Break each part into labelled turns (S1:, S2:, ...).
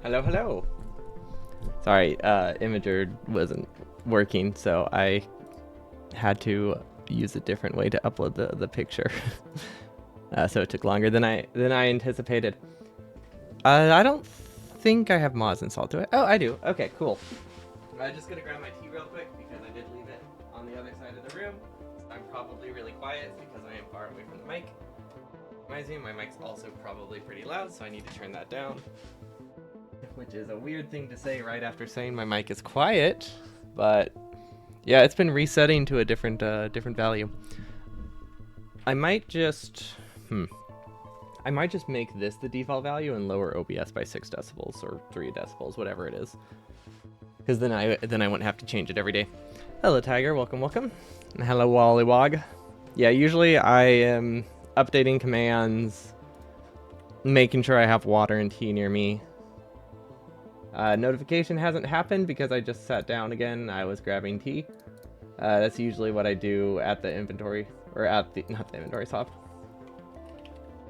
S1: Hello, hello. Sorry, Imager wasn't working, so I had to use a different way to upload the picture. So it took longer than I anticipated. I don't think I have mods installed to it. Oh, I do. Okay, cool. I'm just gonna grab my tea real quick because I did leave it on the other side of the room. I'm probably really quiet because I am far away from the mic. Reminds me, my mic's also probably pretty loud, so I need to turn that down. Which is a weird thing to say right after saying my mic is quiet, but yeah, it's been resetting to a different value. I might just make this the default value and lower OBS by 6 decibels or 3 decibels, whatever it is, because then I wouldn't have to change it every day. Hello, Tiger. Welcome, welcome. And hello, Wallywog. Yeah, usually I am updating commands, making sure I have water and tea near me. Notification hasn't happened because I just sat down again. I was grabbing tea. That's usually what I do at the inventory, or at the, not the inventory swap.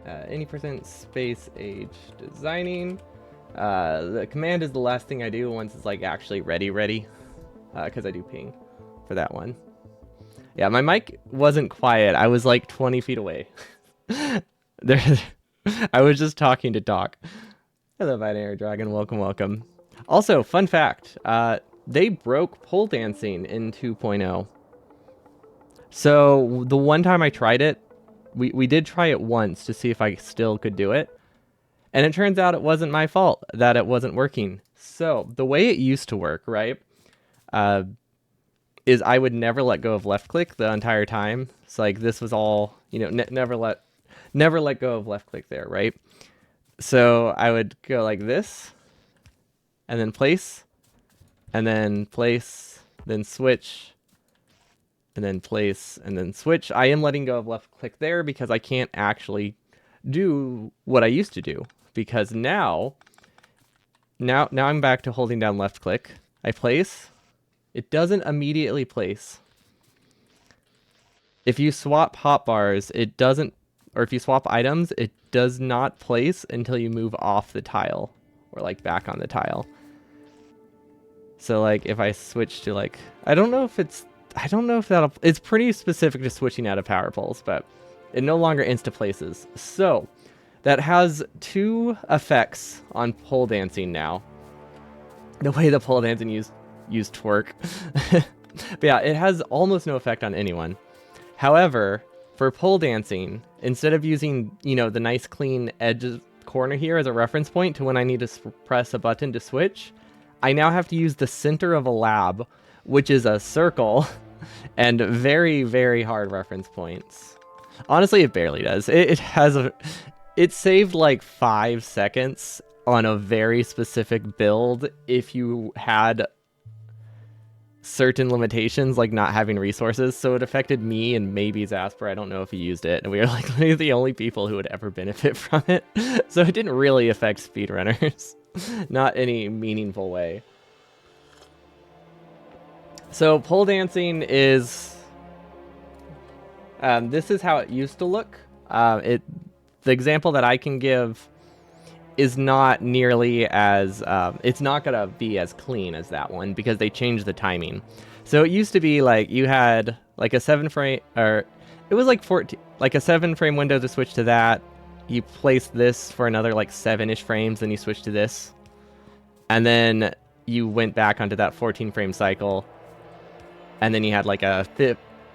S1: Any percent space age designing. The command is the last thing I do once it's like actually ready, because I do ping for that one. Yeah, my mic wasn't quiet. I was like 20 feet away. I was just talking to Doc. Hello, Binary Dragon. Welcome, welcome. Also, fun fact, they broke pole dancing in 2.0. So the one time I tried it, we did try it once to see if I still could do it. And it turns out it wasn't my fault that it wasn't working. So the way it used to work, right, is I would never let go of left click the entire time. It's like this was all, you know, never let go of left click there, right? So I would go like this, and then place, then switch, and then place, and then switch. I am letting go of left click there because I can't actually do what I used to do, because now I'm back to holding down left click. I place. It doesn't immediately place. If you swap hotbars, it doesn't, or if you swap items, it does not place until you move off the tile or like back on the tile. So like if I switch to like, I don't know if that'll, it's pretty specific to switching out of power poles, but it no longer insta places. So that has 2 effects on pole dancing now. The way the pole dancing used twerk. But yeah, it has almost no effect on anyone. However, for pole dancing, instead of using, you know, the nice clean edge corner here as a reference point to when I need to press a button to switch, I now have to use the center of a lab, which is a circle, and very, very hard reference points. Honestly, it barely does. It saved like 5 seconds on a very specific build if you had certain limitations, like not having resources. So it affected me and maybe Zasper. I don't know if he used it, and we were like literally the only people who would ever benefit from it. So it didn't really affect speedrunners. Not any meaningful way. So pole dancing is this is how it used to look. The example that I can give is not nearly as it's not gonna be as clean as that one because they changed the timing. So it used to be like you had like a 7 frame, or it was like 14, like a 7 frame window to switch to that. You place this for another like 7-ish frames, then you switch to this, and then you went back onto that 14 frame cycle, and then you had like a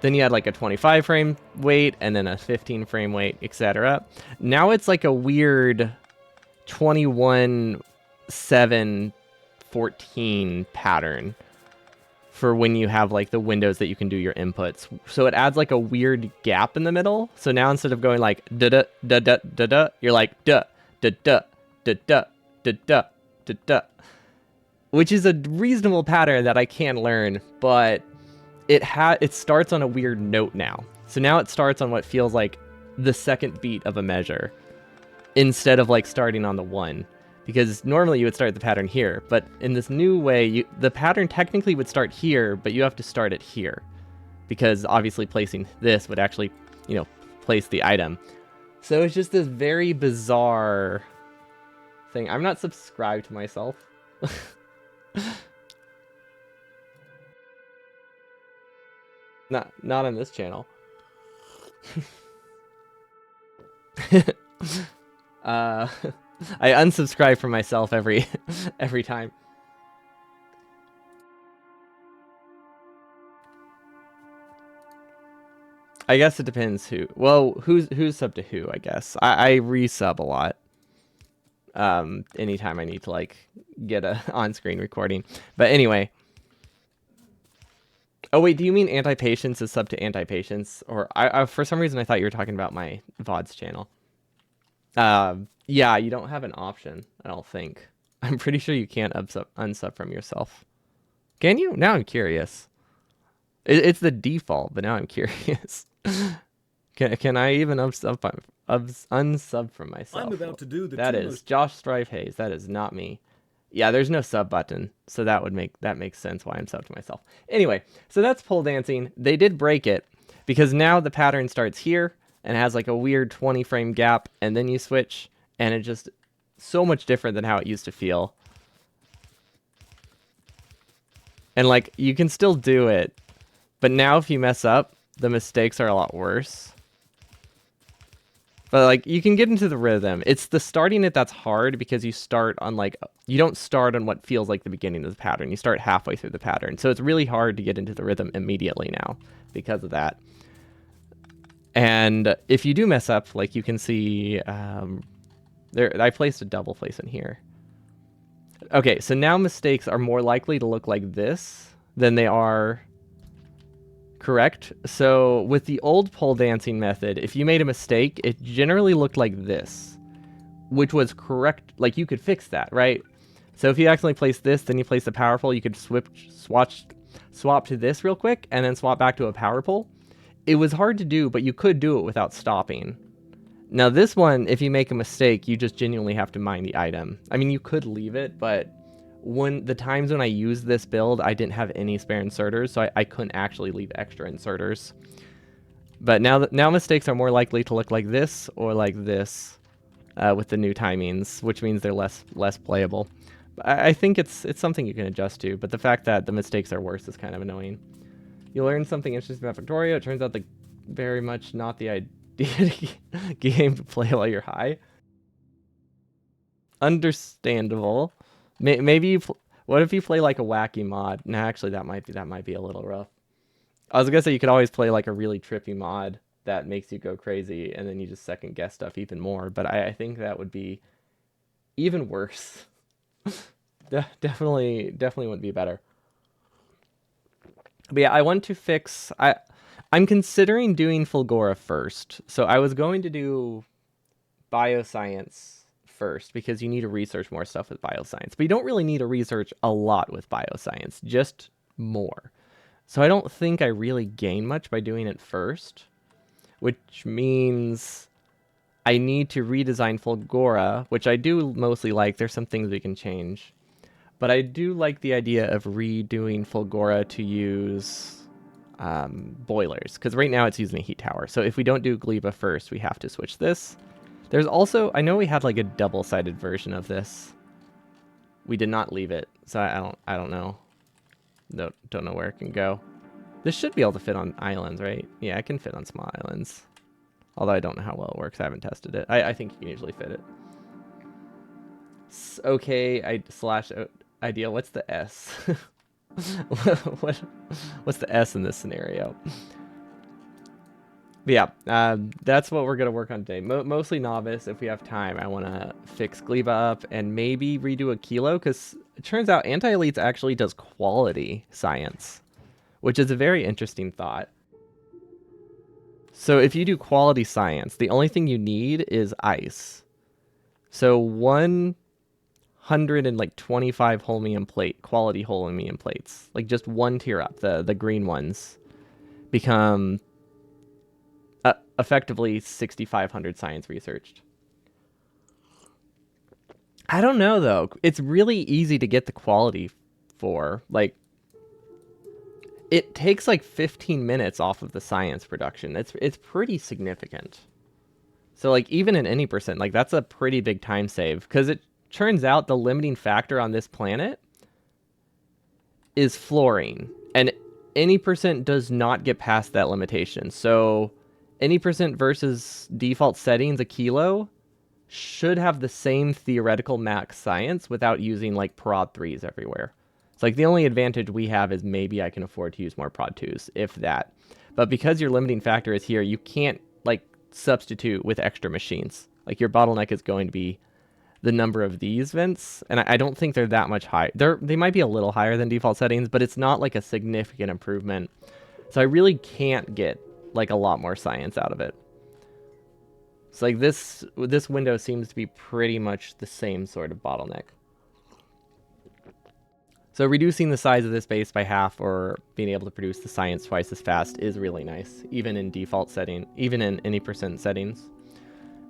S1: 25 frame wait, and then a 15 frame wait, etc. Now it's like a weird 21, 7, 14 pattern for when you have like the windows that you can do your inputs. So it adds like a weird gap in the middle. So now instead of going like da da da da da da, you're like da da da da da da da da da, which is a reasonable pattern that I can learn, but it starts on a weird note now. So now it starts on what feels like the second beat of a measure, instead of like starting on the 1, because normally you would start the pattern here, but in this new way, the pattern technically would start here, but you have to start it here, because obviously placing this would actually, you know, place the item. So it's just this very bizarre thing. I'm not subscribed to myself. Not on this channel. I unsubscribe from myself every time. I guess it depends who. Well, who's sub to who? I guess I resub a lot. Anytime I need to like get a on-screen recording. But anyway. Oh wait, do you mean Anti-Patience is sub to Anti-Patience? Or I for some reason I thought you were talking about my VODs channel. Yeah, you don't have an option, I don't think. I'm pretty sure you can't unsub from yourself. Can you? Now I'm curious. It's the default, but now I'm curious. Can I even unsub from myself?
S2: I'm about to do the
S1: That is Josh Strive Hayes. That is not me. Yeah, there's no sub button, so that makes sense why I'm sub to myself. Anyway, so that's pole dancing. They did break it because now the pattern starts here and has like a weird 20 frame gap, and then you switch, and it's just so much different than how it used to feel. And like you can still do it, but now if you mess up, the mistakes are a lot worse. But like you can get into the rhythm. It's the starting it that's hard because you start on like you don't start on what feels like the beginning of the pattern. You start halfway through the pattern. So it's really hard to get into the rhythm immediately now because of that. And if you do mess up, like you can see there I placed a double place in here. Okay, so now mistakes are more likely to look like this than they are correct. So with the old pole dancing method, if you made a mistake, it generally looked like this, which was correct. Like you could fix that, right? So if you accidentally place this, then you place the power pole, you could swap to this real quick and then swap back to a power pole. It was hard to do, but you could do it without stopping. Now this one, if you make a mistake, you just genuinely have to mine the item. I mean, you could leave it, but when the times when I used this build, I didn't have any spare inserters, so I couldn't actually leave extra inserters. But now mistakes are more likely to look like this or like this with the new timings, which means they're less playable. But I think it's something you can adjust to, but the fact that the mistakes are worse is kind of annoying. You learn something interesting about Victoria. It turns out that very much not the idea game to play while you're high. Understandable. Maybe what if you play like a wacky mod? Nah, actually that might be a little rough. I was gonna say you could always play like a really trippy mod that makes you go crazy, and then you just second guess stuff even more. But I think that would be even worse. Definitely would be better. But yeah, I want to fix. I'm considering doing Fulgora first. So I was going to do bioscience first because you need to research more stuff with bioscience. But you don't really need to research a lot with bioscience, just more. So I don't think I really gain much by doing it first, which means I need to redesign Fulgora, which I do mostly like. There's some things we can change. But I do like the idea of redoing Fulgora to use boilers, because right now it's using a heat tower. So if we don't do Gleba first, we have to switch this. There's also, I know we had like a double-sided version of this. We did not leave it, so I don't know. Don't know where it can go. This should be able to fit on islands, right? Yeah, it can fit on small islands. Although I don't know how well it works. I haven't tested it. I think you can usually fit it. Okay, idea. What's the S? What's the S in this scenario? But yeah, that's what we're gonna work on today. Mostly novice. If we have time, I want to fix Gleba up and maybe redo a kilo, because it turns out anti-elites actually does quality science, which is a very interesting thought. So if you do quality science, the only thing you need is ice. So 125 holmium plate, quality holmium plates, like just one tier up, the green ones, become effectively 6,500 science researched. I don't know though. It's really easy to get the quality for. Like, it takes like 15 minutes off of the science production. It's pretty significant. So like even in any percent, like that's a pretty big time save, because turns out the limiting factor on this planet is fluorine, and any percent does not get past that limitation. So any percent versus default settings, a kilo, should have the same theoretical max science without using like prod 3s everywhere. It's like the only advantage we have is maybe I can afford to use more prod 2s, if that. But because your limiting factor is here, you can't like substitute with extra machines. Like your bottleneck is going to be the number of these vents, and I don't think they're that much higher. They might be a little higher than default settings, but it's not like a significant improvement. So I really can't get like a lot more science out of it. It's like this window seems to be pretty much the same sort of bottleneck. So reducing the size of this base by half or being able to produce the science twice as fast is really nice, even in default setting, even in any percent settings.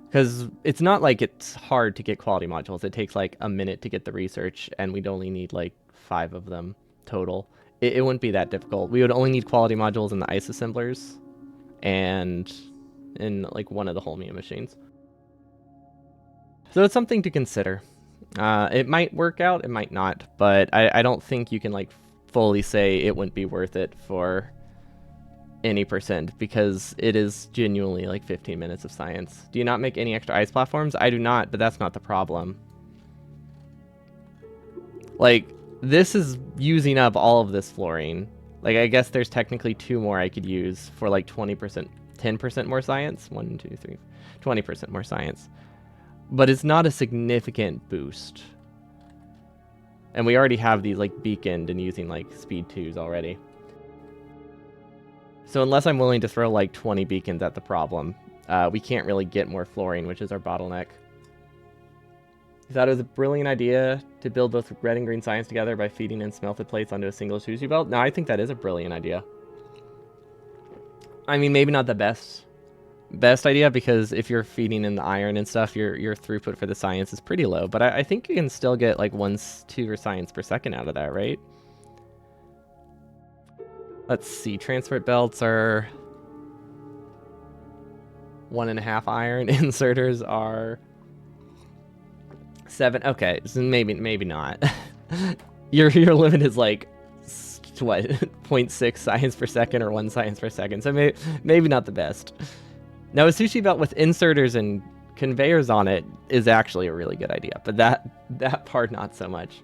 S1: Because it's not like it's hard to get quality modules. It takes like a minute to get the research, and we'd only need like 5 of them total. It wouldn't be that difficult. We would only need quality modules in the ice assemblers and in like one of the Holmium machines. So it's something to consider. It might work out, it might not, but I don't think you can like fully say it wouldn't be worth it for any percent, because it is genuinely like 15 minutes of science. Do you not make any extra ice platforms? I do not, but that's not the problem. Like, this is using up all of this fluorine. Like, I guess there's technically 2 more I could use for like 20%, 10% more science. 1, 2, 3, 20% more science. But it's not a significant boost. And we already have these like beaconed and using like speed 2s already. So unless I'm willing to throw like 20 beacons at the problem, we can't really get more fluorine, which is our bottleneck. You thought it was a brilliant idea to build both red and green science together by feeding in smelted plates onto a single sushi belt? No, I think that is a brilliant idea. I mean, maybe not the best idea, because if you're feeding in the iron and stuff, your throughput for the science is pretty low. But I think you can still get like 2 science per second out of that, right? Let's see, transport belts are 1.5 iron. Inserters are 7. Okay, so maybe not. your limit is like what, 0.6 science per second or 1 science per second. So maybe not the best. Now, a sushi belt with inserters and conveyors on it is actually a really good idea, but that part not so much.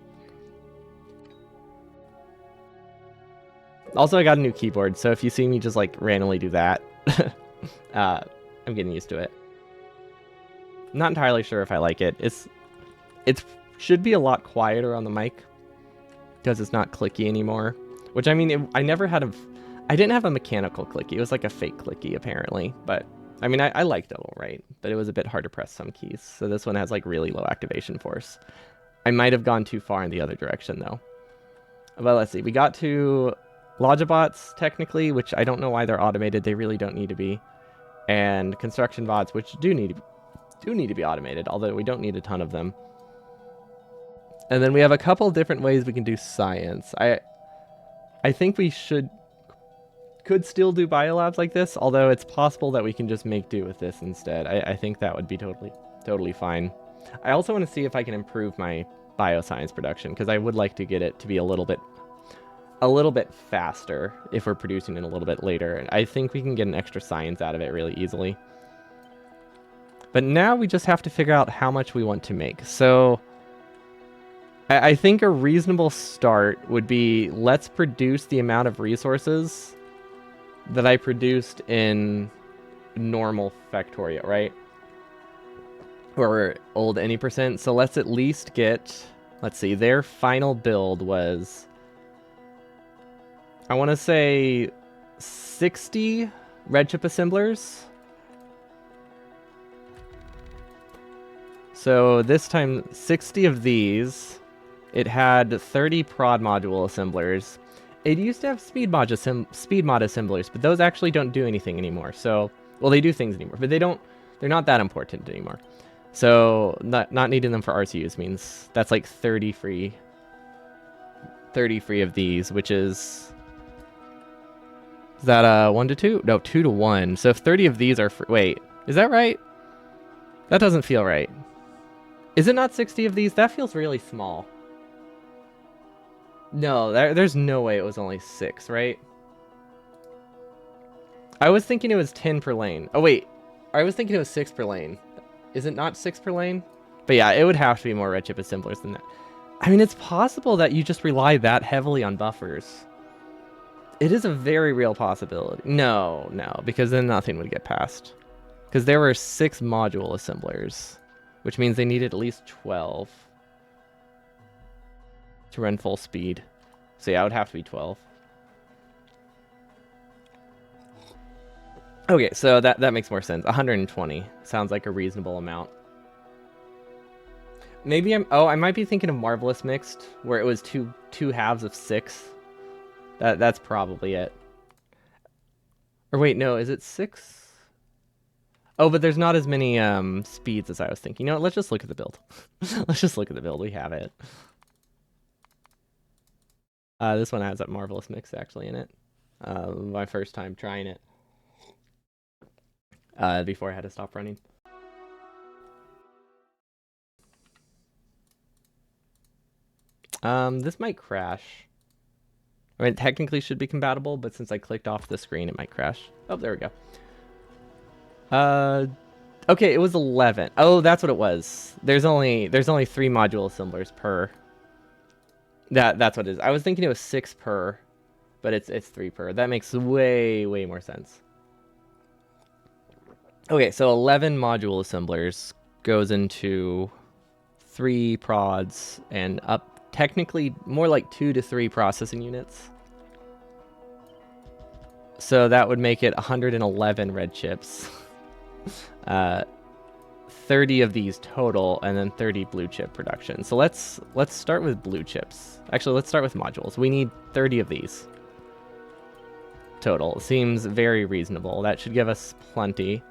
S1: Also, I got a new keyboard, so if you see me just like randomly do that, I'm getting used to it. I'm not entirely sure if I like it. It should be a lot quieter on the mic because it's not clicky anymore. Which, I mean, I didn't have a mechanical clicky. It was like a fake clicky apparently, but I mean, I liked it all right, but it was a bit hard to press some keys. So this one has like really low activation force. I might have gone too far in the other direction though. But let's see, we got to Logibots, technically, which I don't know why they're automated. They really don't need to be. And construction bots, which do need to be automated, although we don't need a ton of them. And then we have a couple different ways we can do science. I think we could still do biolabs like this, although it's possible that we can just make do with this instead. I think that would be totally fine. I also want to see if I can improve my bioscience production, because I would like to get it to be a little bit faster if we're producing it a little bit later. And I think we can get an extra science out of it really easily. But now we just have to figure out how much we want to make. So I think a reasonable start would be, let's produce the amount of resources that I produced in normal Factorio, right? Or old any percent. So let's at least get, let's see, their final build was, I want to say 60 red chip assemblers. So this time 60 of these. It had 30 prod module assemblers. It used to have speed mod assemblers, but those actually don't do anything anymore. So, well, they do things anymore, but they're not that important anymore. So not needing them for RCUs means that's like 30 free of these, which is that 1 to 2? No, 2 to 1. So if 30 of these are free, wait, is that right? That doesn't feel right. Is it not 60 of these? That feels really small. No, there's no way it was only 6, right? I was thinking it was 10 per lane. Oh, wait. I was thinking it was 6 per lane. Is it not 6 per lane? But yeah, it would have to be more red chip assemblers than that. I mean, it's possible that you just rely that heavily on buffers. It is a very real possibility. No, because then nothing would get past. Because there were 6 module assemblers, which means they needed at least 12 to run full speed. So yeah, it would have to be 12. Okay, so that makes more sense. 120 sounds like a reasonable amount. Maybe I might be thinking of Marvelous Mixed, where it was two halves of 6. That's probably it. Or wait, no, is it 6? Oh, but there's not as many speeds as I was thinking. You know what, let's just look at the build. Let's just look at the build. We have it. This one has that Marvelous Mix actually in it. My first time trying it. Before I had to stop running. This might crash. I mean, it technically should be compatible, but since I clicked off the screen, it might crash. Oh, there we go. Okay, it was 11. Oh, that's what it was. There's only 3 module assemblers per. That's what it is. I was thinking it was 6 per, but it's 3 per. That makes way more sense. Okay, so 11 module assemblers goes into 3 prods and up. Technically, more like 2 to 3 processing units. So that would make it 111 red chips. 30 of these total, and then 30 blue chip production. So let's start with blue chips. Actually, let's start with modules. We need 30 of these total. Seems very reasonable. That should give us plenty.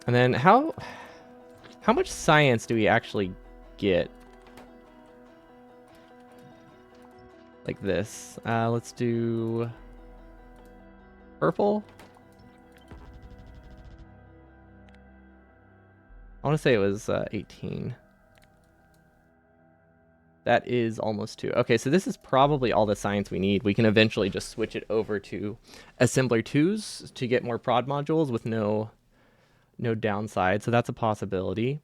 S1: And then how much science do we actually get? Like this. Let's do purple. I want to say it was 18. That is almost 2. Okay, so this is probably all the science we need. We can eventually just switch it over to assembler 2s to get more prod modules with no downside. So that's a possibility.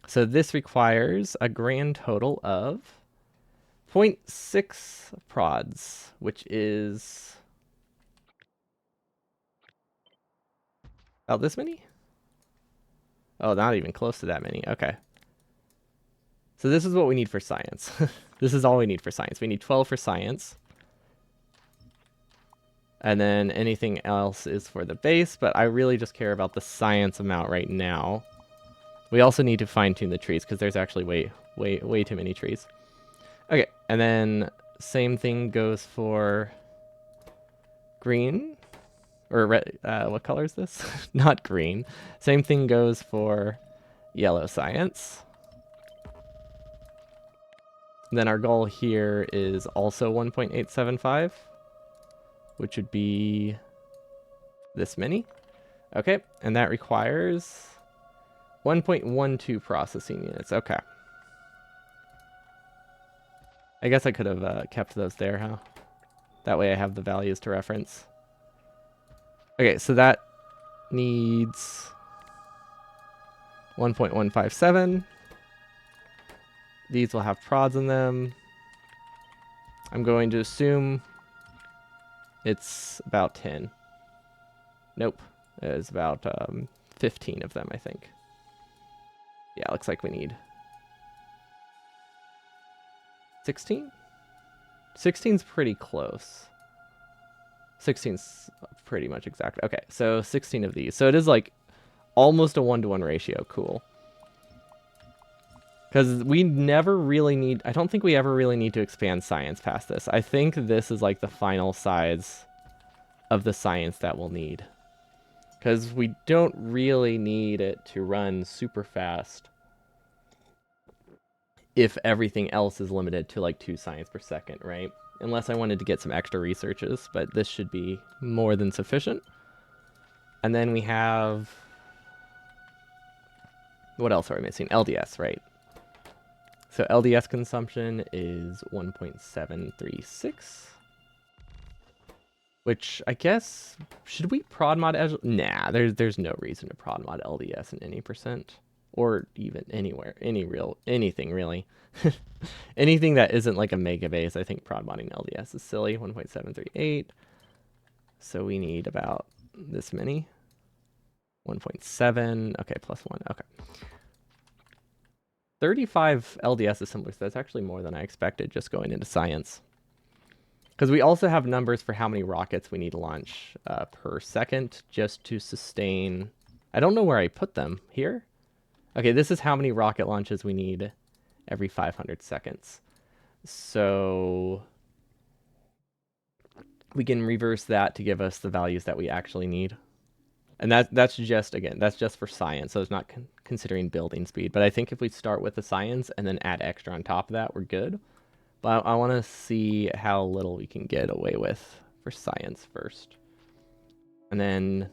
S1: So this requires a grand total of 0.6 prods, which is about this many? Oh, not even close to that many. Okay. So this is what we need for science. This is all we need for science. We need 12 for science. And then anything else is for the base, but I really just care about the science amount right now. We also need to fine-tune the trees because there's actually way too many trees. Okay, and then same thing goes for green. Or red, what color is this? Not green. Same thing goes for yellow science. And then our goal here is also 1.875, which would be this many. Okay, and that requires 1.12 processing units. Okay. I guess I could have kept those there, huh? That way I have the values to reference. Okay, so that needs 1.157. These will have prods in them. I'm going to assume it's about 10. Nope. It's about 15 of them, I think. Yeah, looks like we need 16? 16's pretty close. 16's pretty much exact. Okay, so 16 of these. So it is like almost a 1-to-1 ratio. Cool. Because we never really need... I don't think we ever really need to expand science past this. I think this is like the final size of the science that we'll need. Because we don't really need it to run super fast if everything else is limited to like 2 science per second, right? Unless I wanted to get some extra researches, but this should be more than sufficient. And then we have What else are we missing? LDS, right? So LDS consumption is 1.736. Which I guess, should we prod mod? Nah, there's no reason to prod mod LDS in any percent, or even anywhere, anything really. Anything that isn't like a mega base, I think prod modding LDS is silly. 1.738. So we need about this many. 1.7. Okay, plus 1. Okay. 35 LDS assemblers. That's actually more than I expected just going into science. Because we also have numbers for how many rockets we need to launch per second just to sustain... I don't know where I put them. Here? Okay, this is how many rocket launches we need every 500 seconds. So we can reverse that to give us the values that we actually need. And that's just, again, that's just for science, so it's not considering building speed. But I think if we start with the science and then add extra on top of that, we're good. But I want to see how little we can get away with for science first. And then,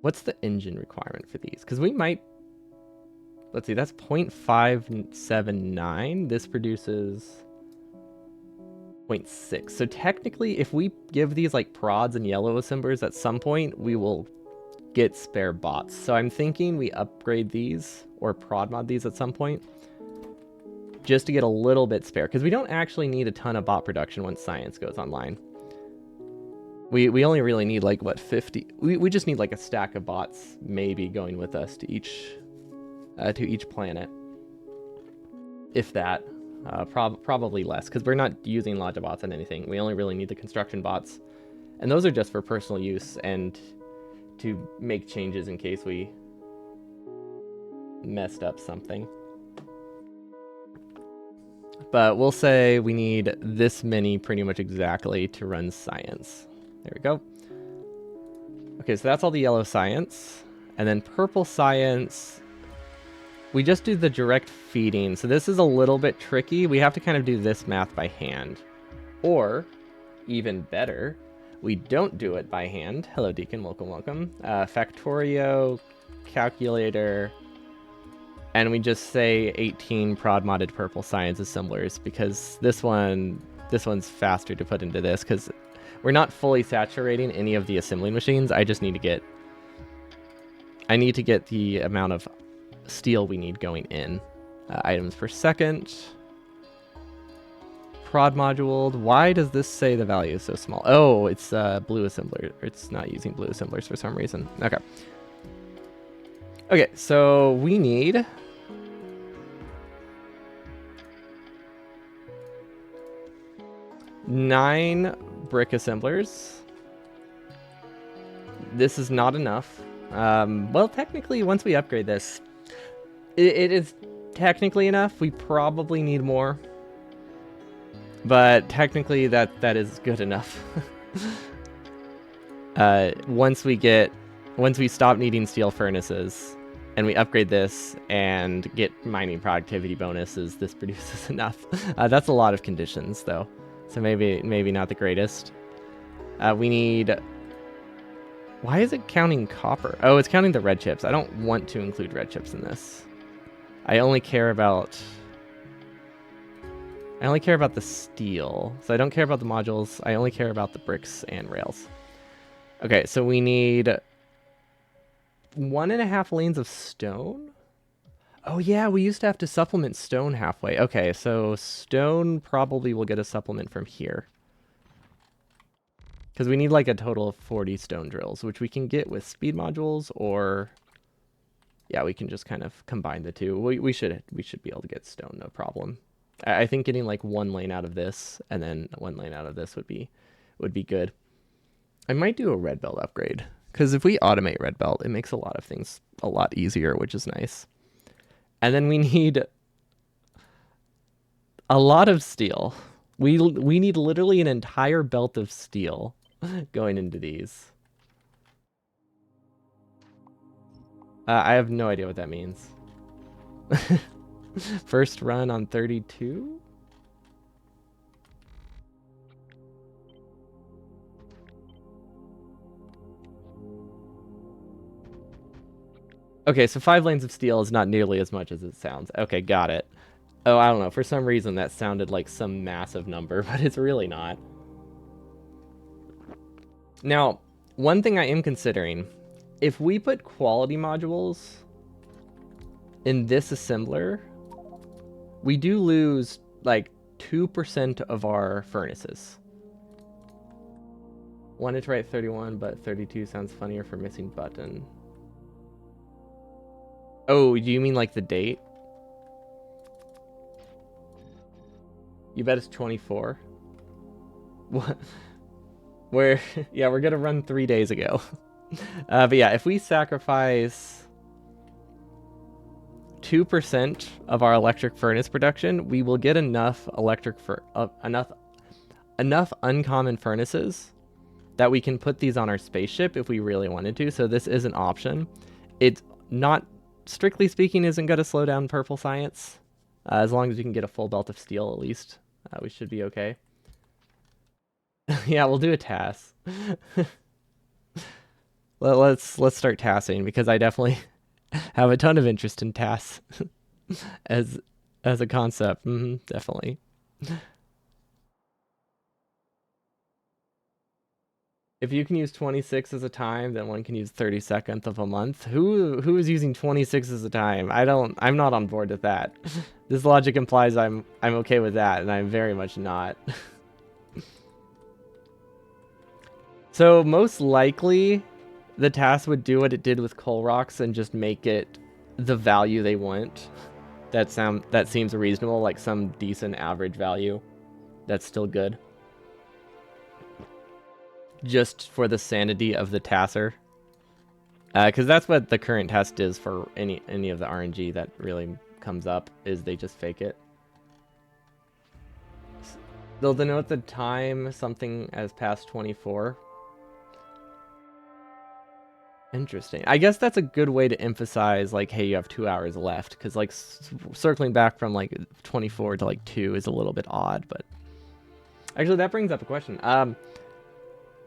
S1: what's the engine requirement for these? Because we might... Let's see, that's 0.579. This produces 0.6. So technically, if we give these like prods and yellow assemblers at some point, we will get spare bots. So I'm thinking we upgrade these or prod mod these at some point, just to get a little bit spare, because we don't actually need a ton of bot production once science goes online. We only really need like, what, 50? We just need like a stack of bots maybe going with us to each planet. If that. Probably less, because we're not using Logic bots on anything. We only really need the construction bots. And those are just for personal use and to make changes in case we messed up something. But we'll say we need this many pretty much exactly to run science. There we go. Okay, so that's all the yellow science. And then purple science, we just do the direct feeding. So this is a little bit tricky. We have to kind of do this math by hand. Or, even better, we don't do it by hand. Hello, Deacon. Welcome, welcome. Factorio, calculator, and we just say 18 prod modded purple science assemblers, because this one's faster to put into this, because we're not fully saturating any of the assembly machines. I just need to get... I need to get the amount of steel we need going in. Items per second. Prod module. Why does this say the value is so small? Oh, it's blue assembler. It's not using blue assemblers for some reason. Okay. Okay, so we need... 9 brick assemblers. This is not enough. Well, technically, once we upgrade this, it is technically enough. We probably need more, but technically that is good enough. Once we stop needing steel furnaces and we upgrade this and get mining productivity bonuses, this produces enough. That's a lot of conditions though, so maybe not the greatest. We need... Why is it counting copper? Oh, it's counting the red chips. I don't want to include red chips in this. I only care about the steel. So I don't care about the modules. I only care about the bricks and rails. Okay, so we need 1.5 lanes of stone. Oh yeah, we used to have to supplement stone halfway. Okay, so stone probably will get a supplement from here. Because we need like a total of 40 stone drills, which we can get with speed modules, or... Yeah, we can just kind of combine the two. We should be able to get stone, no problem. I think getting like 1 lane out of this and then 1 lane out of this would be good. I might do a red belt upgrade, because if we automate red belt, it makes a lot of things a lot easier, which is nice. And then we need a lot of steel. We need literally an entire belt of steel going into these. I have no idea what that means. First run on 32? Okay, so 5 lanes of steel is not nearly as much as it sounds. Okay, got it. Oh, I don't know. For some reason, that sounded like some massive number, but it's really not. Now, one thing I am considering, if we put quality modules in this assembler, we do lose like 2% of our furnaces. Wanted to write 31, but 32 sounds funnier for missing button. Oh, do you mean like the date? You bet it's 24. What? Where? Yeah, we're gonna run 3 days ago. But yeah, if we sacrifice 2% of our electric furnace production, we will get enough enough uncommon furnaces that we can put these on our spaceship if we really wanted to. So this is an option. It's not, strictly speaking, isn't going to slow down purple science. As long as you can get a full belt of steel, at least, we should be okay. Yeah, we'll do a task. Let's start tassing, because I definitely have a ton of interest in tasks as a concept. Definitely. If you can use 26 as a time, then one can use 32nd of a month. Who is using 26 as a time? I'm not on board with that. This logic implies I'm okay with that, and I'm very much not. So most likely the task would do what it did with coal rocks and just make it the value they want. That seems reasonable, like some decent average value. That's still good. Just for the sanity of the tasser. Because that's what the current test is for any of the RNG that really comes up, is they just fake it. They'll denote the time something as past 24. Interesting. I guess that's a good way to emphasize, like, hey, you have 2 hours left, because, like, circling back from, like, 24 to, like, 2 is a little bit odd, but... Actually, that brings up a question.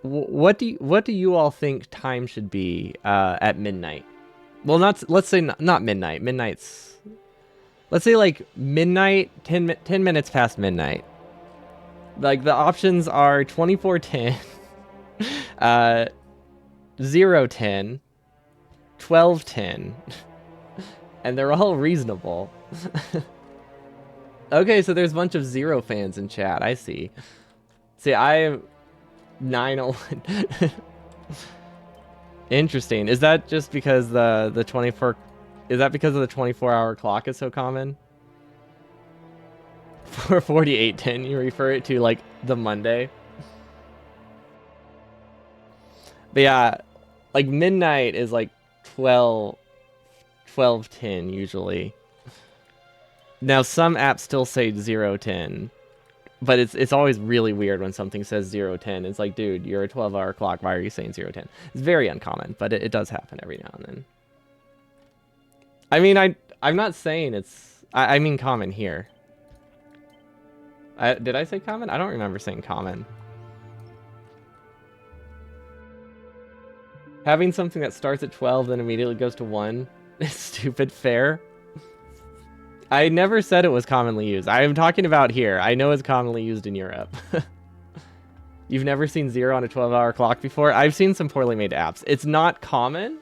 S1: What do you all think time should be at midnight? Well, let's say not midnight. Midnight's... Let's say, like, midnight, 10 minutes past midnight. Like, the options are 24:10, 0:10, 12:10, and they're all reasonable. Okay, so there's a bunch of 0 fans in chat. I see. See, I 9:01. Interesting. Is that just because the 24? Is that because of the 24-hour clock is so common? For 48:10, you refer it to like the Monday. But yeah, like midnight is like 12:10 usually. Now some apps still say 0:10, but it's always really weird when something says 0:10. It's like, dude, you're a 12-hour clock. Why are you saying 0:10? It's very uncommon, but it does happen every now and then. I mean, I'm not saying it's... I mean common here. Did I say common? I don't remember saying common. Having something that starts at 12 then immediately goes to 1 is stupid fair. I never said it was commonly used. I am talking about here. I know it's commonly used in Europe. You've never seen 0 on a 12-hour clock before? I've seen some poorly made apps. It's not common,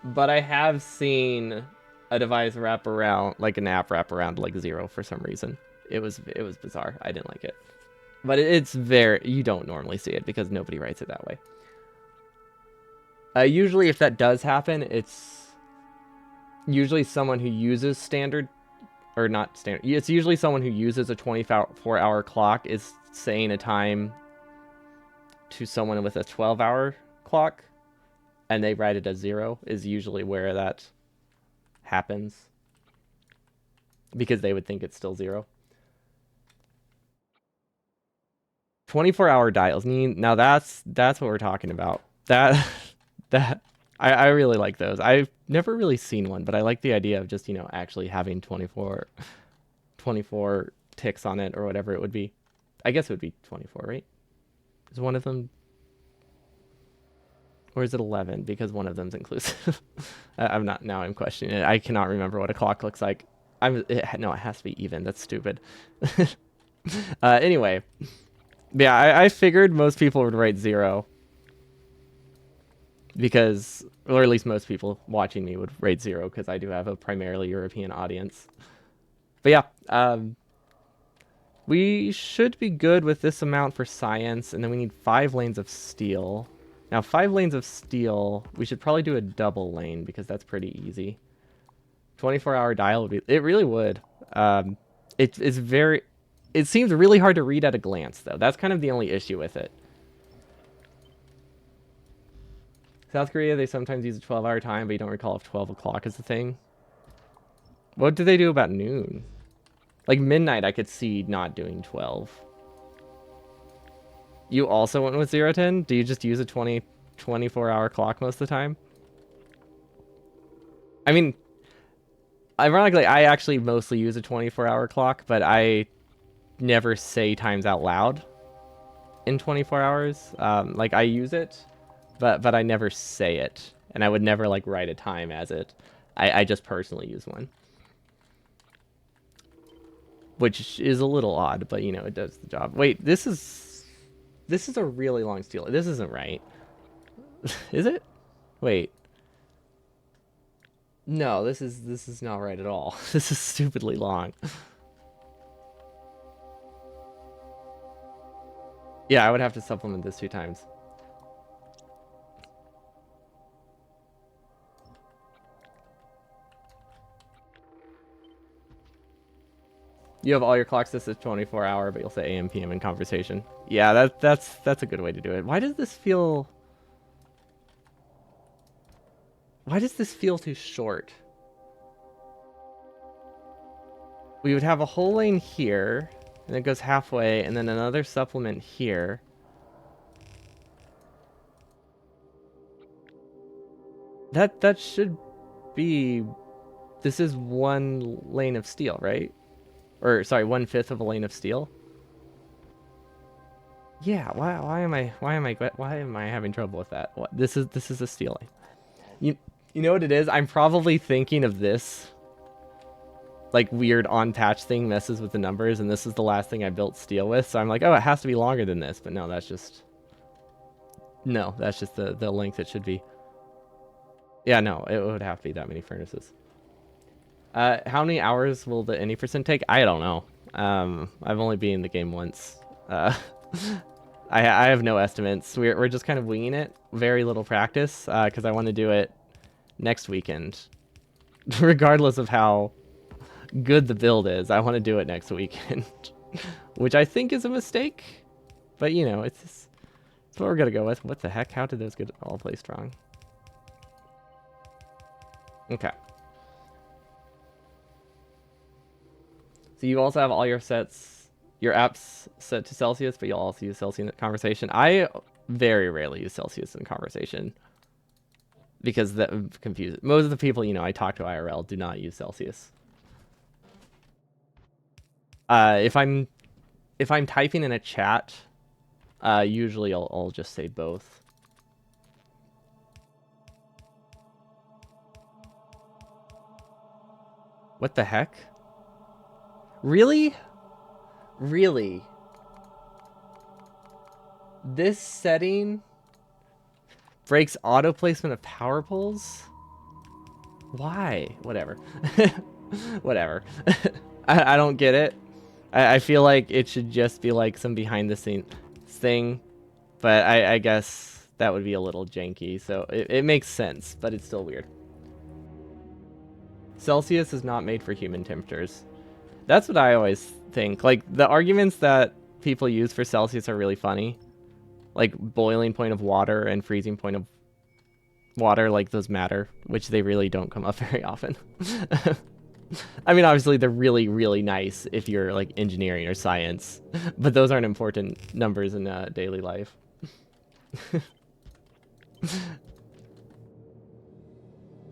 S1: but I have seen a device wrap around, like an app wrap around like 0 for some reason. It was bizarre. I didn't like it. But it's you don't normally see it because nobody writes it that way. Usually if that does happen, it's usually someone who uses standard, or not standard. It's usually someone who uses a 24-hour clock is saying a time to someone with a 12-hour clock, and they write it as 0 is usually where that happens, because they would think it's still 0. 24-hour dials. Now that's what we're talking about. I really like those. I've never really seen one, but I like the idea of just, actually having 24 ticks on it, or whatever it would be. I guess it would be 24, right? Is one of them... Or is it 11? Because one of them's inclusive. I'm not, now I'm questioning it. I cannot remember what a clock looks like. No, it has to be even. That's stupid. Anyway. Yeah, I figured most people would rate 0. Because, or at least most people watching me would rate 0, because I do have a primarily European audience. But yeah, we should be good with this amount for science, and then we need 5 lanes of steel. Now, 5 lanes of steel, we should probably do a double lane, because that's pretty easy. 24-hour dial would be, it really would. It's very, it seems really hard to read at a glance, though. That's kind of the only issue with it. South Korea, they sometimes use a 12-hour time, but you don't recall if 12 o'clock is the thing. What do they do about noon? Like midnight, I could see not doing 12. You also went with 010? Do you just use a 24-hour clock most of the time? I mean, ironically, I actually mostly use a 24-hour clock, but I never say times out loud in 24 hours. Like, I use it, but I never say it. And I would never, like, write a time as it. I just personally use one. Which is a little odd, but, you know, it does the job. Wait, this is a really long steel. This isn't right. Is it? Wait. No, this is not right at all. This is stupidly long. Yeah, I would have to supplement this 2 times. You have all your clocks. This is 24-hour, but you'll say AM, PM in conversation. Yeah, that's a good way to do it. Why does this feel too short? We would have a whole lane here, and it goes halfway, and then another supplement here. That should be... This is 1 lane of steel, right? Or, sorry, 1/5 of a lane of steel? Yeah, why am I having trouble with that? What, this is a steel lane. You know what it is? I'm probably thinking of this like weird on patch thing messes with the numbers, and this is the last thing I built steel with, so I'm like, oh, it has to be longer than this, but no, that's just the length it should be. Yeah, no, it would have to be that many furnaces. How many hours will the any percent take? I don't know. I've only been in the game once. I have no estimates. We're just kind of winging it. Very little practice, because I want to do it next weekend. Regardless of how good the build is, I want to do it next weekend. Which I think is a mistake. But, you know, it's what we're going to go with. What the heck? How did those get all placed wrong? Okay. So you also have all your apps set to Celsius, but you'll also use Celsius in conversation. I very rarely use Celsius in conversation because that confuses. Most of the people, you know, I talk to IRL do not use Celsius. If I'm typing in a chat, usually I'll just say both. What the heck? Really? Really? This setting breaks auto placement of power poles? Why? Whatever. Whatever. I don't get it. I feel like it should just be like some behind the scenes thing, but I guess that would be a little janky, so it makes sense, but it's still weird. Celsius is not made for human temperatures. That's what I always think. Like, the arguments that people use for Celsius are really funny. Like, boiling point of water and freezing point of water, like, those matter, which they really don't come up very often. I mean, obviously, they're really, really nice if you're, like, engineering or science, but those aren't important numbers in daily life.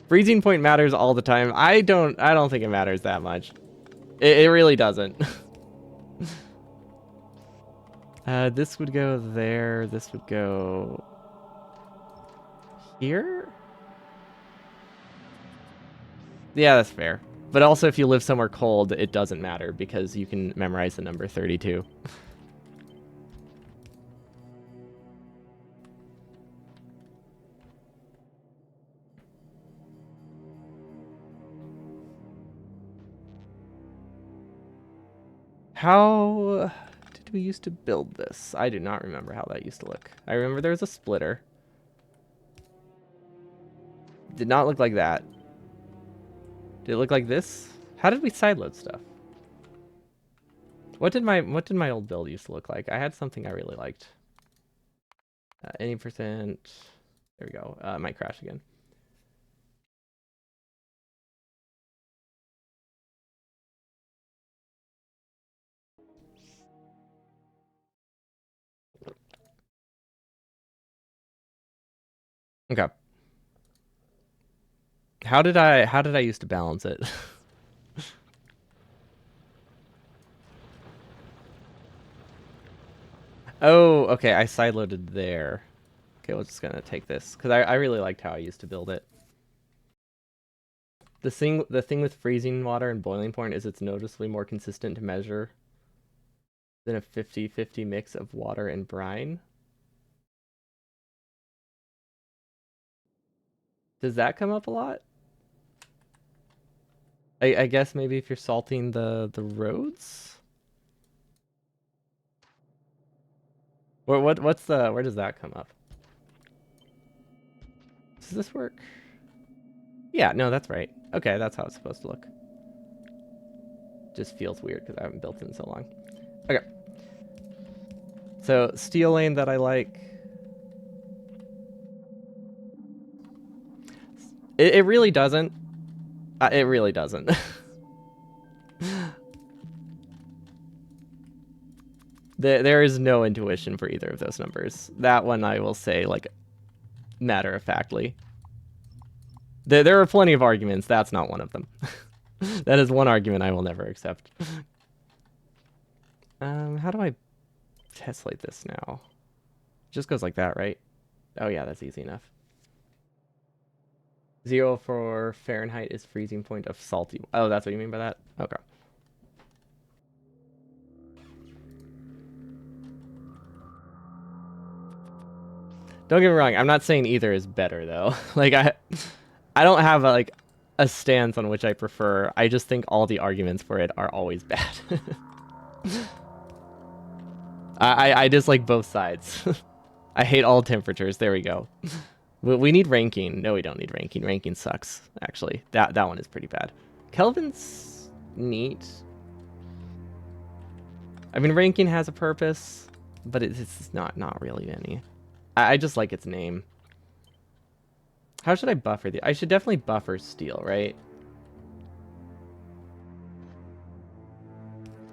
S1: Freezing point matters all the time. I don't think it matters that much. It really doesn't. This would go there. This would go Here? Yeah, that's fair. But also, if you live somewhere cold, it doesn't matter because you can memorize the number 32. How did we used to build this? I do not remember how that used to look. I remember there was a splitter. Did not look like that. Did it look like this? How did we sideload stuff? What did my old build used to look like? I had something I really liked. Any percent. There we go. It might crash again. Okay. How did I used to balance it? Oh, okay. I sideloaded there. Okay, we're just gonna take this because I really liked how I used to build it. The thing with freezing water and boiling point is it's noticeably more consistent to measure than a 50-50 mix of water and brine. Does that come up a lot? I guess maybe if you're salting the roads? Where does that come up? Does this work? Yeah, no, that's right. Okay, that's how it's supposed to look. Just feels weird because I haven't built it in so long. Okay. So, steel lane that I like. It really doesn't. It really doesn't. There is no intuition for either of those numbers. That one I will say, like, matter-of-factly. There are plenty of arguments. That's not one of them. That is one argument I will never accept. How do I tessellate this now? It just goes like that, right? Oh yeah, that's easy enough. 0 for Fahrenheit is freezing point of salty. Oh, that's what you mean by that? Okay. Don't get me wrong. I'm not saying either is better though. Like I don't have a stance on which I prefer. I just think all the arguments for it are always bad. I dislike both sides. I hate all temperatures. There we go. We need ranking. No, we don't need ranking. Ranking sucks, actually. That one is pretty bad. Kelvin's neat. I mean, ranking has a purpose, but it's not really any. I just like its name. How should I buffer the... I should definitely buffer steel, right?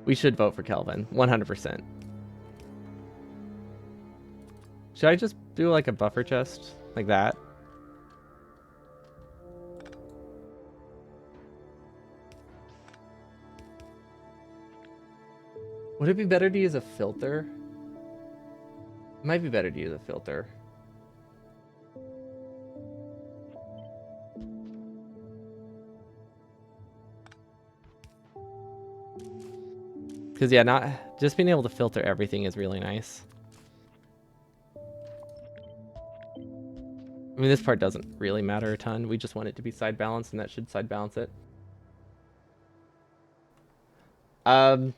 S1: We should vote for Kelvin. 100%. Should I just do like a buffer chest? Like that? Would it be better to use a filter? It might be better to use a filter. Because, yeah, not just being able to filter everything is really nice. I mean, this part doesn't really matter a ton. We just want it to be side balanced, and that should side balance it. The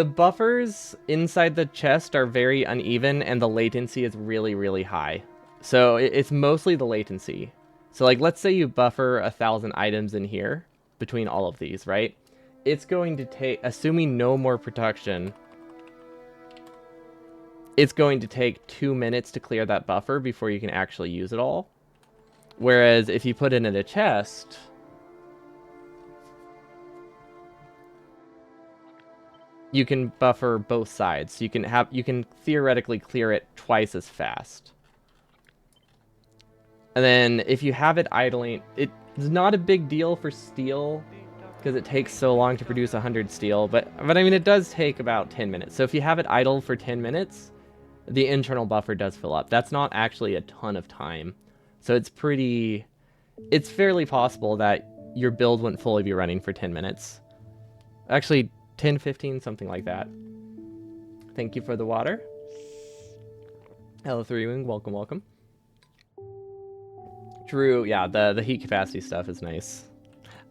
S1: buffers inside the chest are very uneven, and the latency is really, really high. So it's mostly the latency. So, like, let's say you buffer 1,000 items in here between all of these, right? It's going to take, assuming no more production, it's going to take 2 minutes to clear that buffer before you can actually use it all. Whereas if you put it in a chest, you can buffer both sides. You can theoretically clear it twice as fast. And then if you have it idling, it's not a big deal for steel because it takes so long to produce 100 steel, but I mean it does take about 10 minutes. So if you have it idle for 10 minutes, the internal buffer does fill up. That's not actually a ton of time. So it's fairly possible that your build wouldn't fully be running for 10 minutes. Actually, 10, 15, something like that. Thank you for the water. Hello, 3-Wing. Welcome, welcome. Drew, yeah, the heat capacity stuff is nice.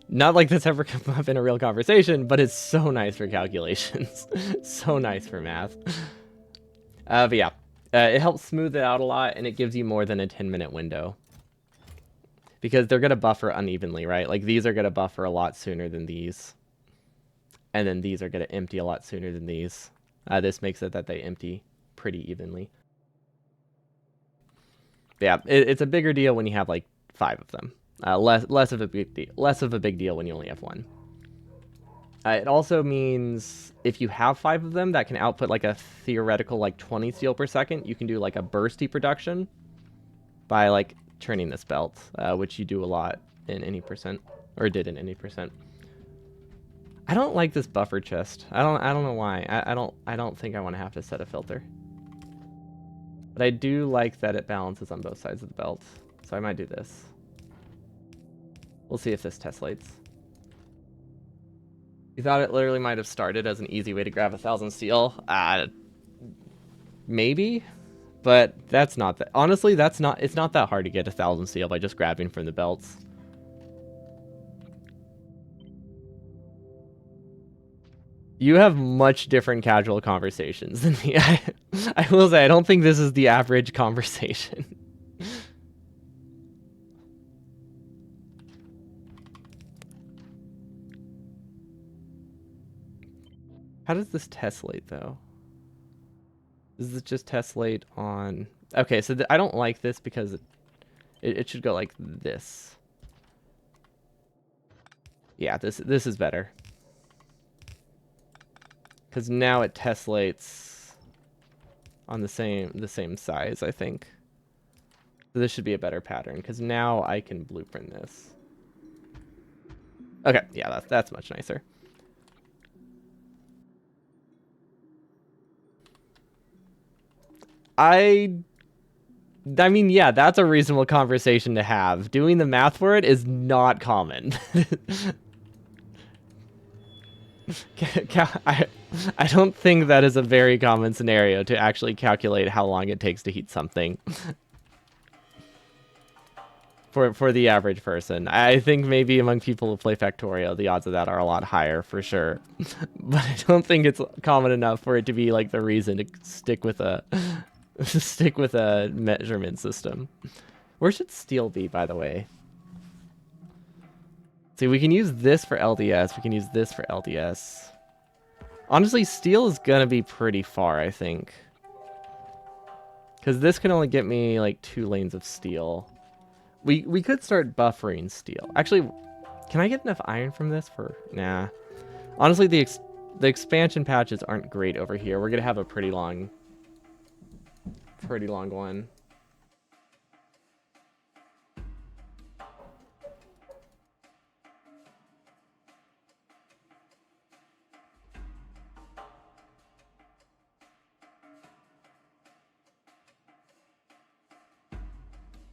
S1: Not like this ever come up in a real conversation, but it's so nice for calculations. So nice for math. But yeah, it helps smooth it out a lot, and it gives you more than a 10-minute window. Because they're going to buffer unevenly, right? Like, these are going to buffer a lot sooner than these. And then these are going to empty a lot sooner than these. This makes it that they empty pretty evenly. Yeah, it's a bigger deal when you have like 5 of them. Less of a big deal when you only have 1. It also means if you have 5 of them that can output like a theoretical like 20 steel per second, you can do like a bursty production by like turning this belt, which you do a lot in any percent, or did in any percent. I don't like this buffer chest. I don't know why. I don't think I want to have to set a filter. But I do like that it balances on both sides of the belt. So I might do this. We'll see if this tessellates. You thought it literally might have started as an easy way to grab 1,000 steel? Maybe, but that's not that. Honestly, it's not that hard to get 1,000 steel by just grabbing from the belts. You have much different casual conversations than me. I will say, I don't think this is the average conversation. How does this tessellate, though? Does it just tessellate on... Okay, so I don't like this because it should go like this. Yeah, this is better. Because now it tessellates on the same size, I think. So this should be a better pattern, because now I can blueprint this. Okay, yeah, that's much nicer. I mean, yeah, that's a reasonable conversation to have. Doing the math for it is not common. I don't think that is a very common scenario to actually calculate how long it takes to heat something. For the average person. I think maybe among people who play Factorio, the odds of that are a lot higher, for sure. But I don't think it's common enough for it to be like the reason to stick with a measurement system. Where should steel be, by the way? See, we can use this for LDS. We can use this for LDS. Honestly, steel is gonna be pretty far, I think. Because this can only get me like 2 lanes of steel. We could start buffering steel. Actually, can I get enough iron from this for... Nah. Honestly, the expansion patches aren't great over here. We're gonna have a pretty long one.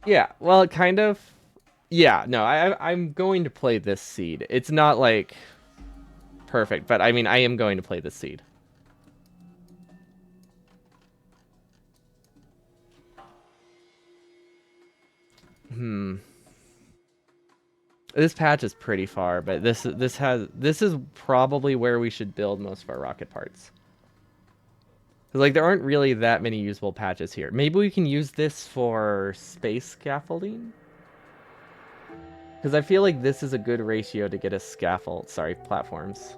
S1: Yeah, well, kind of. Yeah, no, I'm going to play this seed. It's not, like, perfect, but, I mean, I am going to play this seed. This patch is pretty far, but this is probably where we should build most of our rocket parts. Like, there aren't really that many usable patches here. Maybe we can use this for space scaffolding? Because I feel like this is a good ratio to get us platforms.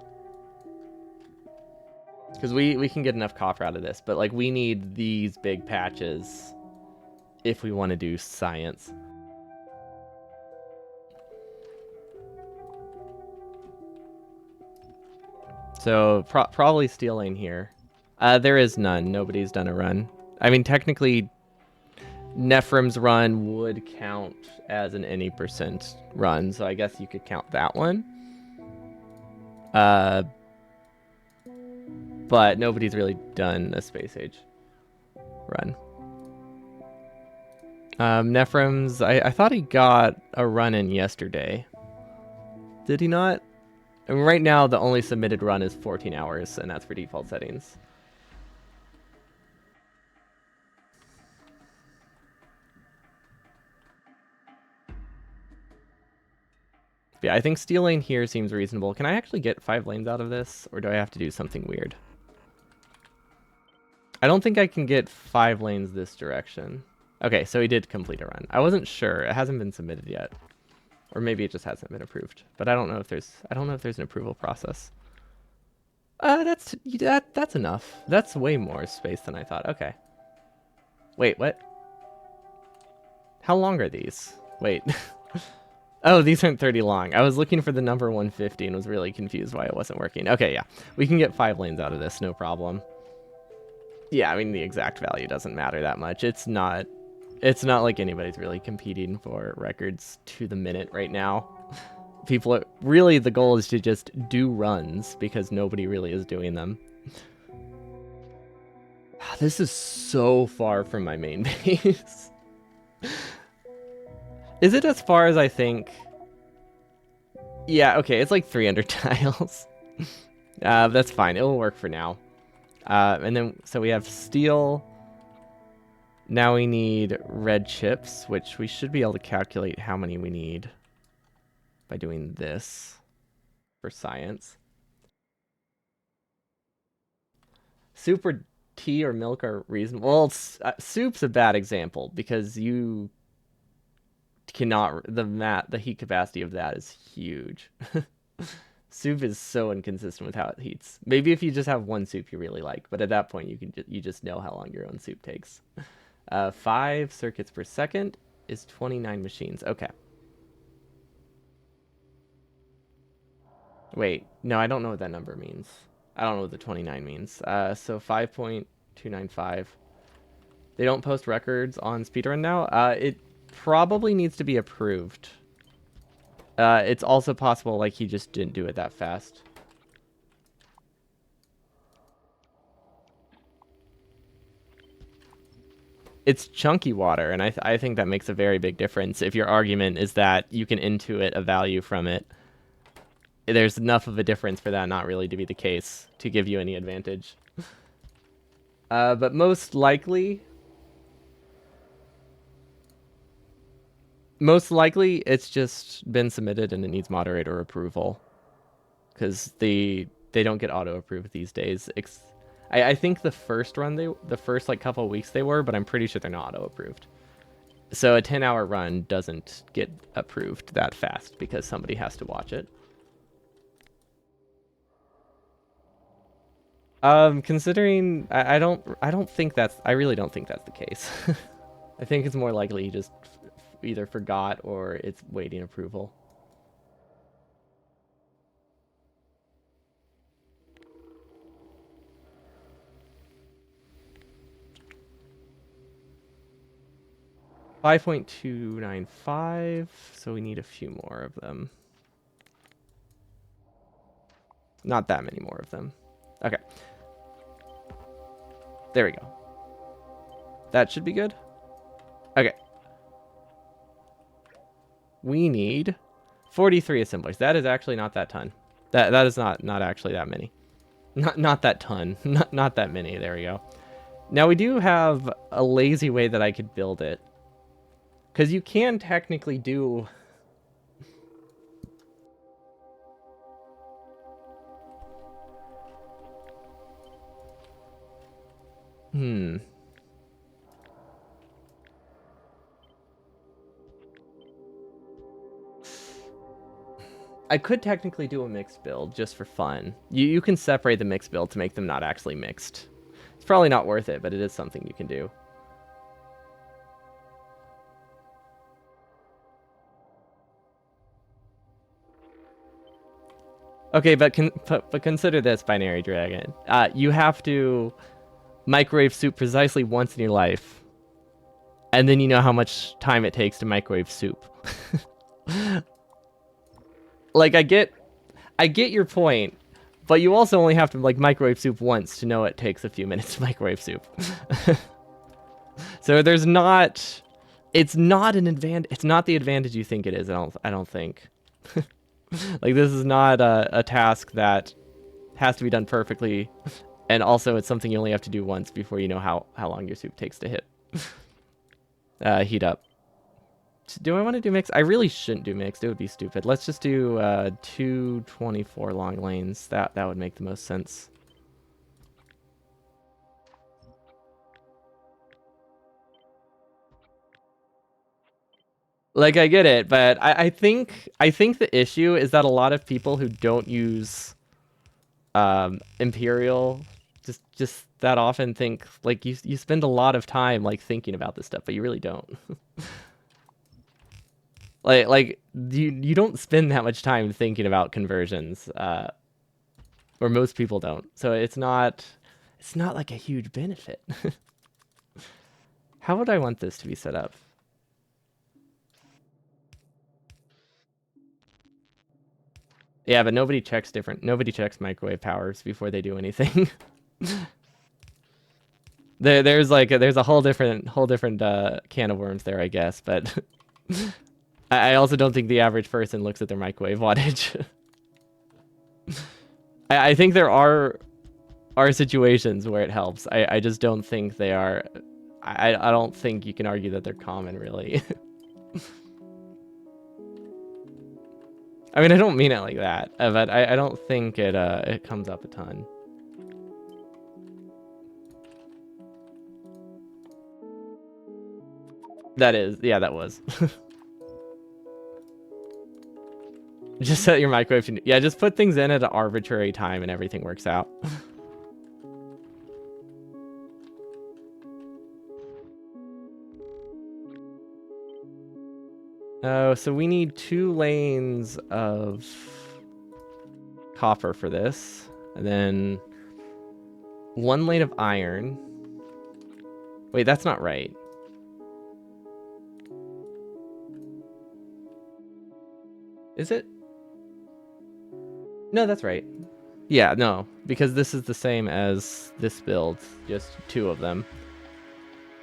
S1: Because we can get enough copper out of this, but, like, we need these big patches if we want to do science. So, probably steel lane here. There is none. Nobody's done a run. I mean, technically, Nephrim's run would count as an any percent run, so I guess you could count that one. But nobody's really done a space age. run. Nephrem's, I thought he got a run in yesterday. Did he not? I mean, right now, the only submitted run is 14 hours, and that's for default settings. Yeah, I think steel lane here seems reasonable. Can I actually get 5 lanes out of this, or do I have to do something weird? I don't think I can get 5 lanes this direction. Okay, so he did complete a run. I wasn't sure. It hasn't been submitted yet. Or maybe it just hasn't been approved. But I don't know if there's an approval process. That's enough. That's way more space than I thought. Okay. Wait, what? How long are these? Wait. Oh, these aren't 30 long. I was looking for the number 150 and was really confused why it wasn't working. Okay, yeah. We can get 5 lanes out of this, no problem. Yeah, I mean, the exact value doesn't matter that much. It's not like anybody's really competing for records to the minute right now. People are, really, the goal is to just do runs because nobody really is doing them. This is so far from my main base. Is it as far as I think? Yeah, okay, it's like 300 tiles. That's fine, it will work for now. And then, so we have steel. Now we need red chips, which we should be able to calculate how many we need by doing this for science. Soup or tea or milk are reasonable. Well, soup's a bad example because you cannot, the heat capacity of that is huge. Soup is so inconsistent with how it heats. Maybe if you just have one soup you really like, but at that point you just know how long your own soup takes. 5 circuits per second is 29 machines. Okay. Wait, no, I don't know what that number means. I don't know what the 29 means. So 5.295. They don't post records on speedrun now. It probably needs to be approved. It's also possible like he just didn't do it that fast. It's chunky water, and I think that makes a very big difference. If your argument is that you can intuit a value from it, there's enough of a difference for that not really to be the case to give you any advantage. But most likely it's just been submitted and it needs moderator approval because they don't get auto approved these days. I think the first run the first like couple of weeks they were, but I'm pretty sure they're not auto approved. So a 10-hour run doesn't get approved that fast because somebody has to watch it. Considering I really don't think that's the case. I think it's more likely he just either forgot or it's waiting approval. $5.295, so we need a few more of them. Not that many more of them. Okay. There we go. That should be good. Okay. We need 43 assemblers. That is actually not that ton. That is not actually that many. Not that ton. Not that many. There we go. Now we do have a lazy way that I could build it. Because you can technically do... I could technically do a mixed build just for fun. You can separate the mixed build to make them not actually mixed. It's probably not worth it, but it is something you can do. Okay, but consider this, Binary Dragon. You have to microwave soup precisely once in your life, and then you know how much time it takes to microwave soup. Like, I get your point, but you also only have to like microwave soup once to know it takes a few minutes to microwave soup. So there's not. It's not an advantage. It's not the advantage you think it is. I don't think. Like this is not a task that has to be done perfectly, and also it's something you only have to do once before you know how long your soup takes to heat up. Do I want to do mixed? I really shouldn't do mixed. It would be stupid. Let's just do 224 long lanes. That would make the most sense. Like I get it, but I think the issue is that a lot of people who don't use Imperial just that often think like you spend a lot of time like thinking about this stuff, but you really don't. like you don't spend that much time thinking about conversions, or most people don't. So it's not like a huge benefit. How would I want this to be set up? Yeah, but nobody checks microwave powers before they do anything. There's a whole different can of worms there, I guess, but I also don't think the average person looks at their microwave wattage. I think there are situations where it helps. I just don't think they are. I don't think you can argue that they're common, really. I mean, I don't mean it like that, but I don't think it comes up a ton. That was. Just set your microwave to... Yeah, just put things in at an arbitrary time and everything works out. Oh, so we need 2 lanes of copper for this. And then 1 lane of iron. Wait, that's not right. Is it? No, that's right. Yeah, no, because this is the same as this build, just 2 of them.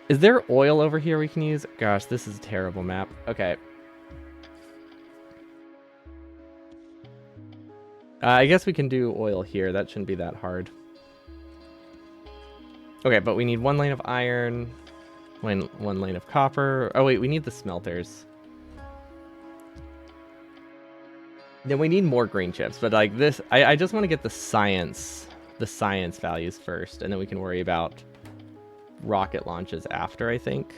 S1: Is there oil over here we can use? Gosh, this is a terrible map. Okay. I guess we can do oil here. That shouldn't be that hard. Okay, but we need 1 lane of iron, 1 lane of copper. Oh wait, we need the smelters. Then we need more green chips, but like this, I just want to get the science values first, and then we can worry about rocket launches after, I think.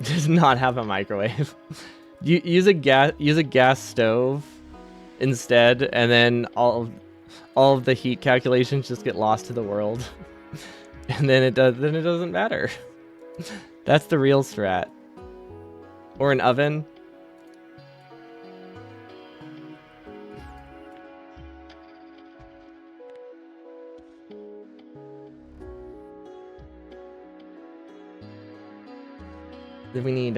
S1: Just not have a microwave. Use a gas stove instead, and then all of the heat calculations just get lost to the world. And then it doesn't matter. That's the real strat. Or an oven. Then we need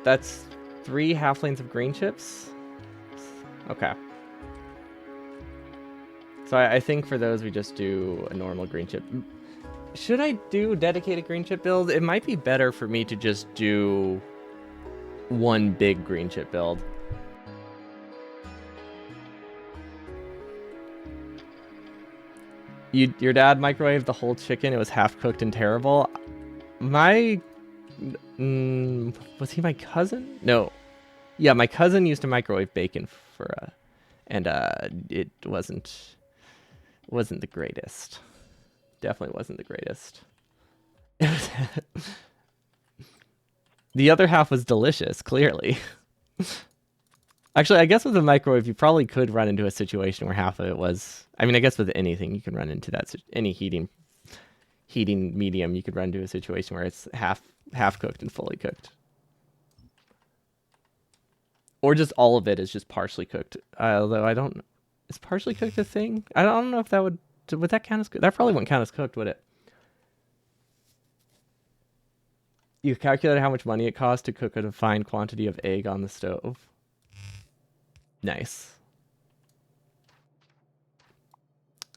S1: that's 3 half lanes of green chips. Okay. So I think for those we just do a normal green chip. Should I do dedicated green chip build? It might be better for me to just do 1 big green chip build. Your dad microwaved the whole chicken. It was half cooked and terrible. Was he my cousin? No. Yeah, my cousin used to microwave bacon for and it wasn't the greatest. Definitely wasn't the greatest. The other half was delicious, clearly. Actually, I guess with a microwave, you probably could run into a situation where half of it was... I mean, I guess with anything, you can run into that... Any heating medium, you could run into a situation where it's half cooked and fully cooked. Or just all of it is just partially cooked. Although I don't... Is partially cooked a thing? I don't know if that would... Would that count as... That probably wouldn't count as cooked, would it? You calculated how much money it costs to cook a defined quantity of egg on the stove. Nice.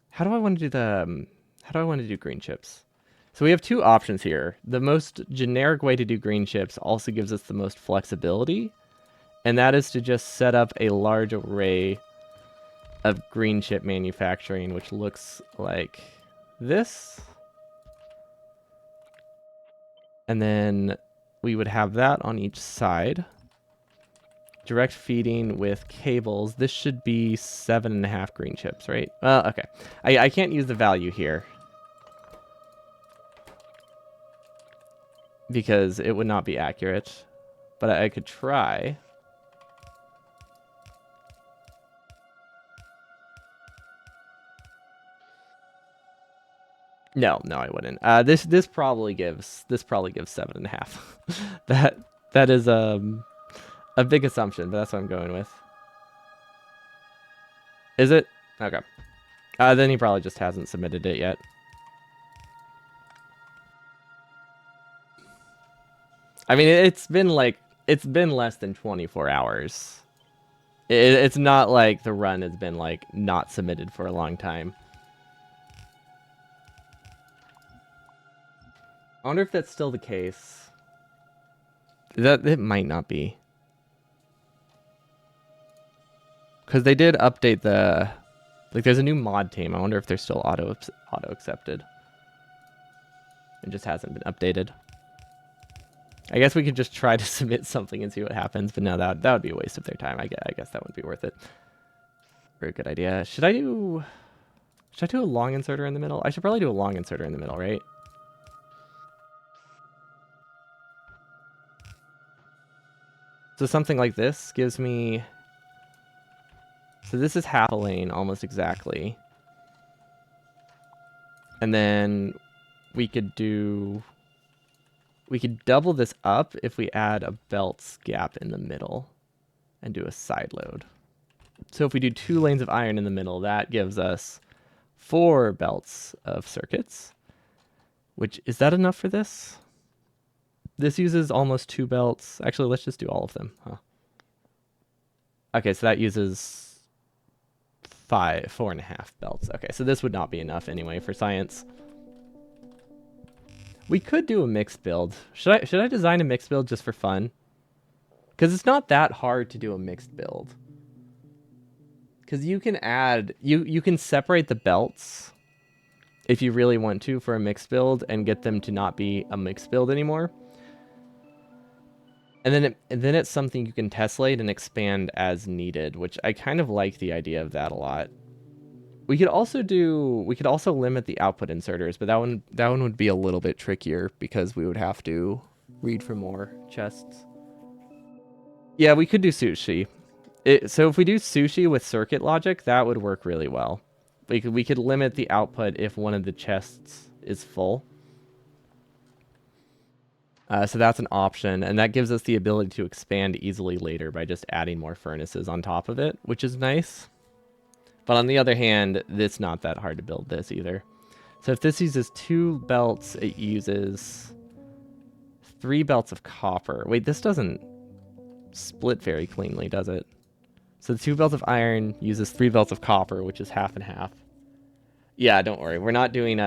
S1: How do I want to do the How do I want to do green chips? So we have two options here. The most generic way to do green chips also gives us the most flexibility, and that is to just set up a large array of green chip manufacturing, which looks like this. And then we would have that on each side. Direct feeding with cables. This should be 7.5 green chips, right? Okay. I can't use the value here because it would not be accurate, but I could try. No, I wouldn't. This probably gives 7.5. that is a big assumption, but that's what I'm going with. Is it? Okay. Then he probably just hasn't submitted it yet. I mean, it's been less than 24 hours. It's not like the run has been like not submitted for a long time. I wonder if that's still the case. That it might not be. Because they did update the... Like, there's a new mod team. I wonder if they're still auto-accepted. It just hasn't been updated. I guess we could just try to submit something and see what happens, but no, that would be a waste of their time. I guess that wouldn't be worth it. Very good idea. Should I do a long inserter in the middle? I should probably do a long inserter in the middle, right? So something like this gives me... So this is half a lane, almost exactly. And then we could double this up if we add a belts gap in the middle and do a side load. So if we do 2 lanes of iron in the middle, that gives us 4 belts of circuits. Which, is that enough for this? This uses almost 2 belts. Actually, let's just do all of them. Huh. Okay, so that uses 4.5 belts. Okay, so this would not be enough anyway for science. We could do a mixed build. Should I design a mixed build just for fun? Because it's not that hard to do a mixed build. Because you can add... You can separate the belts if you really want to for a mixed build and get them to not be a mixed build anymore. And then it's something you can tessellate and expand as needed, which I kind of like the idea of that a lot. We could also limit the output inserters, but that one would be a little bit trickier because we would have to read for more chests. Yeah, we could do sushi. So if we do sushi with circuit logic, that would work really well. We could limit the output if one of the chests is full. So that's an option, and that gives us the ability to expand easily later by just adding more furnaces on top of it, which is nice. But on the other hand, it's not that hard to build this either. So if this uses 2 belts, it uses 3 belts of copper. Wait, this doesn't split very cleanly, does it? So the 2 belts of iron uses 3 belts of copper, which is half and half. Yeah, don't worry. We're not doing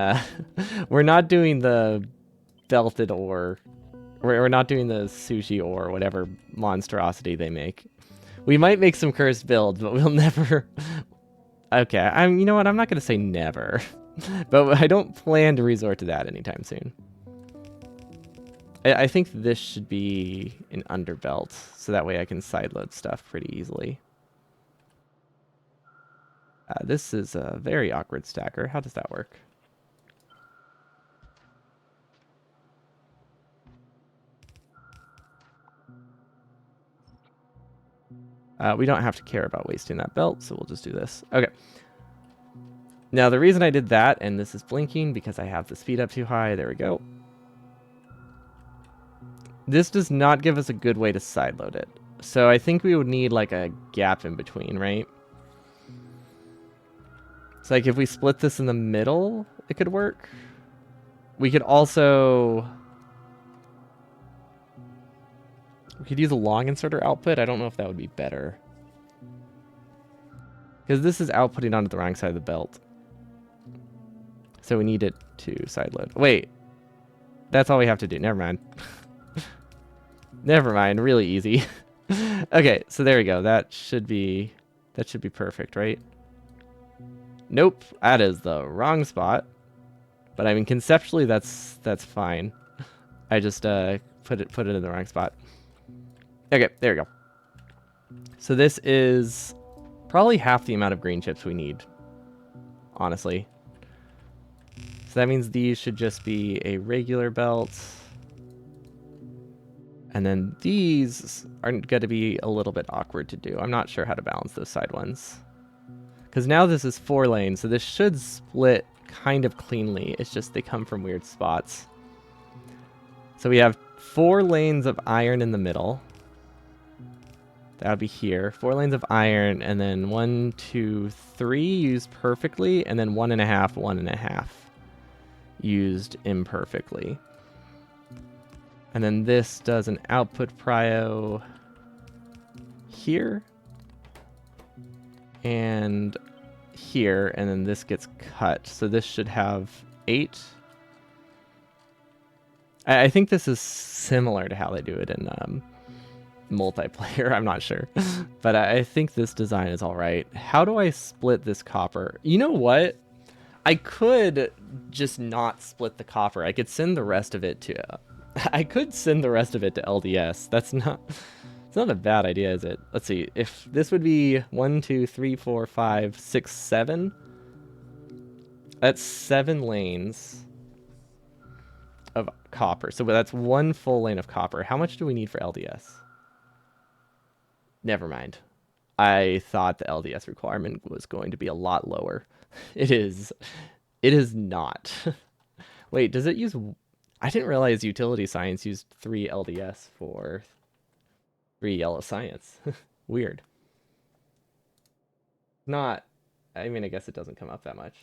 S1: we're not doing the belted ore. We're not doing the sushi ore, whatever monstrosity they make. We might make some cursed builds, but we'll never... Okay, you know what? I'm not going to say never. But I don't plan to resort to that anytime soon. I think this should be an underbelt, so that way I can sideload stuff pretty easily. This is a very awkward stacker. How does that work? We don't have to care about wasting that belt, so we'll just do this. Okay. Now, the reason I did that, and this is blinking because I have the speed up too high. There we go. This does not give us a good way to sideload it. So I think we would need like a gap in between, right? It's like if we split this in the middle, it could work. We could also... We could use a long inserter output. I don't know if that would be better. Because this is outputting onto the wrong side of the belt. So we need it to sideload. Wait, that's all we have to do. Never mind. Never mind. Really easy. Okay, so there we go. That should be perfect, right? Nope, that is the wrong spot. But I mean, conceptually, that's fine. I just put it in the wrong spot. Okay, there we go. So this is probably half the amount of green chips we need, honestly. So that means these should just be a regular belt. And then these are going to be a little bit awkward to do. I'm not sure how to balance those side ones. Because now this is 4 lanes, so this should split kind of cleanly. It's just they come from weird spots. So we have 4 lanes of iron in the middle. That would be here. 4 lanes of iron, and then 1, 2, 3 used perfectly, and then 1.5, 1.5 used imperfectly. And then this does an output prio here and here, and then this gets cut. So this should have 8. I think this is similar to how they do it in multiplayer. I'm not sure. But I think this design is all right. How do I split this copper? You know what? I could just not split the copper. I could send the rest of it to... I could send the rest of it to LDS. It's not a bad idea, is it? Let's see. If this would be 1, 2, 3, 4, 5, 6, 7. That's 7 lanes of copper. So that's 1 full lane of copper. How much do we need for LDS? Never mind. I thought the LDS requirement was going to be a lot lower. It is not. Wait, does it use... I didn't realize utility science used 3 LDS for 3 yellow science. Weird. Not... I mean, I guess it doesn't come up that much.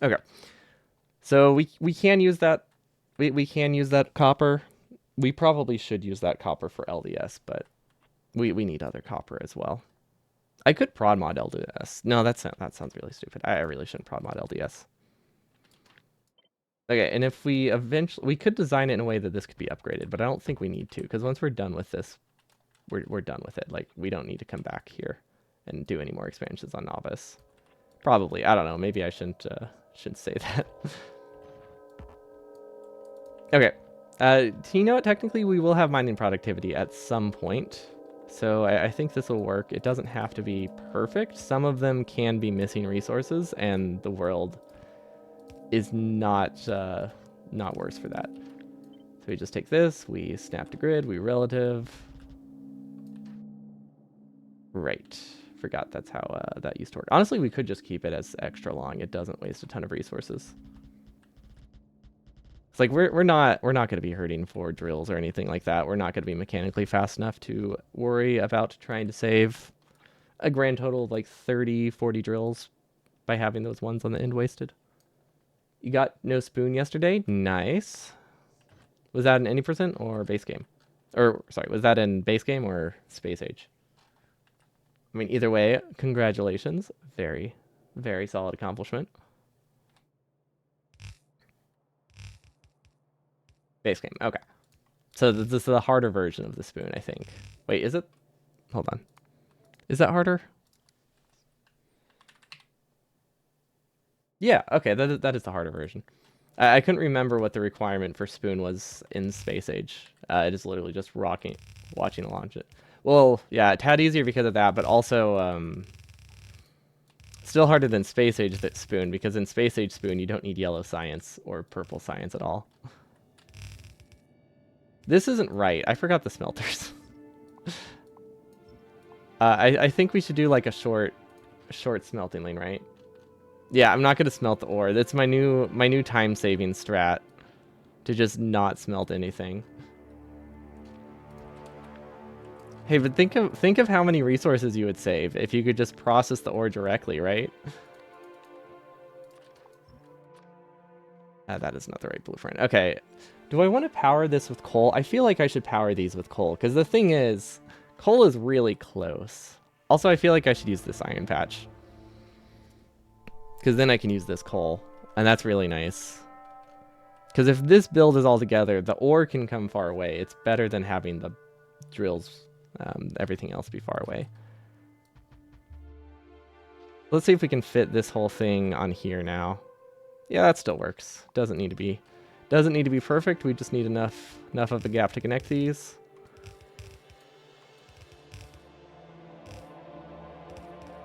S1: Okay. So we can use that. We can use that copper. We probably should use that copper for LDS, but we need other copper as well. I could prod mod LDS. No, that sounds really stupid. I really shouldn't prod mod LDS. Okay, and if we could design it in a way that this could be upgraded, but I don't think we need to, because once we're done with this, we're done with it. Like, we don't need to come back here and do any more expansions on Novice. Probably. I don't know. Maybe I shouldn't say that. Okay. You know what? Technically, we will have mining productivity at some point. So I think this will work. It doesn't have to be perfect. Some of them can be missing resources, and the world is not worse for that. So we just take this, we snap to grid, we relative. Right. Forgot that's how that used to work. Honestly, we could just keep it as extra long. It doesn't waste a ton of resources. It's like we're not going to be hurting for drills or anything like that. We're not going to be mechanically fast enough to worry about trying to save a grand total of like 30, 40 drills by having those ones on the end wasted. You got no spoon yesterday? Nice. Was that in any percent or base game? Or sorry, was that in base game or space age? I mean, either way, congratulations. Very, very solid accomplishment. Base game. Okay. So this is the harder version of the spoon, I think. Wait, is it? Hold on. Is that harder? Yeah, okay, that is the harder version. I couldn't remember what the requirement for spoon was in Space Age. It is literally just watching it launch it. Well, yeah, a tad easier because of that, but also still harder than Space Age spoon, because in Space Age spoon you don't need yellow science or purple science at all. This isn't right. I forgot the smelters. I think we should do like a short smelting lane, right? Yeah, I'm not gonna smelt the ore. That's my new time saving strat, to just not smelt anything. Hey, but think of how many resources you would save if you could just process the ore directly, right? That is not the right blueprint. Okay. Do I want to power this with coal? I feel like I should power these with coal, because the thing is, Coal is really close. Also, I feel like I should use this iron patch. Because then I can use this coal. And that's really nice. Because if this build is all together, the ore can come far away. It's better than having the drills, everything else be far away. Let's see if we can fit this whole thing on here now. Yeah, that still works. Doesn't need to be perfect. We just need enough of a gap to connect these.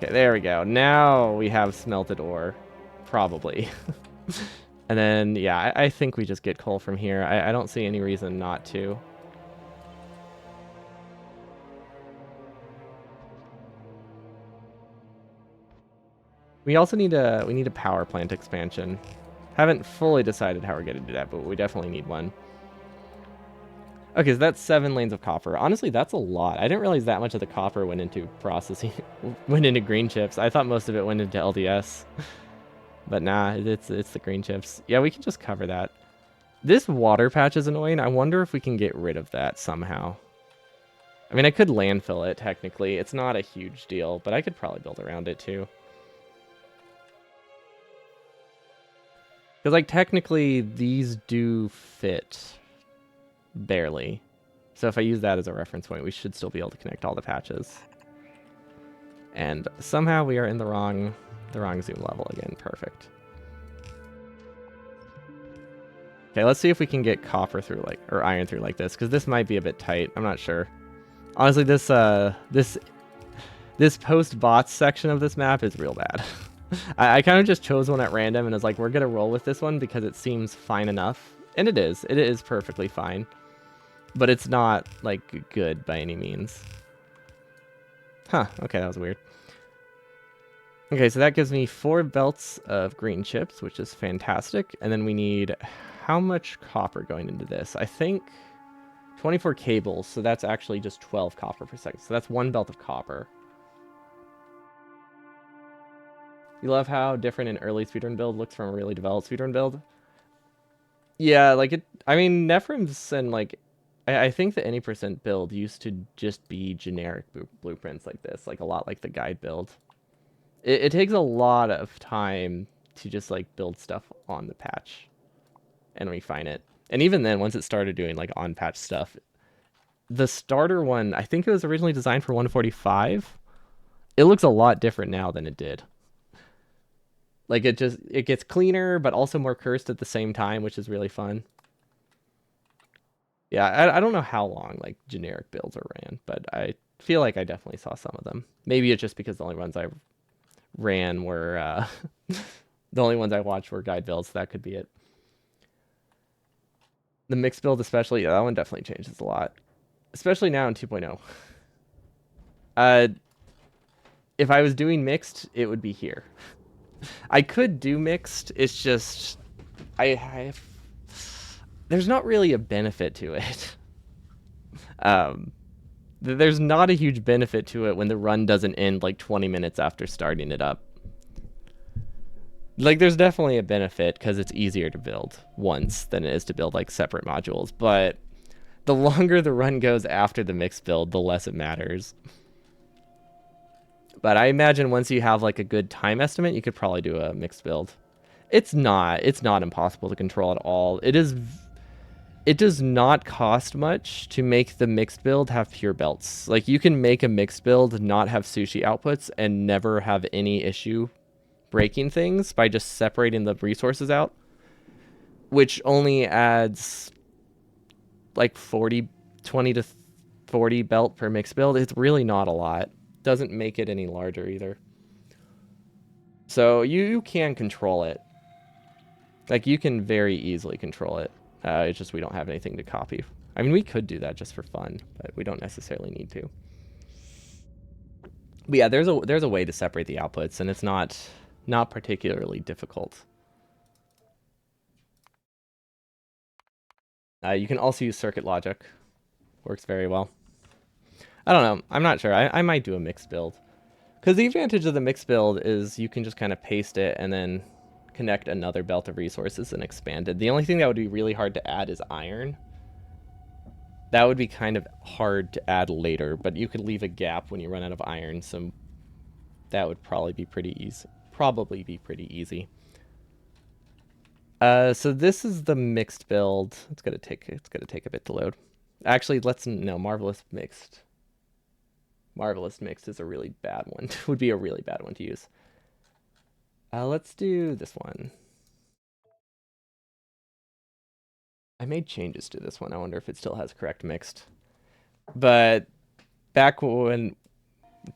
S1: Okay, there we go. Now we have smelted ore, probably. And then, yeah, I think we just get coal from here. I don't see any reason not to. We also need a power plant expansion. Haven't fully decided how we're going to do that, but we definitely need one. Okay, so that's 7 lanes of copper. Honestly, that's a lot. I didn't realize that much of the copper went into processing, went into green chips. I thought most of it went into LDS. But nah, it's the green chips. Yeah, we can just cover that. This water patch is annoying. I wonder if we can get rid of that somehow. I mean, I could landfill it, technically. It's not a huge deal, but I could probably build around it, too. Because, like, technically, these do fit. Barely. So if I use that as a reference point, we should still be able to connect all the patches. And somehow we are in the wrong zoom level again. Perfect. Okay, let's see if we can get copper through, like, or iron through like this, because this might be a bit tight. I'm not sure. Honestly, this post bots section of this map is real bad. I kind of just chose one at random and was like, we're gonna roll with this one because it seems fine enough, and it is. It is perfectly fine, but it's not like good by any means. Huh? Okay, that was weird. Okay, so that gives me 4 belts of green chips, which is fantastic. And then we need how much copper going into this? I think 24 cables, so that's actually just 12 copper per second. So that's 1 belt of copper. You love how different an early speedrun build looks from a really developed speedrun build? Yeah, like it. I mean, Nephrem's and like, I think the any percent build used to just be generic blueprints like this, like a lot like the guide build. It takes a lot of time to just like build stuff on the patch and refine it. And even then, once it started doing like on patch stuff, the starter one, I think it was originally designed for 145. It looks a lot different now than it did. Like it gets cleaner, but also more cursed at the same time, which is really fun. Yeah, I don't know how long like generic builds are ran, but I feel like I definitely saw some of them. Maybe it's just because the only ones I ran were the only ones I watched were guide builds, so that could be it. The mixed build especially, yeah, that one definitely changes a lot. Especially now in 2.0. If I was doing mixed, it would be here. I could do mixed, it's just there's not really a benefit to it. There's not a huge benefit to it when the run doesn't end like 20 minutes after starting it up. Like, there's definitely a benefit because it's easier to build once than it is to build like separate modules, but the longer the run goes after the mixed build, the less it matters. But I imagine once you have like a good time estimate, you could probably do a mixed build. It's not impossible to control at all. It does not cost much to make the mixed build have pure belts. Like, you can make a mixed build not have sushi outputs and never have any issue breaking things by just separating the resources out, which only adds like 20 to 40 belt per mixed build. It's really not a lot. Doesn't make it any larger either. So you can control it. Like, you can very easily control it. It's just we don't have anything to copy. I mean, we could do that just for fun, but we don't necessarily need to. But yeah, there's a way to separate the outputs, and it's not particularly difficult. You can also use circuit logic. Works very well. I don't know. I'm not sure. I might do a mixed build. Because the advantage of the mixed build is you can just kind of paste it and then connect another belt of resources and expand it. The only thing that would be really hard to add is iron. That would be kind of hard to add later, but you could leave a gap when you run out of iron, so that would probably be pretty easy. Probably be pretty easy. So this is the mixed build. It's gonna take a bit to load. Actually, let's no marvelous mixed. Marvelous mixed is a really bad one. Would be a really bad one to use. Let's do this one. I made changes to this one. I wonder if it still has correct mixed. But back when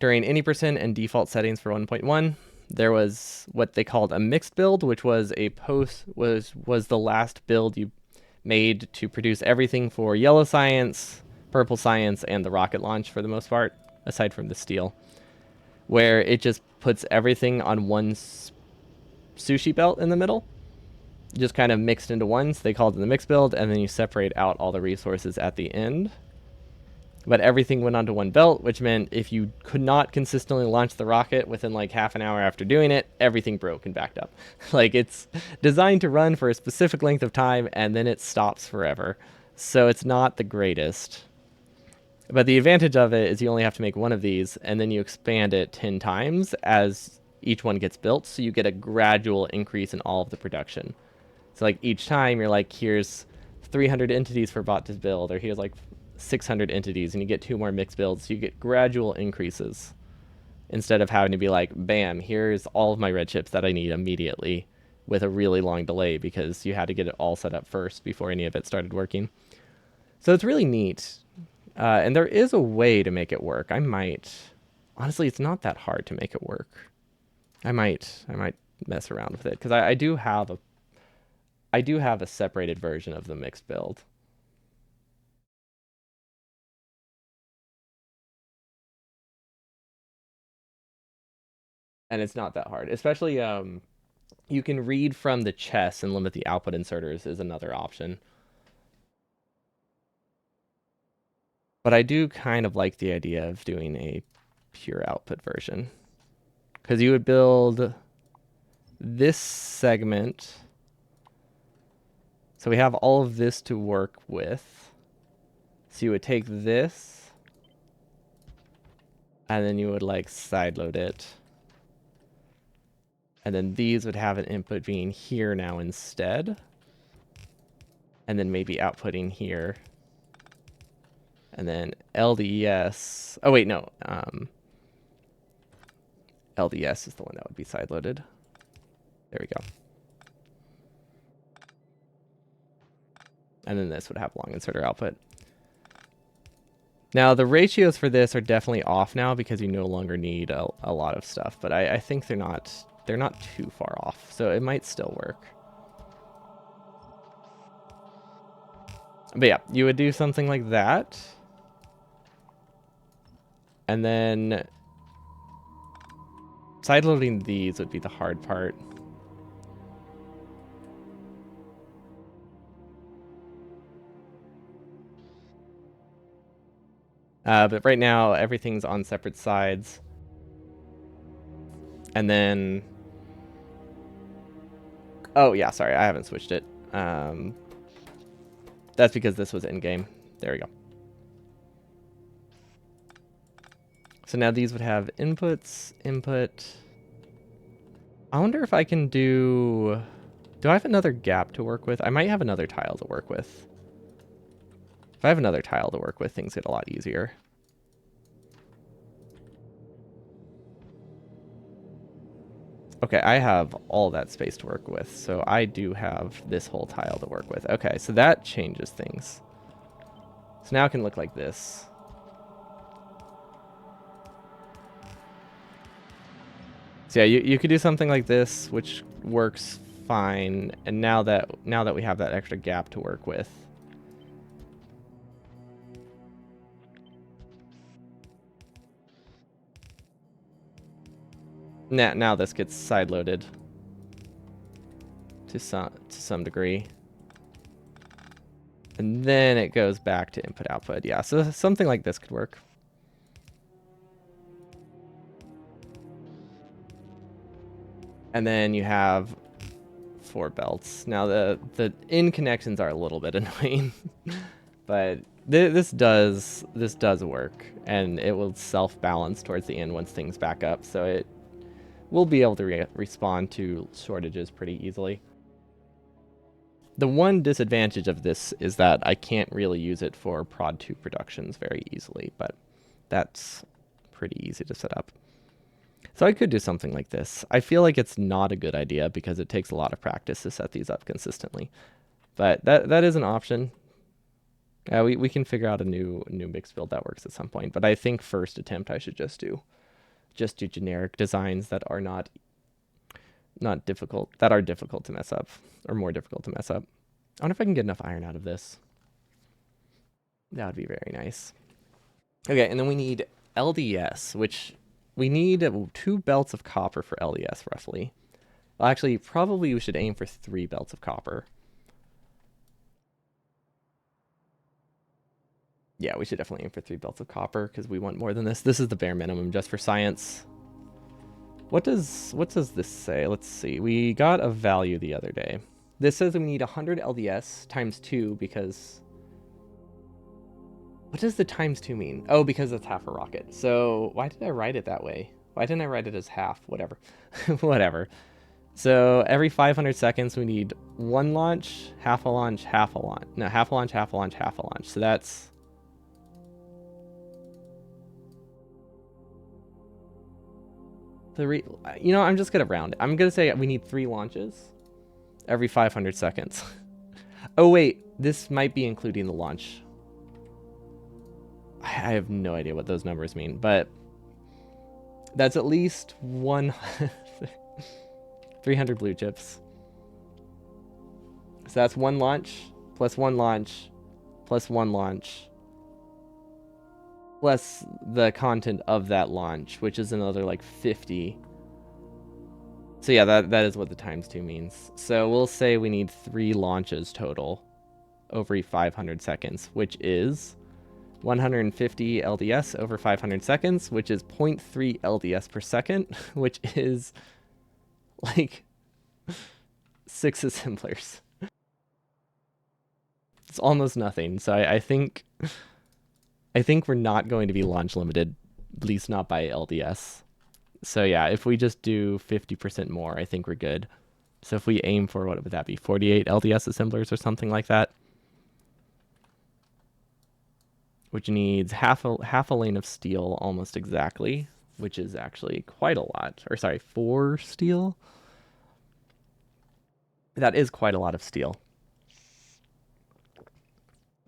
S1: during any percent and default settings for 1.1, there was what they called a mixed build, which was the last build you made to produce everything for yellow science, purple science, and the rocket launch for the most part, aside from the steel, where it just puts everything on one sushi belt in the middle, just kind of mixed into one. So they called it the mixed build, and then you separate out all the resources at the end. But everything went onto one belt, which meant if you could not consistently launch the rocket within like half an hour after doing it, everything broke and backed up. Like it's designed to run for a specific length of time and then it stops forever. So it's not the greatest. But the advantage of it is you only have to make one of these and then you expand it 10 times as each one gets built. So you get a gradual increase in all of the production. So like each time you're like, here's 300 entities for bot to build, or here's like 600 entities, and you get 2 more mixed builds. So you get gradual increases instead of having to be like, bam, here's all of my red chips that I need immediately with a really long delay because you had to get it all set up first before any of it started working. So it's really neat. And there is a way to make it work. Honestly, it's not that hard to make it work. I might mess around with it because I do have a separated version of the mixed build. And it's not that hard. Especially you can read from the chess and limit the output inserters is another option. But I do kind of like the idea of doing a pure output version. Because you would build this segment. So we have all of this to work with. So you would take this and then you would like sideload it. And then these would have an input being here now instead. And then maybe outputting here. And then LDS. Oh, wait, no. LDS is the one that would be sideloaded. There we go. And then this would have long inserter output. Now, the ratios for this are definitely off now because you no longer need a lot of stuff. But I think they're not too far off. So it might still work. But yeah, you would do something like that. And then sideloading these would be the hard part. But right now, everything's on separate sides. And then... Oh, yeah, sorry, I haven't switched it. That's because this was in-game. There we go. So now these would have inputs, input. I wonder if I can do... Do I have another gap to work with? I might have another tile to work with. If I have another tile to work with, things get a lot easier. Okay, I have all that space to work with, so I do have this whole tile to work with. Okay, so that changes things. So now it can look like this. So yeah, you could do something like this, which works fine. And now that we have that extra gap to work with, now this gets sideloaded to some degree, and then it goes back to input output. Yeah, so something like this could work. And then you have 4 belts. Now the in connections are a little bit annoying. But this does work, and it will self-balance towards the end once things back up, so it will be able to respond to shortages pretty easily. The one disadvantage of this is that I can't really use it for Prod 2 productions very easily, but that's pretty easy to set up. So I could do something like this. I feel like it's not a good idea because it takes a lot of practice to set these up consistently. But that is an option. We can figure out a new mix build that works at some point. But I think first attempt I should just do generic designs that are not difficult, that are difficult to mess up, or more difficult to mess up. I wonder if I can get enough iron out of this. That would be very nice. Okay, and then we need LDS, which we need 2 belts of copper for LDS, roughly. Well, actually, probably we should aim for 3 belts of copper. Yeah, we should definitely aim for 3 belts of copper, because we want more than this. This is the bare minimum, just for science. What does this say? Let's see. We got a value the other day. This says that we need 100 LDS times 2, because... What does the times 2 mean? Oh, because it's half a rocket. So why did I write it that way? Why didn't I write it as half? Whatever. Whatever. So every 500 seconds we need 1 launch, half a launch, half a launch. No, half a launch, half a launch, half a launch. So that's... I'm just going to round it. I'm going to say we need 3 launches every 500 seconds. Oh, wait. This might be including the launch. I have no idea what those numbers mean, but that's at least 300 blue chips. So that's 1 launch, plus 1 launch, plus 1 launch, plus the content of that launch, which is another like 50. So yeah, that is what the times 2 means. So we'll say we need 3 launches total over 500 seconds, which is 150 LDS over 500 seconds, which is 0.3 LDS per second, which is like 6 assemblers. It's almost nothing. So I think we're not going to be launch limited, at least not by LDS. So yeah, if we just do 50% more, I think we're good. So if we aim for, what would that be, 48 LDS assemblers or something like that? Which needs half a lane of steel almost exactly, which is actually quite a lot. Or sorry, 4 steel? That is quite a lot of steel.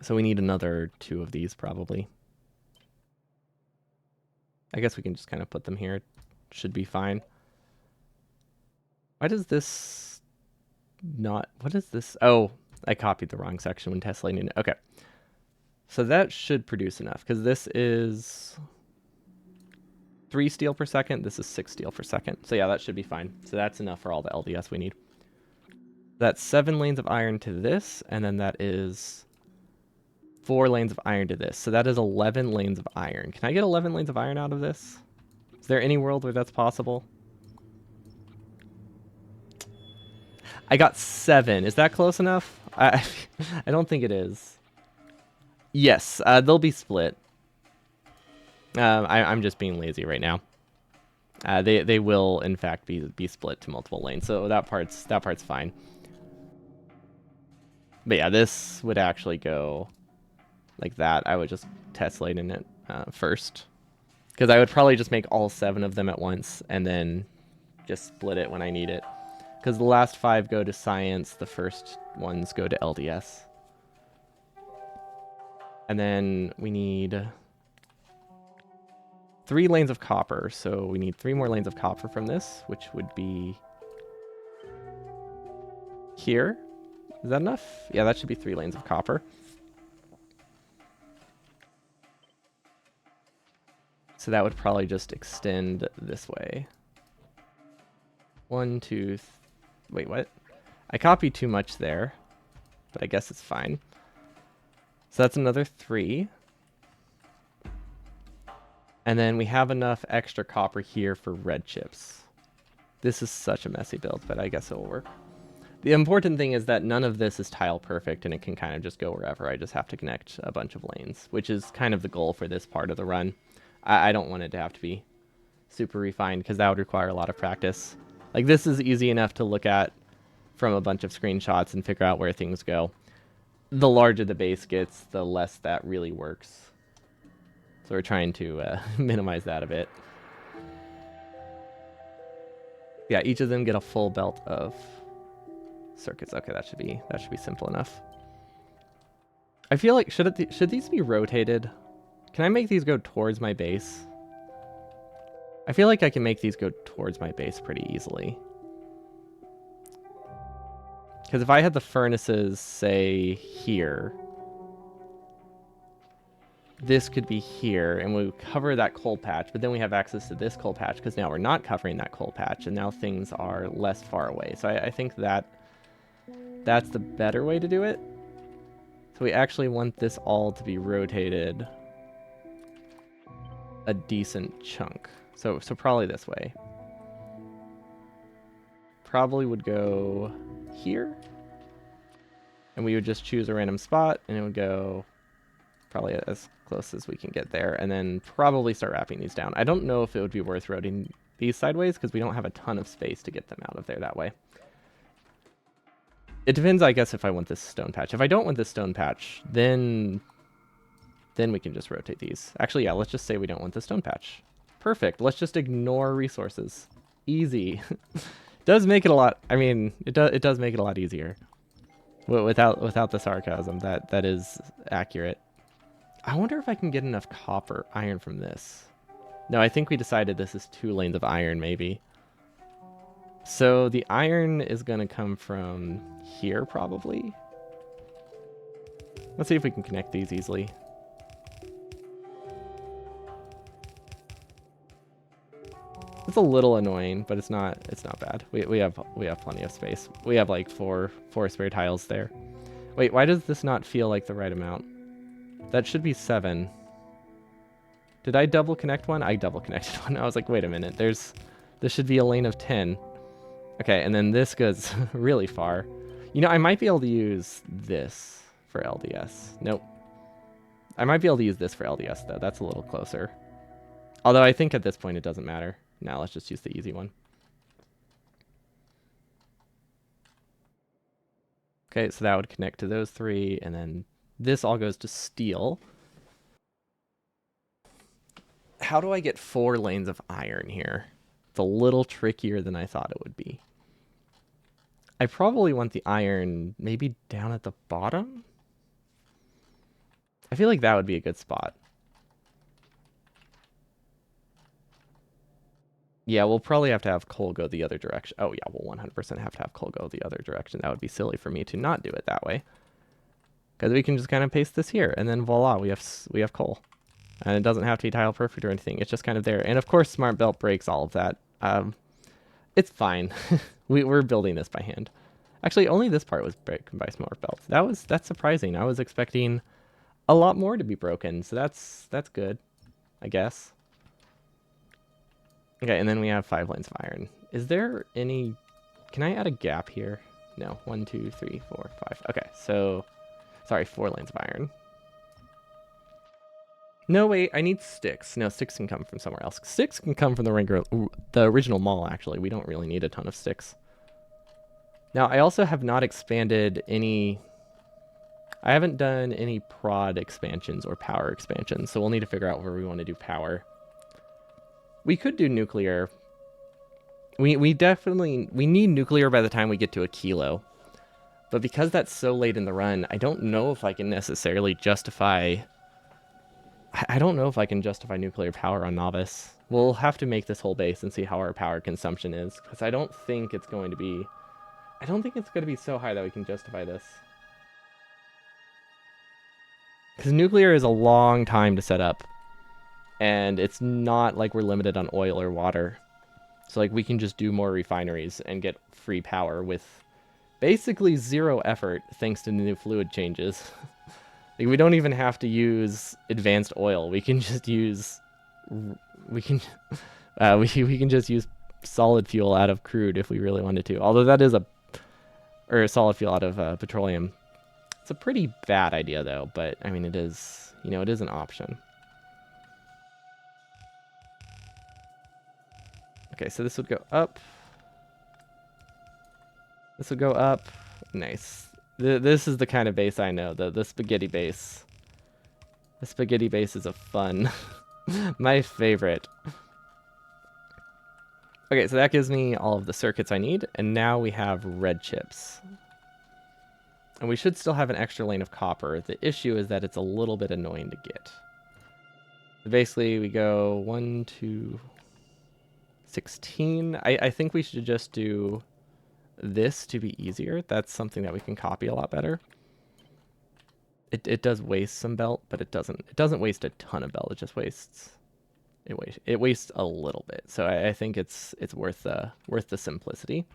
S1: So we need another 2 of these probably. I guess we can just kind of put them here. Should be fine. Why does this not... What is this? Oh, I copied the wrong section when testing. Okay. So that should produce enough, because this is 3 steel per second. This is 6 steel per second. So yeah, that should be fine. So that's enough for all the LDS we need. That's 7 lanes of iron to this, and then that is 4 lanes of iron to this. So that is 11 lanes of iron. Can I get 11 lanes of iron out of this? Is there any world where that's possible? I got 7. Is that close enough? I don't think it is. Yes, they'll be split. I'm just being lazy right now. They will in fact be split to multiple lanes, so that part's fine. But yeah, this would actually go like that. I would just test lane in it first, because I would probably just make all 7 of them at once and then just split it when I need it. Because the last 5 go to science, the first ones go to LDS. And then we need 3 lanes of copper, so we need 3 more lanes of copper from this, which would be here. Is that enough? Yeah, that should be 3 lanes of copper. So that would probably just extend this way. 1, 2, wait, what? I copied too much there, but I guess it's fine. So that's another 3. And then we have enough extra copper here for red chips. This is such a messy build, but I guess it will work. The important thing is that none of this is tile perfect and it can kind of just go wherever. I just have to connect a bunch of lanes, which is kind of the goal for this part of the run. I don't want it to have to be super refined because that would require a lot of practice. Like this is easy enough to look at from a bunch of screenshots and figure out where things go. The larger the base gets, the less that really works. So we're trying to minimize that a bit. Yeah, each of them get a full belt of circuits. Okay, that should be simple enough. I feel like should these be rotated? Can I make these go towards my base? I feel like I can make these go towards my base pretty easily. Because if I had the furnaces, say, here, this could be here, and we cover that coal patch, but then we have access to this coal patch, because now we're not covering that coal patch, and now things are less far away. So I think that's the better way to do it. So we actually want this all to be rotated a decent chunk. So probably this way. Probably would go here. And we would just choose a random spot, and it would go probably as close as we can get there, and then probably start wrapping these down. I don't know if it would be worth rotating these sideways, because we don't have a ton of space to get them out of there that way. It depends, I guess, if I want this stone patch. If I don't want this stone patch, then we can just rotate these. Actually, yeah, let's just say we don't want the stone patch. Perfect. Let's just ignore resources. Easy. Does make it a lot, I mean, it does make it a lot easier. Without the sarcasm, that is accurate. I wonder if I can get enough copper iron from this. No, I think we decided this is 2 lanes of iron, maybe. So the iron is going to come from here, probably. Let's see if we can connect these easily. It's a little annoying, but it's not bad. We have plenty of space. We have like four spare tiles there. Wait, why does this not feel like the right amount? That should be 7. Did I double connect one? I double connected one. I was like, wait a minute. This should be a lane of 10. Okay, and then this goes really far. You know, I might be able to use this for LDS. Nope. I might be able to use this for LDS, though. That's a little closer. Although I think at this point it doesn't matter. Now let's just use the easy one. Okay, so that would connect to those 3, and then this all goes to steel. How do I get 4 lanes of iron here? It's a little trickier than I thought it would be. I probably want the iron maybe down at the bottom. I feel like that would be a good spot. Yeah, we'll probably have to have coal go the other direction. Oh yeah, we'll 100% have to have coal go the other direction. That would be silly for me to not do it that way. Because we can just kind of paste this here, and then voila, we have coal. And it doesn't have to be tile perfect or anything. It's just kind of there. And of course, Smart Belt breaks all of that. It's fine. We're building this by hand. Actually, only this part was broken by Smart Belt. That's surprising. I was expecting a lot more to be broken, so that's good, I guess. Okay, and then we have 5 lanes of iron. Is there any... Can I add a gap here? No. 1, 2, 3, 4, 5. Okay, so... Sorry, 4 lanes of iron. No, wait, I need sticks. No, sticks can come from somewhere else. Sticks can come from the original mall, actually. We don't really need a ton of sticks. Now, I also have not expanded any... I haven't done any prod expansions or power expansions, so we'll need to figure out where we want to do power. We could do nuclear. We need nuclear by the time we get to a kilo. But because that's so late in the run, I don't know if I can necessarily justify... I don't know if I can justify nuclear power on Novice. We'll have to make this whole base and see how our power consumption is, because I don't think it's going to be... I don't think it's going to be so high that we can justify this. Because nuclear is a long time to set up. And it's not like we're limited on oil or water. So like we can just do more refineries and get free power with basically 0 effort thanks to the new fluid changes. Like we don't even have to use advanced oil. We can just use we can just use solid fuel out of crude if we really wanted to. Although that is or solid fuel out of petroleum. It's a pretty bad idea though, but I mean it is, you know, it is an option. Okay, so this would go up. This would go up. Nice. This is the kind of base I know, the spaghetti base. The spaghetti base is a fun, my favorite. Okay, so that gives me all of the circuits I need, and now we have red chips. And we should still have an extra lane of copper. The issue is that it's a little bit annoying to get. So basically, we go 1, 2, 16. I think we should just do this to be easier. That's something that we can copy a lot better. It does waste some belt, but it doesn't waste a ton of belt. It just wastes it wastes a little bit. So I think it's worth the simplicity.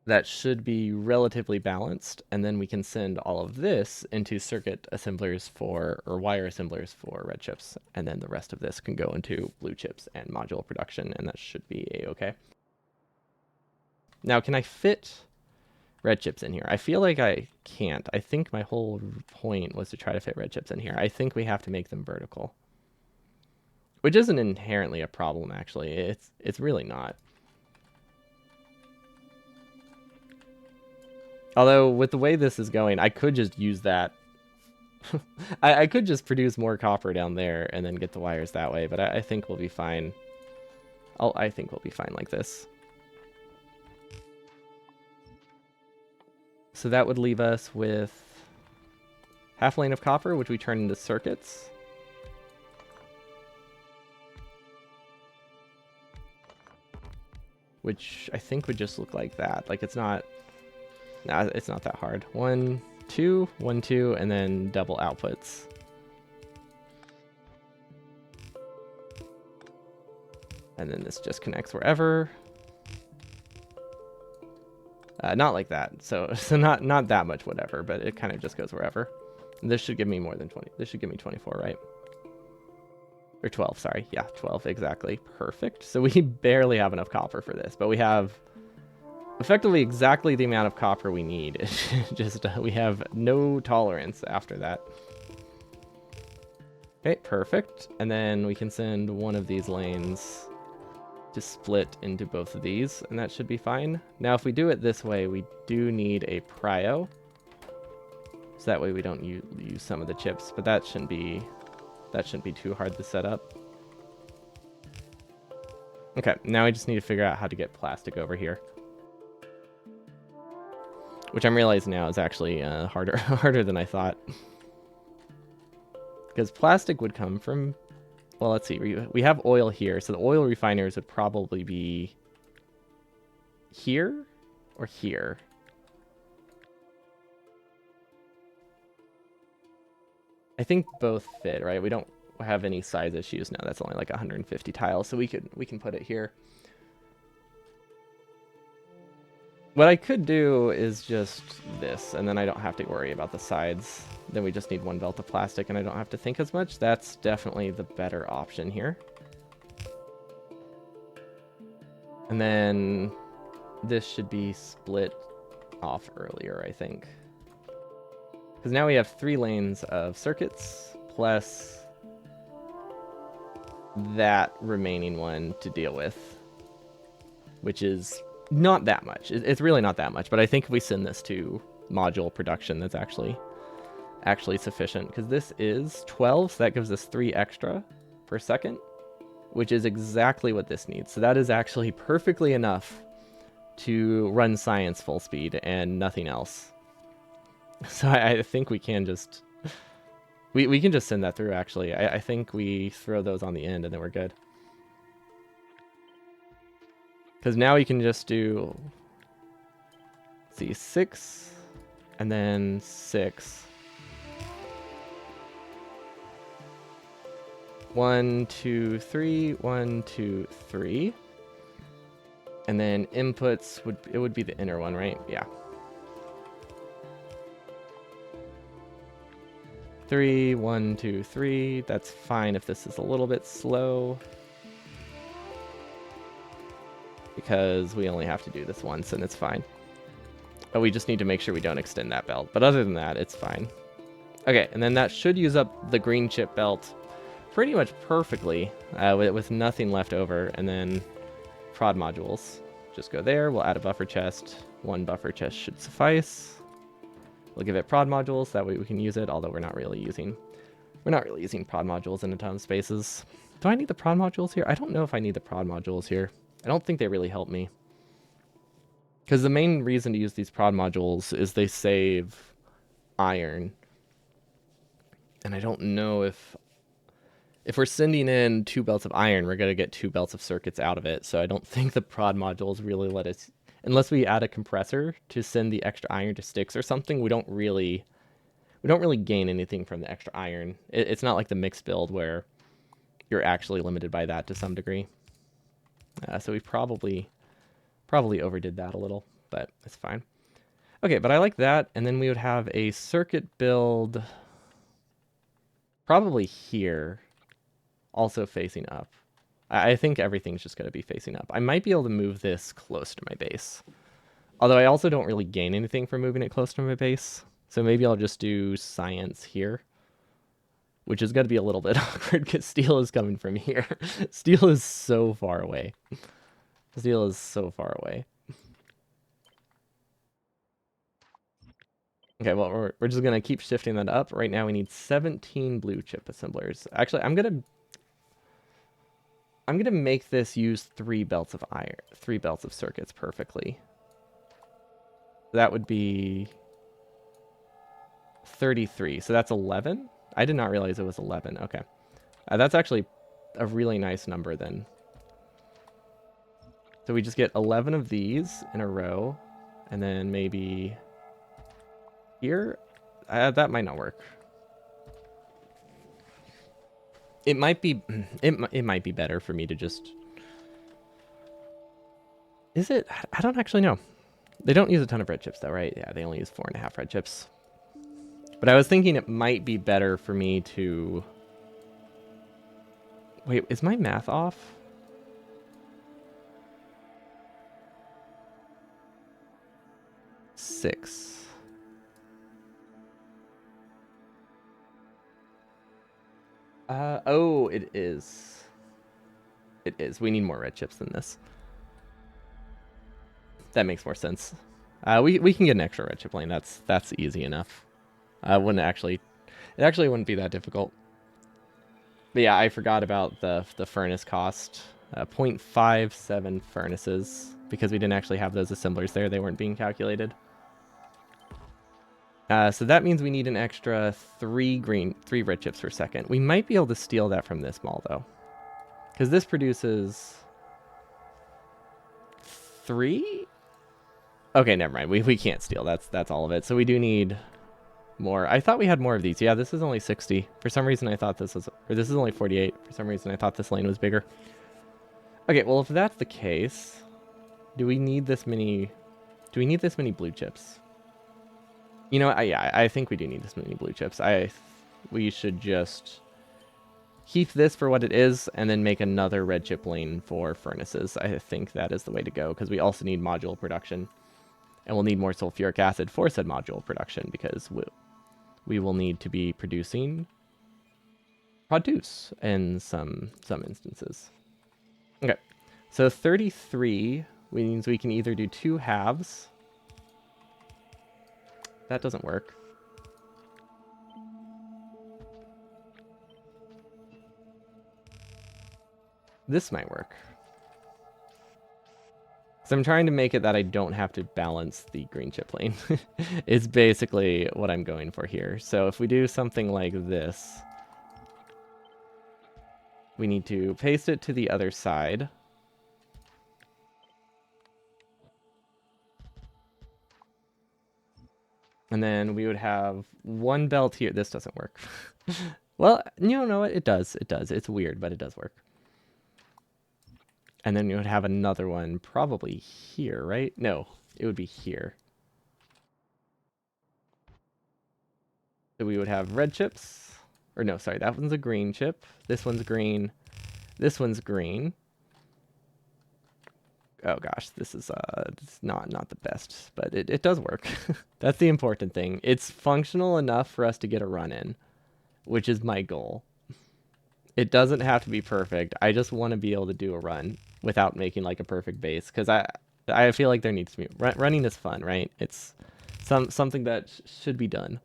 S1: That should be relatively balanced, and then we can send all of this into circuit assemblers or wire assemblers for red chips, and then the rest of this can go into blue chips and module production, and that should be a-okay. Now, can I fit red chips in here? I feel like I can't. I think my whole point was to try to fit red chips in here. I think we have to make them vertical, which isn't inherently a problem, actually. It's really not. Although, with the way this is going, I could just use that. I could just produce more copper down there and then get the wires that way, but I think we'll be fine. I think we'll be fine like this. So that would leave us with half lane of copper, which we turn into circuits. Which I think would just look like that. Like it's not that hard. 1, 2, 1, 2, and then double outputs. And then this just connects wherever. Not like that. So not that much whatever, but it kind of just goes wherever. And this should give me more than 20. This should give me 24, right? Or 12, sorry. Yeah, 12, exactly. Perfect. So we barely have enough copper for this, but we have effectively exactly the amount of copper we need. It's just we have no tolerance after that. Okay, perfect. And then we can send one of these lanes to split into both of these, and that should be fine. Now, if we do it this way, we do need a prio, so that way we don't use some of the chips, but that shouldn't be too hard to set up. Okay, now I just need to figure out how to get plastic over here, which I'm realizing now is actually harder than I thought, because plastic would come from, well, let's see, we have oil here, so the oil refiners would probably be here or here. I think both fit, right? We don't have any size issues now. That's only like 150 tiles, so we can put it here. What I could do is just this, and then I don't have to worry about the sides. Then we just need one belt of plastic, and I don't have to think as much. That's definitely the better option here. And then this should be split off earlier, I think. Because now we have 3 lanes of circuits, plus that remaining one to deal with, which is not that much. It's really not that much, but I think if we send this to module production, that's actually sufficient, because this is 12, so that gives us 3 extra per second, which is exactly what this needs. So that is actually perfectly enough to run science full speed and nothing else. So I think we can just we can just send that through, actually. I think we throw those on the end and then we're good. Because now we can just do, let's see, 6 and then 6. 1, 2, 3, 1, 2, 3. And then inputs would be the inner one, right? Yeah. 3, 1, 2, 3. That's fine if this is a little bit slow, because we only have to do this once and it's fine. Oh, we just need to make sure we don't extend that belt. But other than that, it's fine. Okay, and then that should use up the green chip belt pretty much perfectly with nothing left over. And then prod modules. Just go there. We'll add a buffer chest. One buffer chest should suffice. We'll give it prod modules. That way we can use it, although we're not really using prod modules in a ton of spaces. Do I need the prod modules here? I don't know if I need the prod modules here. I don't think they really help me. Because the main reason to use these prod modules is they save iron. And I don't know if we're sending in 2 belts of iron, we're going to get 2 belts of circuits out of it. So I don't think the prod modules really let us, unless we add a compressor to send the extra iron to sticks or something, we don't really gain anything from the extra iron. It's not like the mixed build where you're actually limited by that to some degree. So we probably overdid that a little, but it's fine. Okay, but I like that. And then we would have a circuit build probably here, also facing up. I think everything's just going to be facing up. I might be able to move this close to my base. Although I also don't really gain anything from moving it close to my base. So maybe I'll just do science here. Which is going to be a little bit awkward because steel is coming from here. Steel is so far away. Steel is so far away. Okay, well, we're just going to keep shifting that up. Right now we need 17 blue chip assemblers. Actually, I'm going to make this use 3 belts of iron, 3 belts of circuits perfectly. That would be 33. So that's 11? I did not realize it was 11. Okay. That's actually a really nice number then. So we just get 11 of these in a row. And then maybe here? That might not work. It might be it might be better for me to just... Is it? I don't actually know. They don't use a ton of red chips though, right? Yeah, they only use 4.5 red chips. But I was thinking it might be better for me to... Wait, is my math off? Six. Oh, it is. It is. We need more red chips than this. That makes more sense. We can get an extra red chip lane. That's easy enough. It actually wouldn't be that difficult. But yeah, I forgot about the furnace cost. 0.57 furnaces because we didn't actually have those assemblers there. They weren't being calculated. So that means we need an extra 3 red chips per second. We might be able to steal that from this mall though, because this produces 3. Okay, never mind. We can't steal. That's all of it. So we do need more. I thought we had more of these. Yeah, this is only 60. For some reason, I thought this was... Or this is only 48. For some reason, I thought this lane was bigger. Okay, well, if that's the case, do we need this many... Do we need this many blue chips? You know, yeah, I think we do need this many blue chips. We should just keep this for what it is and then make another red chip lane for furnaces. I think that is the way to go because we also need module production. And we'll need more sulfuric acid for said module production because we will need to be producing produce in some instances. Okay, so 33 means we can either do 2 halves. That doesn't work. This might work. So I'm trying to make it that I don't have to balance the green chip lane. It's basically what I'm going for here. So if we do something like this, we need to paste it to the other side. And then we would have 1 belt here. This doesn't work. Well, you know what? It does. It does. It's weird, but it does work. And then you would have another one probably here, right? No, it would be here. So we would have red chips. Or no, sorry, that one's a green chip. This one's green. This one's green. Oh gosh, this is it's not the best, but it does work. That's the important thing. It's functional enough for us to get a run in, which is my goal. It doesn't have to be perfect. I just want to be able to do a run without making like a perfect base, because I feel like there needs to be running is fun, right? It's something that should be done.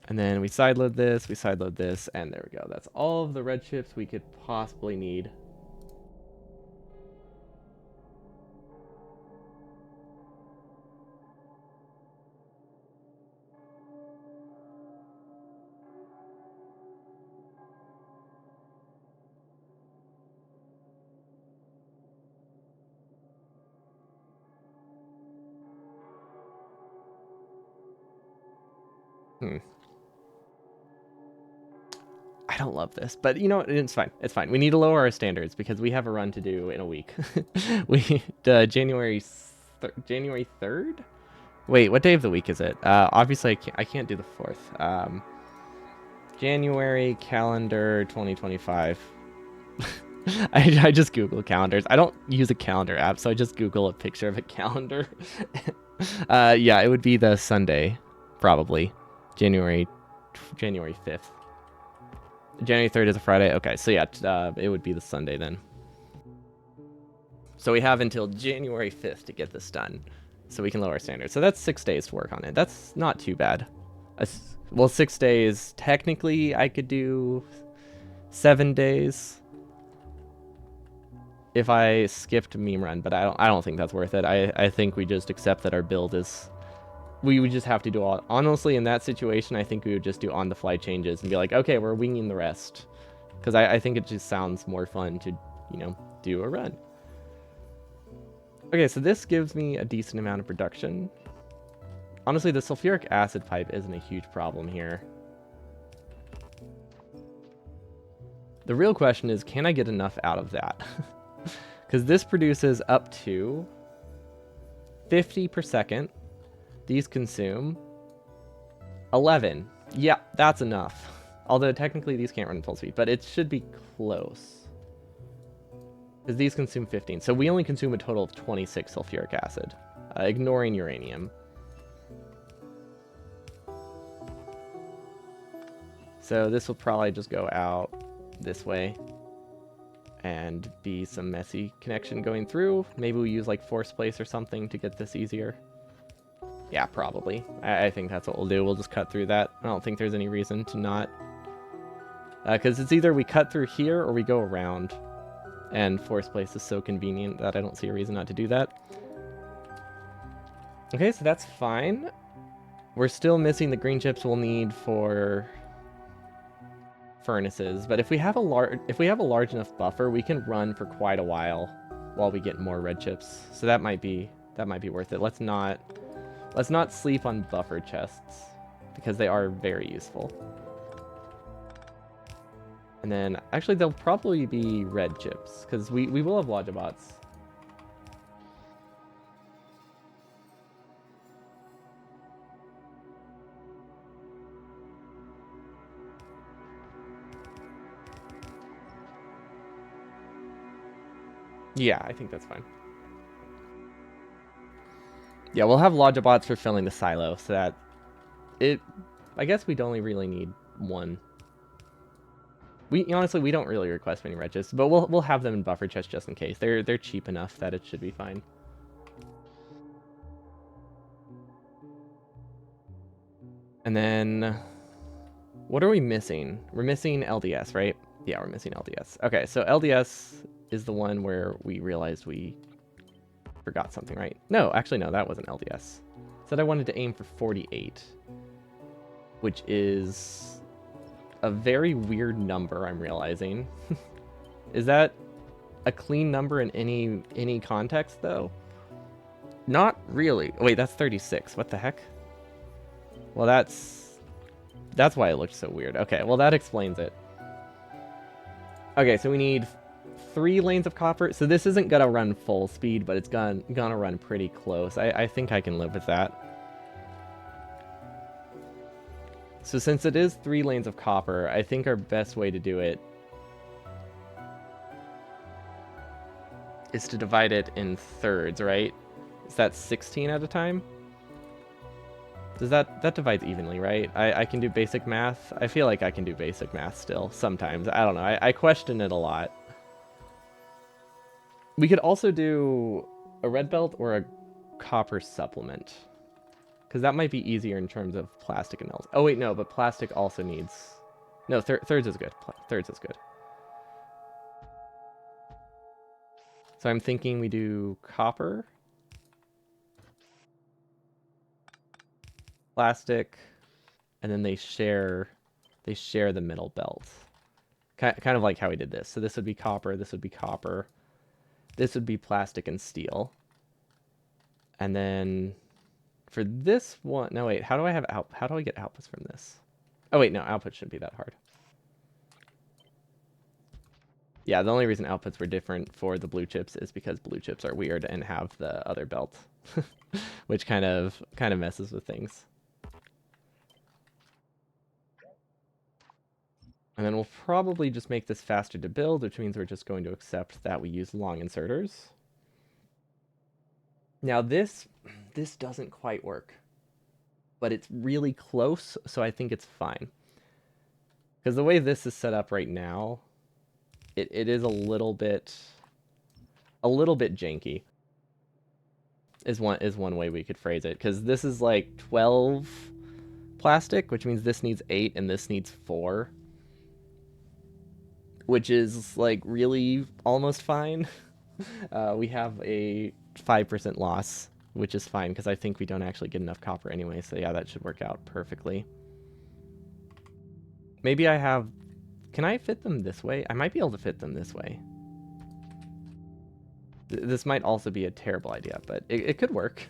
S1: And then we sideload this, and there we go. That's all of the red chips we could possibly need. I don't love this, but you know what? It's fine. It's fine. We need to lower our standards because we have a run to do in a week. January 3rd? Wait, what day of the week is it? Obviously I can't do the 4th. January calendar 2025. I just Google calendars. I don't use a calendar app, so I just Google a picture of a calendar. Yeah, it would be the Sunday, probably. January 5th. January 3rd is a Friday. Okay, so yeah, it would be the Sunday then. So we have until January 5th to get this done, so we can lower our standards. So that's 6 days to work on it. That's not too bad. Well, 6 days. Technically, I could do 7 days if I skipped meme run, but I don't think that's worth it. I think we just accept that our build is. We would just have to do all. Honestly, in that situation, I think we would just do on-the-fly changes and be like, okay, we're winging the rest, because I think it just sounds more fun to, do a run. Okay, so this gives me a decent amount of production. Honestly, the sulfuric acid pipe isn't a huge problem here. The real question is, can I get enough out of that? Because this produces up to 50 per second. These consume 11. Yeah, that's enough. Although technically these can't run full speed, but it should be close. Because these consume 15. So we only consume a total of 26 sulfuric acid, ignoring uranium. So this will probably just go out this way and be some messy connection going through. Maybe we use like force place or something to get this easier. Yeah, probably. I think that's what we'll do. We'll just cut through that. I don't think there's any reason to not. Because it's either we cut through here or we go around. And force place is so convenient that I don't see a reason not to do that. Okay, so that's fine. We're still missing the green chips we'll need for furnaces. But if we have a large enough buffer, we can run for quite a while we get more red chips. So that might be worth it. Let's not sleep on buffer chests, because they are very useful. And then, actually, they'll probably be red chips, because we will have Logibots. Yeah, I think that's fine. Yeah, we'll have Logibots for filling the silo, so that I guess we'd only really need one. Honestly, we don't really request many red chips, but we'll have them in buffer chests just in case. They're cheap enough that it should be fine. And then, what are we missing? We're missing LDS, right? Yeah, we're missing LDS. Okay, so LDS is the one where we realized we forgot something, right? No, actually, no, that wasn't LDS. Said I wanted to aim for 48, which is a very weird number, I'm realizing. Is that a clean number in any context, though? Not really. Wait, that's 36. What the heck? Well, that's why it looked so weird. Okay, well, that explains it. Okay, so we need 3 lanes of copper. So this isn't gonna run full speed, but it's gonna run pretty close. I think I can live with that. So since it is 3 lanes of copper, I think our best way to do it is to divide it in thirds, right? Is that 16 at a time? Does that divides evenly, right? I can do basic math. I feel like I can do basic math still sometimes. I don't know. I question it a lot. We could also do a red belt or a copper supplement. Because that might be easier in terms of plastic and else. Oh, wait, no, but plastic also needs... No, thirds is good. Thirds is good. So I'm thinking we do copper, plastic, and then they share the middle belt. Kind of like how we did this. So this would be copper, this would be copper. This would be plastic and steel. And then for this one, no wait, how do I get outputs from this? Oh wait, no, output shouldn't be that hard. Yeah, the only reason outputs were different for the blue chips is because blue chips are weird and have the other belt, which kind of messes with things. And then we'll probably just make this faster to build, which means we're just going to accept that we use long inserters. Now this doesn't quite work, but it's really close, so I think it's fine. Because the way this is set up right now, it is a little bit janky. Is one way we could phrase it. Because this is like 12 plastic, which means this needs 8 and this needs 4. Which is like really almost fine. We have a 5% loss, which is fine because I think we don't actually get enough copper anyway. So yeah, that should work out perfectly. Maybe I have... Can I fit them this way? I might be able to fit them this way. This might also be a terrible idea, but it could work.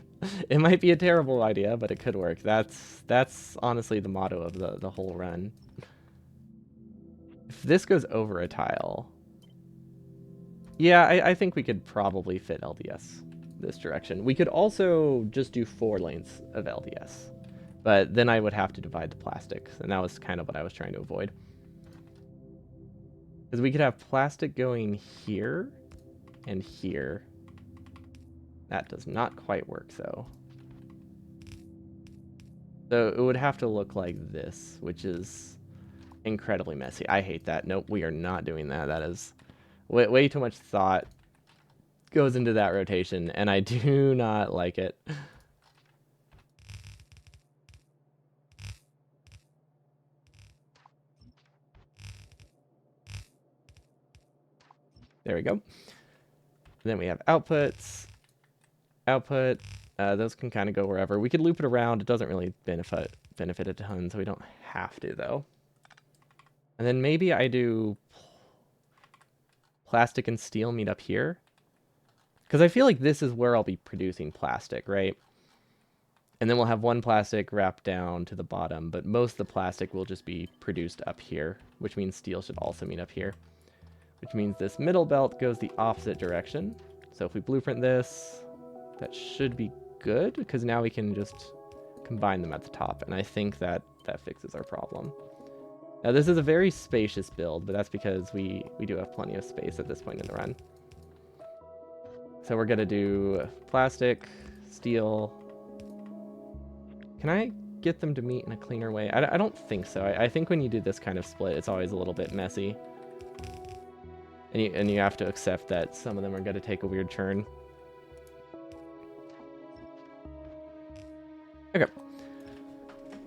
S1: It might be a terrible idea, but it could work. That's honestly the motto of the whole run. If this goes over a tile... Yeah, I think we could probably fit LDS this direction. We could also just do 4 lanes of LDS. But then I would have to divide the plastics, and that was kind of what I was trying to avoid. Because we could have plastic going here and here. That does not quite work, though. So it would have to look like this, which is incredibly messy. I hate that. Nope, we are not doing that. That is way too much thought goes into that rotation, and I do not like it. There we go. Then we have outputs. Output. Those can kind of go wherever. We could loop it around. It doesn't really benefit a ton, so we don't have to, though. And then maybe I do plastic and steel meet up here. Because I feel like this is where I'll be producing plastic, right? And then we'll have one plastic wrapped down to the bottom, but most of the plastic will just be produced up here, which means steel should also meet up here. Which means this middle belt goes the opposite direction. So if we blueprint this, that should be good, because now we can just combine them at the top, and I think that fixes our problem. Now this is a very spacious build, but that's because we do have plenty of space at this point in the run. So we're gonna do plastic, steel. Can I get them to meet in a cleaner way? I don't think so. I think when you do this kind of split, it's always a little bit messy. And you have to accept that some of them are gonna take a weird turn. Okay.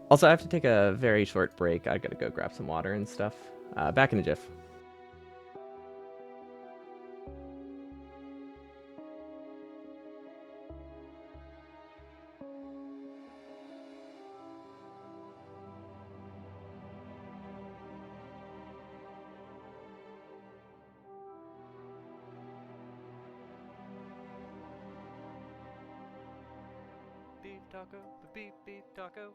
S1: Also, I have to take a very short break. I gotta go grab some water and stuff. Back in a jiff.
S2: Beef taco, beef taco.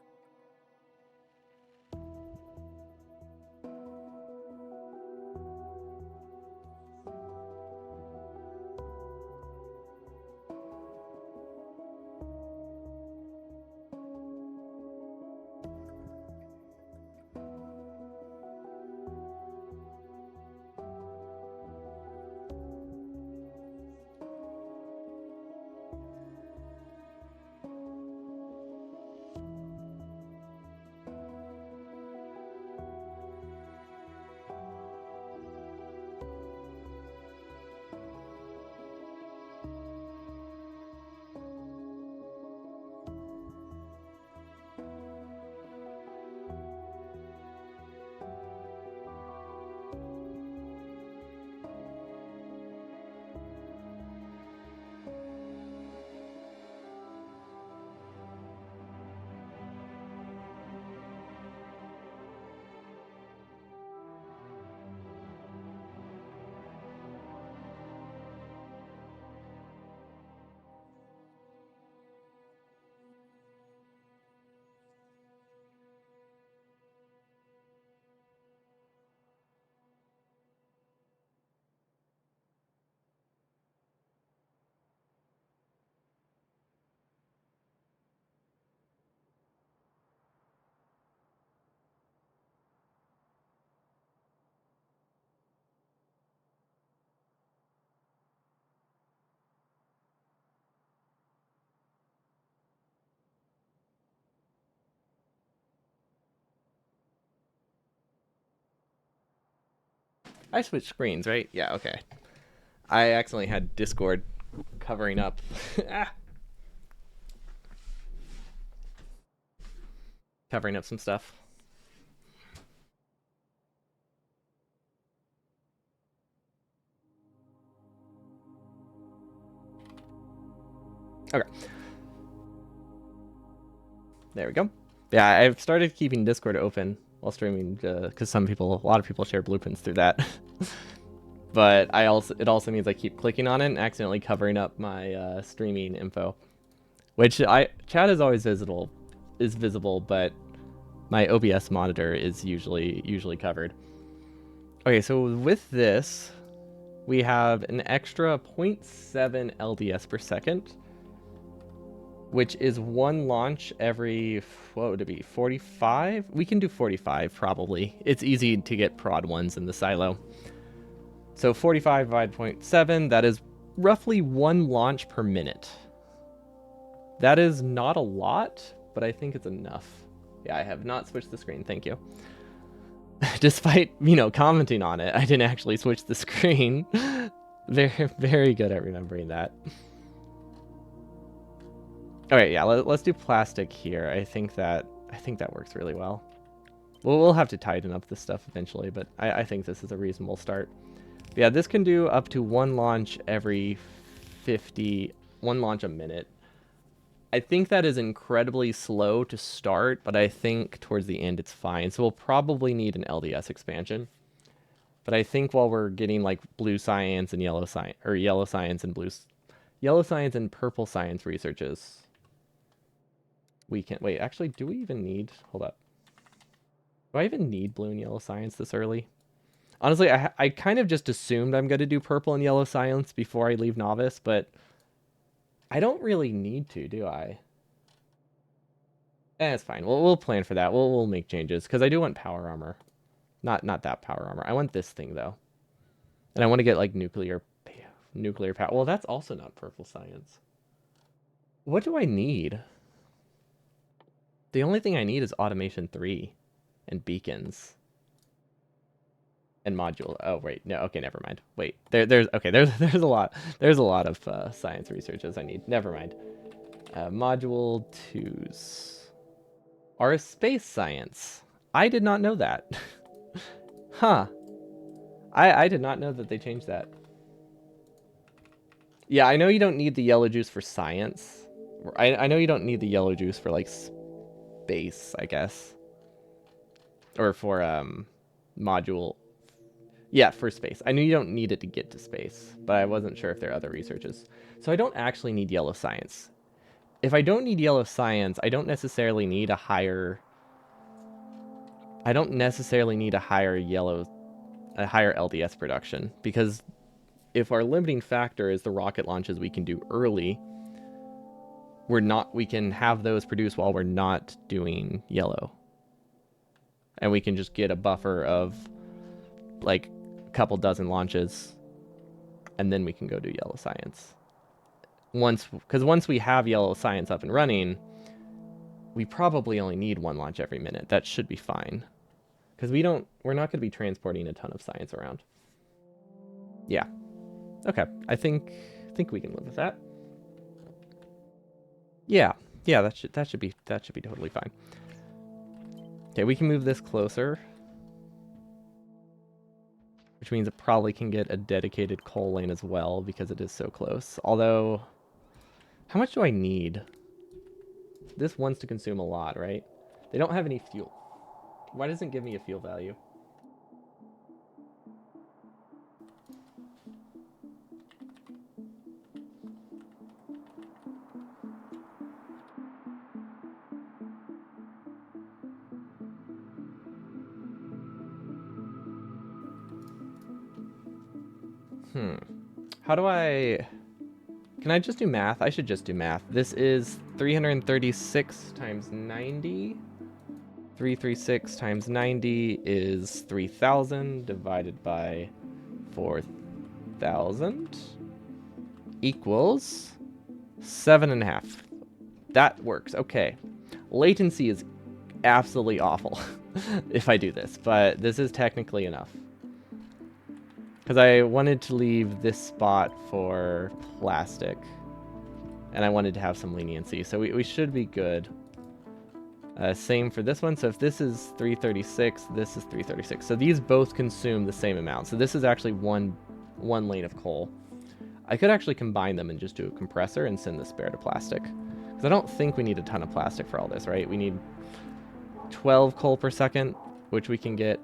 S1: I switched screens, right? Yeah, okay. I accidentally had Discord covering up. Ah, covering up some stuff. Okay. There we go. Yeah, I've started keeping Discord open while streaming because a lot of people share blueprints through that. But it also means I keep clicking on it and accidentally covering up my streaming info, which chat is always visible, but my OBS monitor is usually covered. Okay, so with this, we have an extra 0.7 LDS per second, which is one launch every, what would it be, 45? We can do 45 probably. It's easy to get prod ones in the silo. So 45 divided 0.7, that is roughly one launch per minute. That is not a lot, but I think it's enough. Yeah, I have not switched the screen, thank you. Despite, commenting on it, I didn't actually switch the screen. Very, very good at remembering that. Okay, yeah, let's do plastic here. I think that works really well. We'll have to tighten up this stuff eventually, but I think this is a reasonable start. Yeah, this can do up to one launch every 1 launch a minute. I think that is incredibly slow to start, but I think towards the end it's fine. So we'll probably need an LDS expansion. But I think while we're getting like blue science and yellow science, or yellow science and yellow science and purple science researches, we can, wait, actually, do we even need, hold up. Do I even need blue and yellow science this early? Honestly, I kind of just assumed I'm going to do purple and yellow science before I leave novice, but I don't really need to, do I? It's fine. We'll plan for that. We'll make changes because I do want power armor. Not that power armor. I want this thing though, and I want to get like nuclear power. Well, that's also not purple science. What do I need? The only thing I need is automation 3 and beacons and module. Oh wait, no. Okay, never mind. Wait, there's a lot. There's a lot of science researches I need. Never mind. Module 2s are space science. I did not know that. Huh. I did not know that they changed that. Yeah, I know you don't need the yellow juice for science. I know you don't need the yellow juice for like space, I guess. Or for module. Yeah, for space. I knew you don't need it to get to space, but I wasn't sure if there are other researches. So I don't actually need yellow science. If I don't need yellow science, I don't necessarily need a higher LDS production, because if our limiting factor is the rocket launches we can do early, we can have those produced while we're not doing yellow. And we can just get a buffer of like a couple dozen launches, and then we can go do yellow science. Because once we have yellow science up and running, we probably only need one launch every minute. That should be fine. Because we're not going to be transporting a ton of science around. Yeah. Okay. I think we can live with that. Yeah. Yeah, that should be totally fine. Okay, we can move this closer. Which means it probably can get a dedicated coal lane as well because it is so close. Although, how much do I need? This wants to consume a lot, right? They don't have any fuel. Why doesn't it give me a fuel value? How do I... Can I just do math? I should just do math. This is 336 times 90. 336 times 90 is 3,000 divided by 4,000 equals 7.5. That works. Okay. Latency is absolutely awful if I do this, but this is technically enough. Because I wanted to leave this spot for plastic. And I wanted to have some leniency. So we should be good. Same for this one. So if this is 336, this is 336. So these both consume the same amount. So this is actually one lane of coal. I could actually combine them and just do a compressor and send the spare to plastic. Because I don't think we need a ton of plastic for all this, right? We need 12 coal per second, which we can get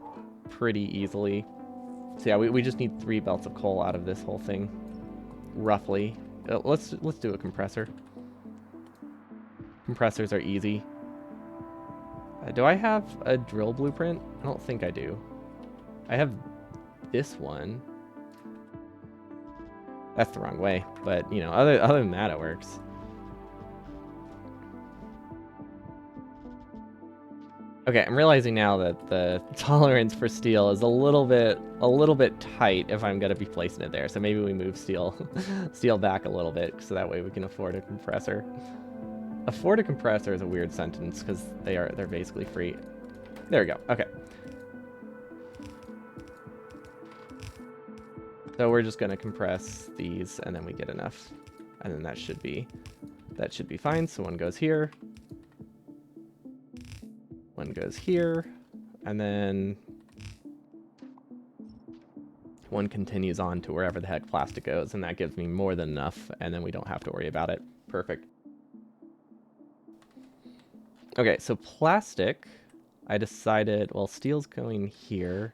S1: pretty easily. So yeah, we just need 3 belts of coal out of this whole thing, roughly. Let's do a compressor. Compressors are easy. Do I have a drill blueprint? I don't think I do. I have this one. That's the wrong way, but you know, other than that, it works. Okay, I'm realizing now that the tolerance for steel is a little bit tight if I'm gonna be placing it there. So maybe we move steel back a little bit so that way we can afford a compressor. Afford a compressor is a weird sentence because they're basically free. There we go. Okay. So we're just gonna compress these and then we get enough. And then that should be fine. So one goes here. One goes here, and then one continues on to wherever the heck plastic goes, and that gives me more than enough, and then we don't have to worry about it. Perfect. Okay, so plastic, I decided, well, steel's going here.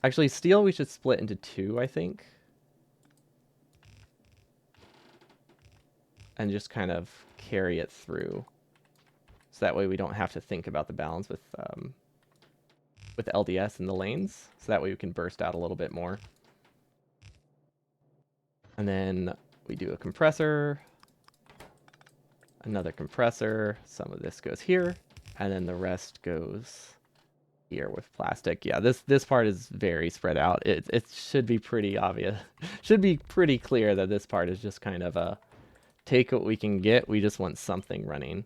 S1: Actually, steel we should split into 2, I think. And just kind of carry it through. So that way we don't have to think about the balance with LDS in the lanes. So that way we can burst out a little bit more. And then we do a compressor, another compressor, some of this goes here, and then the rest goes here with plastic. Yeah, this part is very spread out. It should be pretty obvious. Should be pretty clear that this part is just kind of a take what we can get. We just want something running.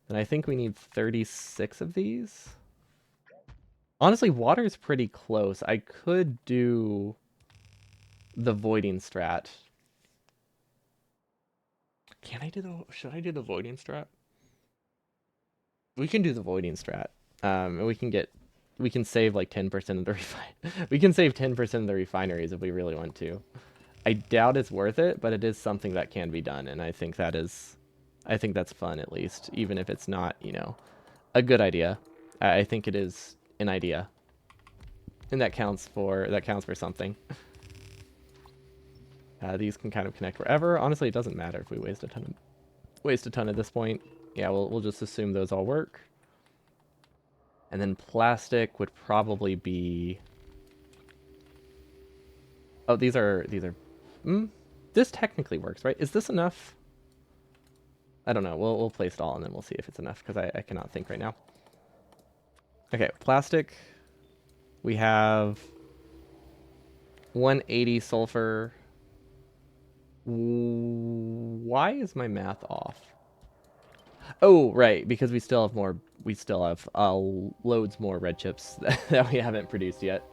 S1: And I think we need 36 of these. Honestly, water is pretty close. I could do the voiding strat. Should I do the voiding strat? We can do the voiding strat. We can save like 10% of the we can save 10% of the refineries if we really want to. I doubt it's worth it, but it is something that can be done, and I think that's fun at least, even if it's not, you know, a good idea. I think it is an idea. And that counts for something. These can kind of connect wherever. Honestly, it doesn't matter if we waste a ton at this point. Yeah, we'll just assume those all work. And then plastic would probably be. Oh, these are. This technically works, right? Is this enough? I don't know. We'll place it all and then we'll see if it's enough because I cannot think right now. Okay, plastic. We have 180 sulfur. Why is my math off? Oh, right, because we still have loads more red chips that we haven't produced yet.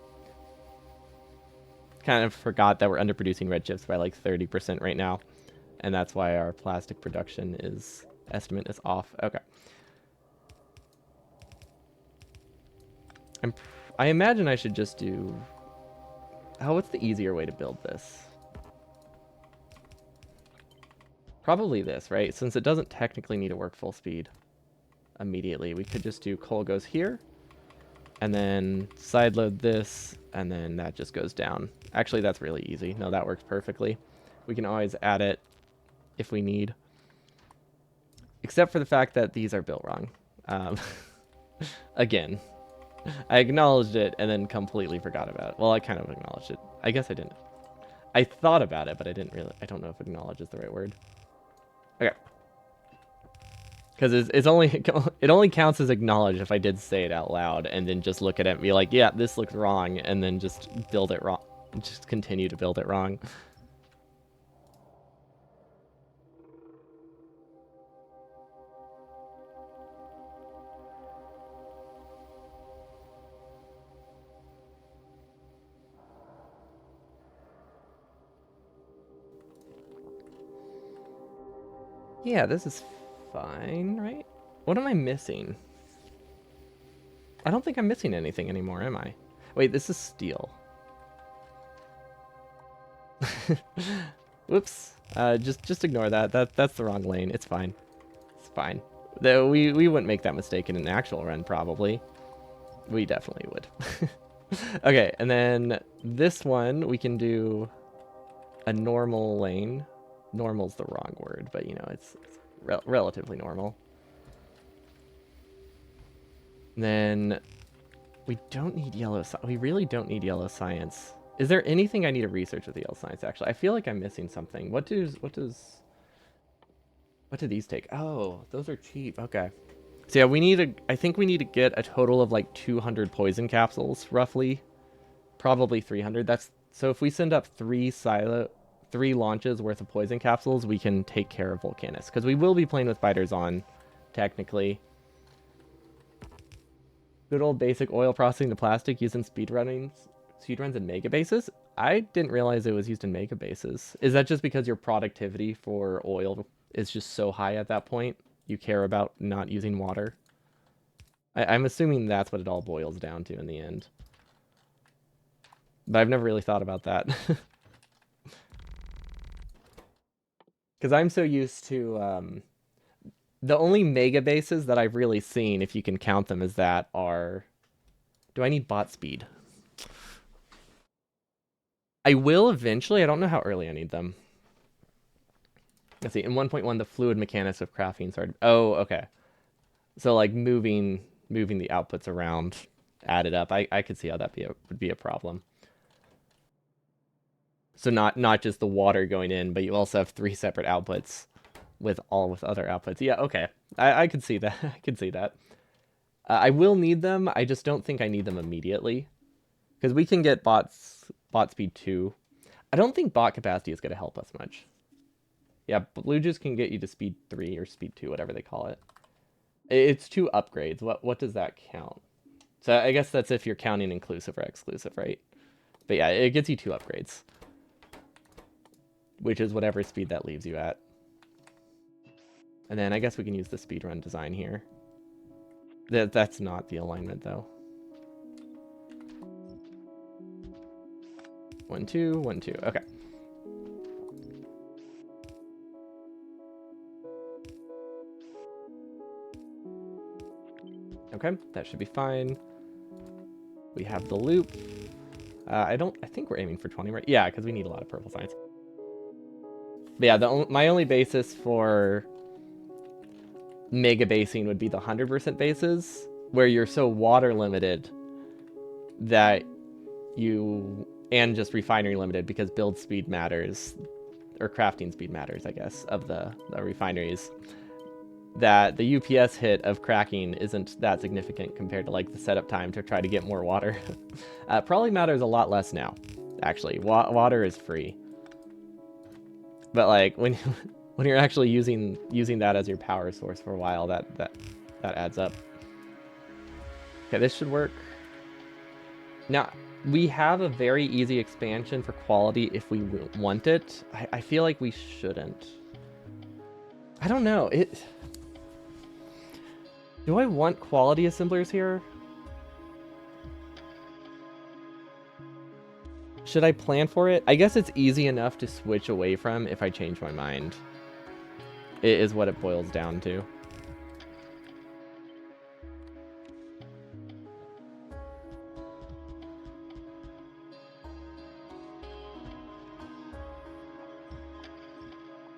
S1: Kind of forgot that we're underproducing red chips by like 30% right now, and that's why our plastic production estimate is off. Okay. I imagine I should just do. What's the easier way to build this? Probably this, right? Since it doesn't technically need to work full speed immediately, we could just do coal goes here, and then side load this, and then that just goes down. Actually, that's really easy. No, that works perfectly. We can always add it if we need. Except for the fact that these are built wrong. Again, I acknowledged it and then completely forgot about it. Well, I kind of acknowledged it. I guess I didn't. I thought about it, but I didn't really. I don't know if acknowledge is the right word. Okay. Because it only counts as acknowledged if I did say it out loud and then just look at it and be like, yeah, this looks wrong, and then just build it wrong. Just continue to build it wrong. Yeah, this is fine, right? What am I missing? I don't think I'm missing anything anymore, am I? Wait, this is steel. Whoops. Just ignore that. That's the wrong lane. It's fine. It's fine. Though we wouldn't make that mistake in an actual run, probably. We definitely would. Okay, and then this one we can do a normal lane. Normal's the wrong word, but you know it's relatively normal. And then we don't need yellow. We really don't need yellow science. Is there anything I need to research with the yellow science? Actually, I feel like I'm missing something. What do these take? Oh, those are cheap. Okay. So yeah, I think we need to get a total of like 200 poison capsules, roughly. Probably 300. That's so if we send up three launches worth of poison capsules, we can take care of Volcanus. Because we will be playing with biters on, technically. Good old basic oil processing to plastic used in speedruns and mega bases. I didn't realize it was used in mega bases. Is that just because your productivity for oil is just so high at that point? You care about not using water? I'm assuming that's what it all boils down to in the end. But I've never really thought about that. Because I'm so used to... the only mega bases that I've really seen, if you can count them as that, are... Do I need bot speed? I will eventually. I don't know how early I need them. Let's see. In 1.1, the fluid mechanics of crafting started. Oh, okay. So like moving the outputs around, added up. I could see how that would be a problem. So not just the water going in, but you also have 3 separate outputs with other outputs. Yeah, okay. I could see that. I could see that. I will need them. I just don't think I need them immediately. Because we can get bot speed 2. I don't think bot capacity is going to help us much. Yeah, blue juice can get you to speed 3 or speed 2, whatever they call it. It's 2 upgrades. What does that count? So I guess that's if you're counting inclusive or exclusive, right? But yeah, it gets you 2 upgrades. Which is whatever speed that leaves you at. And then I guess we can use the speedrun design here. That's not the alignment, though. 1, 2, 1, 2. Okay. Okay, that should be fine. We have the loop. I think we're aiming for 20, right? Yeah, because we need a lot of purple science. But yeah, my only basis for mega basing would be the 100% bases, where you're so water limited that and just refinery limited, because build speed matters, or crafting speed matters, I guess, of the refineries, that the UPS hit of cracking isn't that significant compared to like the setup time to try to get more water. Probably matters a lot less now, actually. Water is free. But like when you're actually using that as your power source for a while, that adds up. Okay, this should work. Now, we have a very easy expansion for quality if we want it. I feel like we shouldn't. I don't know. Do I want quality assemblers here? Should I plan for it? I guess it's easy enough to switch away from if I change my mind. It is what it boils down to.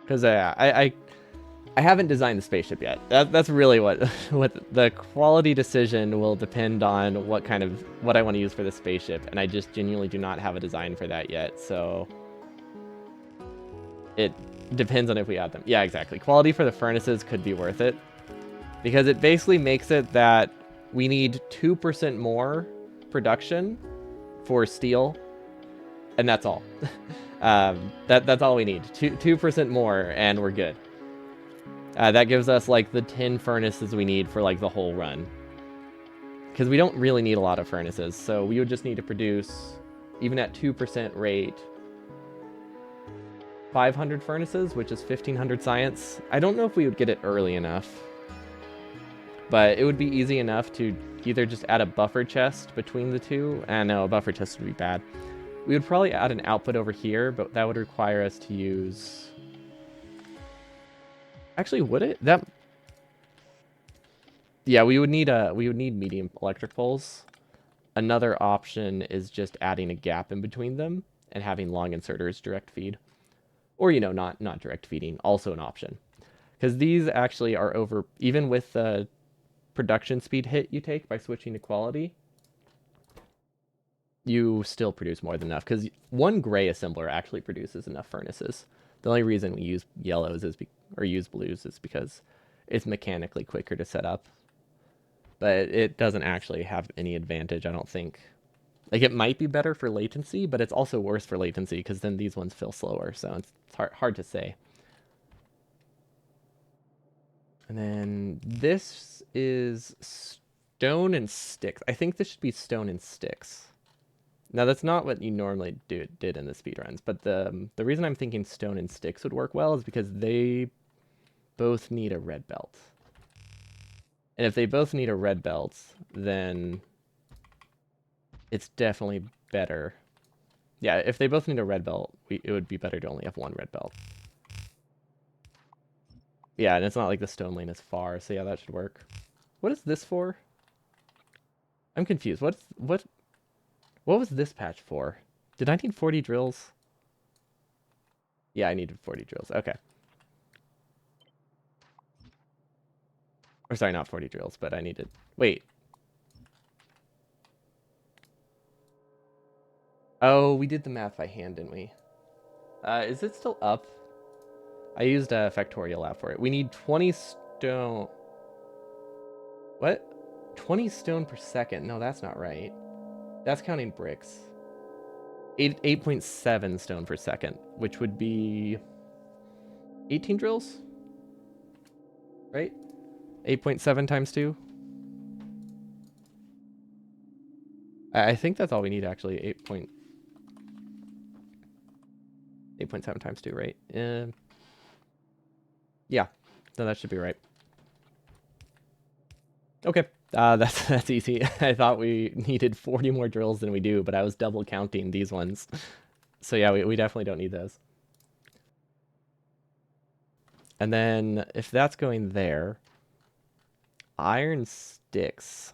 S1: Because I haven't designed the spaceship yet. That's really what the quality decision will depend on what I want to use for the spaceship, and I just genuinely do not have a design for that yet. So it depends on if we add them. Yeah, exactly. Quality for the furnaces could be worth it, because it basically makes it that we need 2% more production for steel, and that's all. That's all we need. 2% more, and we're good. That gives us like the 10 furnaces we need for like the whole run. Because we don't really need a lot of furnaces, so we would just need to produce, even at 2% rate, 500 furnaces, which is 1500 science. I don't know if we would get it early enough, but it would be easy enough to either just add a buffer chest between the two. And no, a buffer chest would be bad. We would probably add an output over here, but that would require us to use... Actually, would it? That... Yeah, we would need medium electric poles. Another option is just adding a gap in between them and having long inserters direct feed. Or, you know, not direct feeding, also an option. Because these actually are over, even with the production speed hit you take by switching to quality, you still produce more than enough. Because one gray assembler actually produces enough furnaces. The only reason we use yellows is or use blues is because it's mechanically quicker to set up. But it doesn't actually have any advantage, I don't think. Like, it might be better for latency, but it's also worse for latency because then these ones feel slower, so it's hard to say. And then this is stone and sticks. I think this should be stone and sticks. Now, that's not what you normally did in the speedruns, but the reason I'm thinking stone and sticks would work well is because they both need a red belt. And if they both need a red belt, then it's definitely better. Yeah, if they both need a red belt, it would be better to only have one red belt. Yeah, and it's not like the stone lane is far, so yeah, that should work. What is this for? I'm confused. What was this patch for? Did I need 40 drills? Yeah, I needed 40 drills. Okay. Or sorry, not 40 drills, but I needed... Wait. Oh, we did the math by hand, didn't we? Is it still up? I used a Factorial app for it. We need 20 stone... What? 20 stone per second. No, that's not right. That's counting bricks. 8.7 stone per second, which would be 18 drills? Right? 8.7 times 2? I think that's all we need, actually. 8.7 times 2, right? Yeah, then that should be right. Okay, that's easy. I thought we needed 40 more drills than we do, but I was double counting these ones. So yeah, we definitely don't need those. And then if that's going there, iron sticks.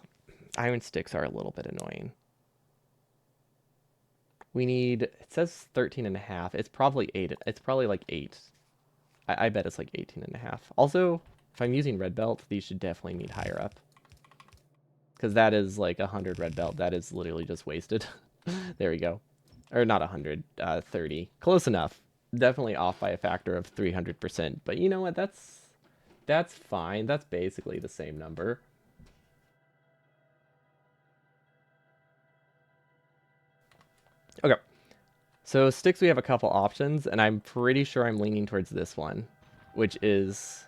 S1: Iron sticks are a little bit annoying. We need, it says 13 and a half. It's probably 8. It's probably like 8. I bet it's like 18 and a half. Also, if I'm using red belt, these should definitely need higher up. Because that is like 100 red belt. That is literally just wasted. There we go. Or not 100, 30. Close enough. Definitely off by a factor of 300%. But you know what? That's fine. That's basically the same number. Okay. So sticks, we have a couple options, and I'm pretty sure I'm leaning towards this one, which is...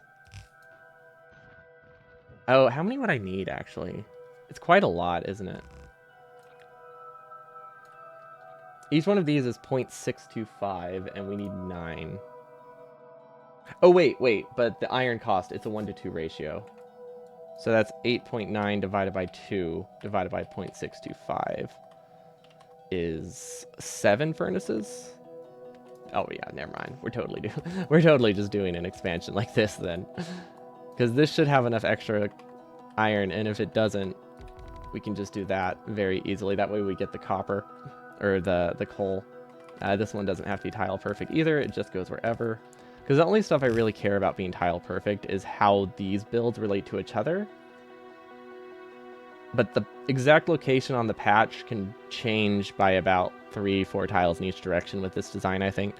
S1: Oh, how many would I need, actually? It's quite a lot, isn't it? Each one of these is 0.625, and we need 9. Oh, wait, but the iron cost, it's a 1-to-2 ratio. So that's 8.9 divided by 2 divided by 0.625 is 7 furnaces? Oh, yeah, never mind. We're totally just doing an expansion like this, then. Because this should have enough extra iron, and if it doesn't, we can just do that very easily. That way we get the copper, or the coal. This one doesn't have to be tile perfect either. It just goes wherever. Because the only stuff I really care about being tile perfect is how these builds relate to each other. But the exact location on the patch can change by about 3-4 tiles in each direction with this design, I think.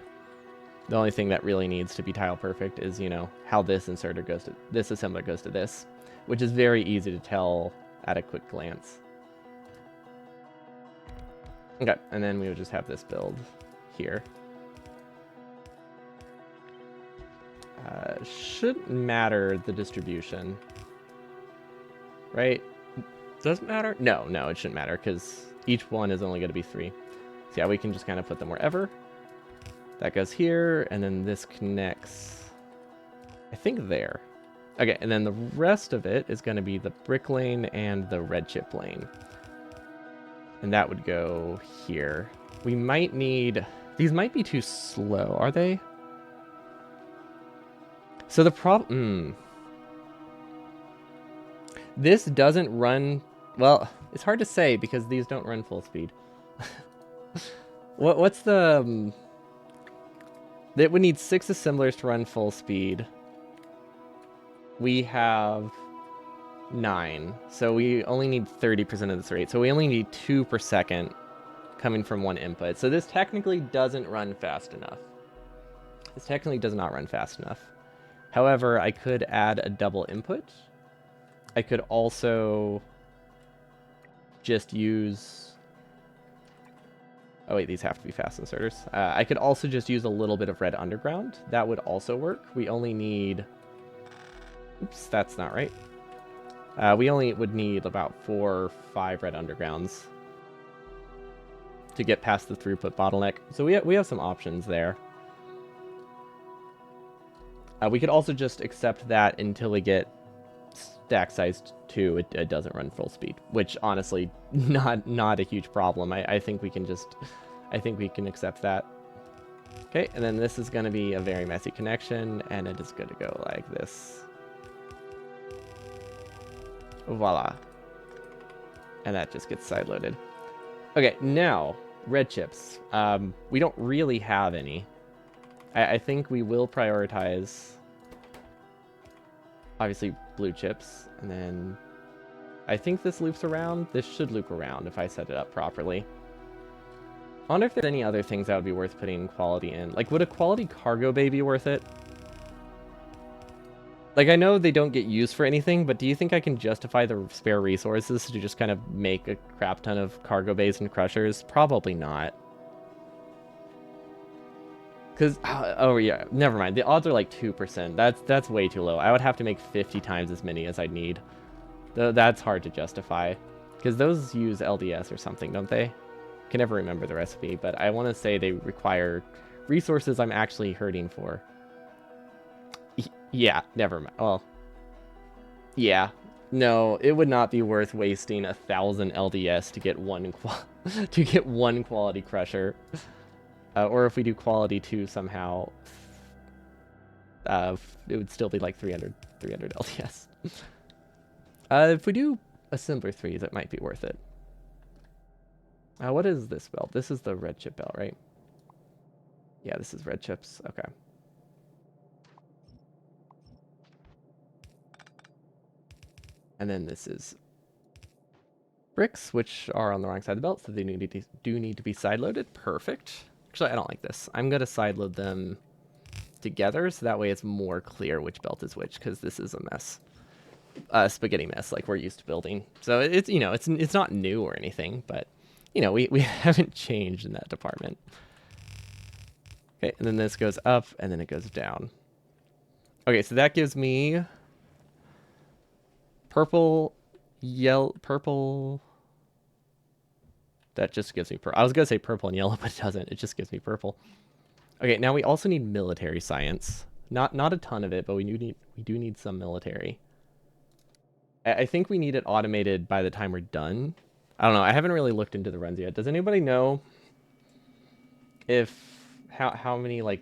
S1: The only thing that really needs to be tile perfect is, you know, how this inserter goes to this assembler goes to this, which is very easy to tell at a quick glance. Okay, and then we would just have this build here. Shouldn't matter the distribution, right? Doesn't matter? No, it shouldn't matter because each one is only going to be 3. So yeah, we can just kind of put them wherever. That goes here, and then this connects, I think, there. Okay, and then the rest of it is going to be the brick lane and the red chip lane. And that would go here. We might need... These might be too slow, are they? So the problem... This doesn't run... Well, it's hard to say because these don't run full speed. What's the... It would need 6 assemblers to run full speed. We have 9. So we only need 30% of this rate. So we only need 2 per second coming from one input. So this technically doesn't run fast enough. This technically does not run fast enough. However, I could add a double input. I could also just use... Oh wait, these have to be fast inserters. I could also just use a little bit of red underground. That would also work. We only need... Oops, that's not right. We only would need about 4 or 5 red undergrounds to get past the throughput bottleneck. So we have some options there. We could also just accept that until we get stack size 2, it doesn't run full speed, which honestly, not a huge problem. I think we can just, I think we can accept that. Okay, and then this is going to be a very messy connection, and it is going to go like this. Voila. And that just gets sideloaded. Okay, now, red chips. We don't really have any. I think we will prioritize, obviously, blue chips, and then I think this loops around. This should loop around if I set it up properly. I wonder if there's any other things that would be worth putting quality in. Like, would a quality cargo bay be worth it? Like, I know they don't get used for anything, but do you think I can justify the spare resources to just kind of make a crap ton of cargo bays and crushers? Probably not. Because, oh yeah, never mind. The odds are like 2%. That's way too low. I would have to make 50 times as many as I need. That's hard to justify. Because those use LDS or something, don't they? I can never remember the recipe, but I want to say they require resources I'm actually hurting for. Yeah, never mind. Well, yeah. No, it would not be worth wasting 1,000 LDS to get one quality crusher. Or if we do quality 2 somehow, it would still be like 300 LDS. If we do assembler 3s, it might be worth it. What is this belt? This is the red chip belt, right? Yeah, this is red chips. Okay. And then this is bricks, which are on the wrong side of the belt, so they do need to be sideloaded. Perfect. Actually, I don't like this. I'm going to sideload them together, so that way it's more clear which belt is which, because this is a mess. Spaghetti mess, like we're used to building. So it's, you know, it's not new or anything, but, you know, we haven't changed in that department. Okay, and then this goes up, and then it goes down. Okay, so that gives me purple, yellow, purple... That just gives me purple. I was going to say purple and yellow, but it doesn't. It just gives me purple. Okay, now we also need military science. Not a ton of it, but we do need some military. I think we need it automated by the time we're done. I don't know. I haven't really looked into the runs yet. Does anybody know if how many like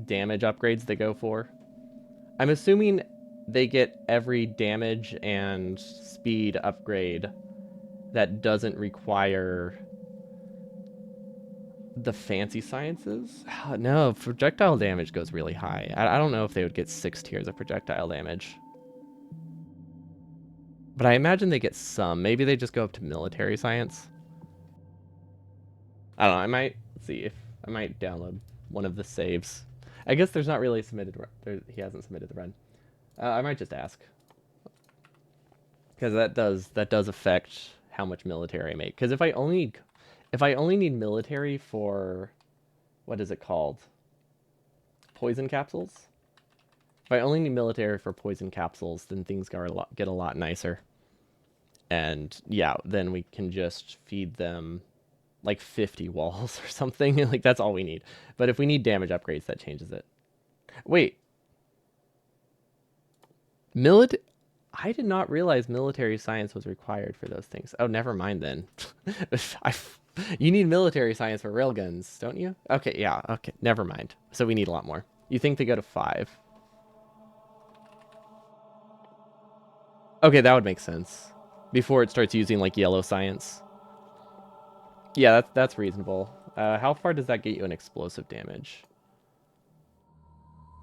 S1: damage upgrades they go for? I'm assuming they get every damage and speed upgrade that doesn't require the fancy sciences. No, projectile damage goes really high. I don't know if they would get 6 tiers of projectile damage. But I imagine they get some. Maybe they just go up to military science. I don't know. I might see if I might download one of the saves. I guess there's not really a submitted run. He hasn't submitted the run. I might just ask. Because that does affect how much military I make. Because if I only need military for, what is it called? Poison capsules? If I only need military for poison capsules, then things get a lot nicer. And yeah, then we can just feed them like 50 walls or something. Like that's all we need. But if we need damage upgrades, that changes it. Wait, military. I did not realize military science was required for those things. Oh, never mind then. I, you need military science for railguns, don't you? Okay, yeah, okay, never mind. So we need a lot more. You think they go to 5? Okay, that would make sense. Before it starts using like yellow science. Yeah, that's reasonable. How far does that get you in explosive damage?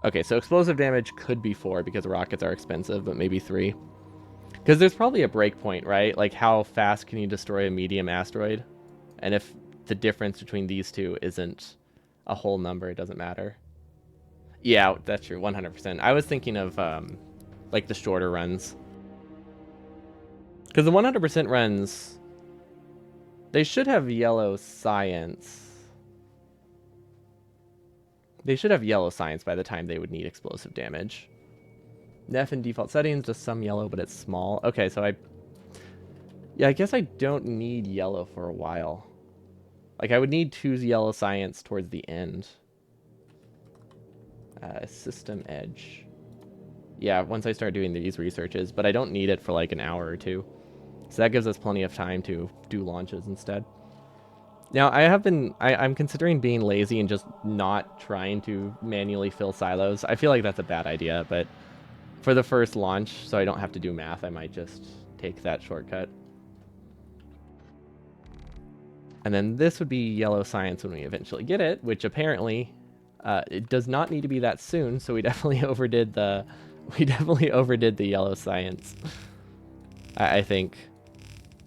S1: Okay, so explosive damage could be 4 because rockets are expensive, but maybe 3. Because there's probably a breakpoint, right? Like how fast can you destroy a medium asteroid? And if the difference between these two isn't a whole number, it doesn't matter. Yeah, that's true, 100%. I was thinking of like the shorter runs. Because the 100% runs, they should have yellow science. They should have yellow science by the time they would need explosive damage. Nef in default settings, just some yellow, but it's small. Okay, so yeah, I guess I don't need yellow for a while. Like, I would need 2 yellow science towards the end. System edge. Yeah, once I start doing these researches, but I don't need it for like an hour or 2. So that gives us plenty of time to do launches instead. Now, I'm considering being lazy and just not trying to manually fill silos. I feel like that's a bad idea, but for the first launch, so I don't have to do math, I might just take that shortcut. And then this would be yellow science when we eventually get it, which apparently it does not need to be that soon, so we definitely overdid the yellow science. I think,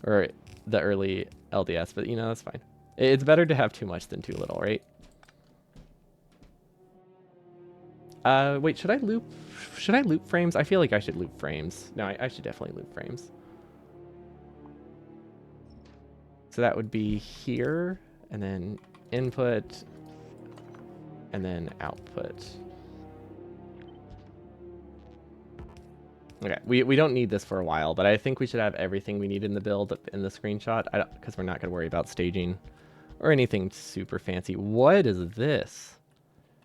S1: or the early LDS, but you know, that's fine. It's better to have too much than too little, right? Wait, should I loop frames? I feel like I should loop frames. No, I should definitely loop frames. So that would be here, and then input, and then output. Okay, we don't need this for a while, but I think we should have everything we need in the build in the screenshot, because we're not going to worry about staging or anything super fancy. What is this?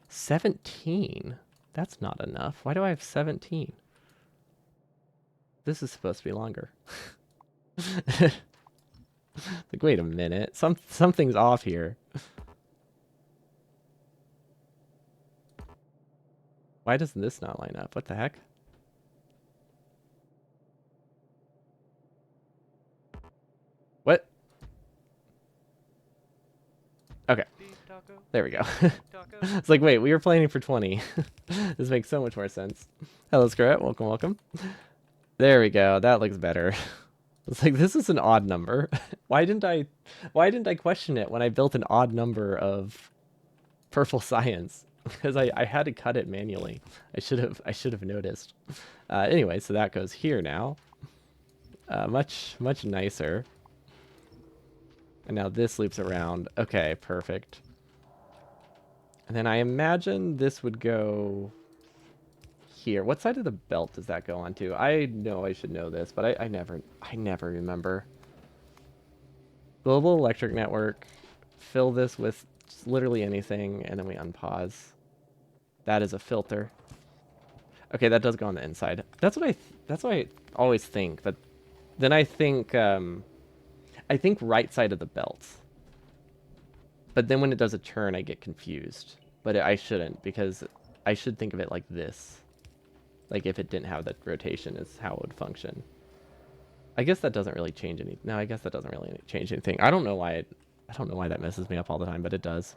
S1: 17? That's not enough. Why do I have 17? This is supposed to be longer. Like, wait a minute. Something's off here. Why doesn't this not line up? What the heck? What? Okay. There we go. It's like, wait, we were planning for 20. This makes so much more sense. Hello, Scrat. Welcome, welcome. There we go. That looks better. It's like, this is an odd number. Why didn't I question it when I built an odd number of purple science? Because I had to cut it manually. I should have noticed. Anyway, so that goes here now. Much nicer. And now this loops around. Okay, perfect. And then I imagine this would go here. What side of the belt does that go onto? I know I should know this, but I never remember. Global electric network. Fill this with literally anything, and then we unpause. That is a filter. Okay, that does go on the inside. That's what I always think, but then I think right side of the belt. But then when it does a turn, I get confused. But I shouldn't, because I should think of it like this. Like if it didn't have that rotation is how it would function. I guess that doesn't really change anything. No, I guess that doesn't really change anything. I don't know why that messes me up all the time, but it does.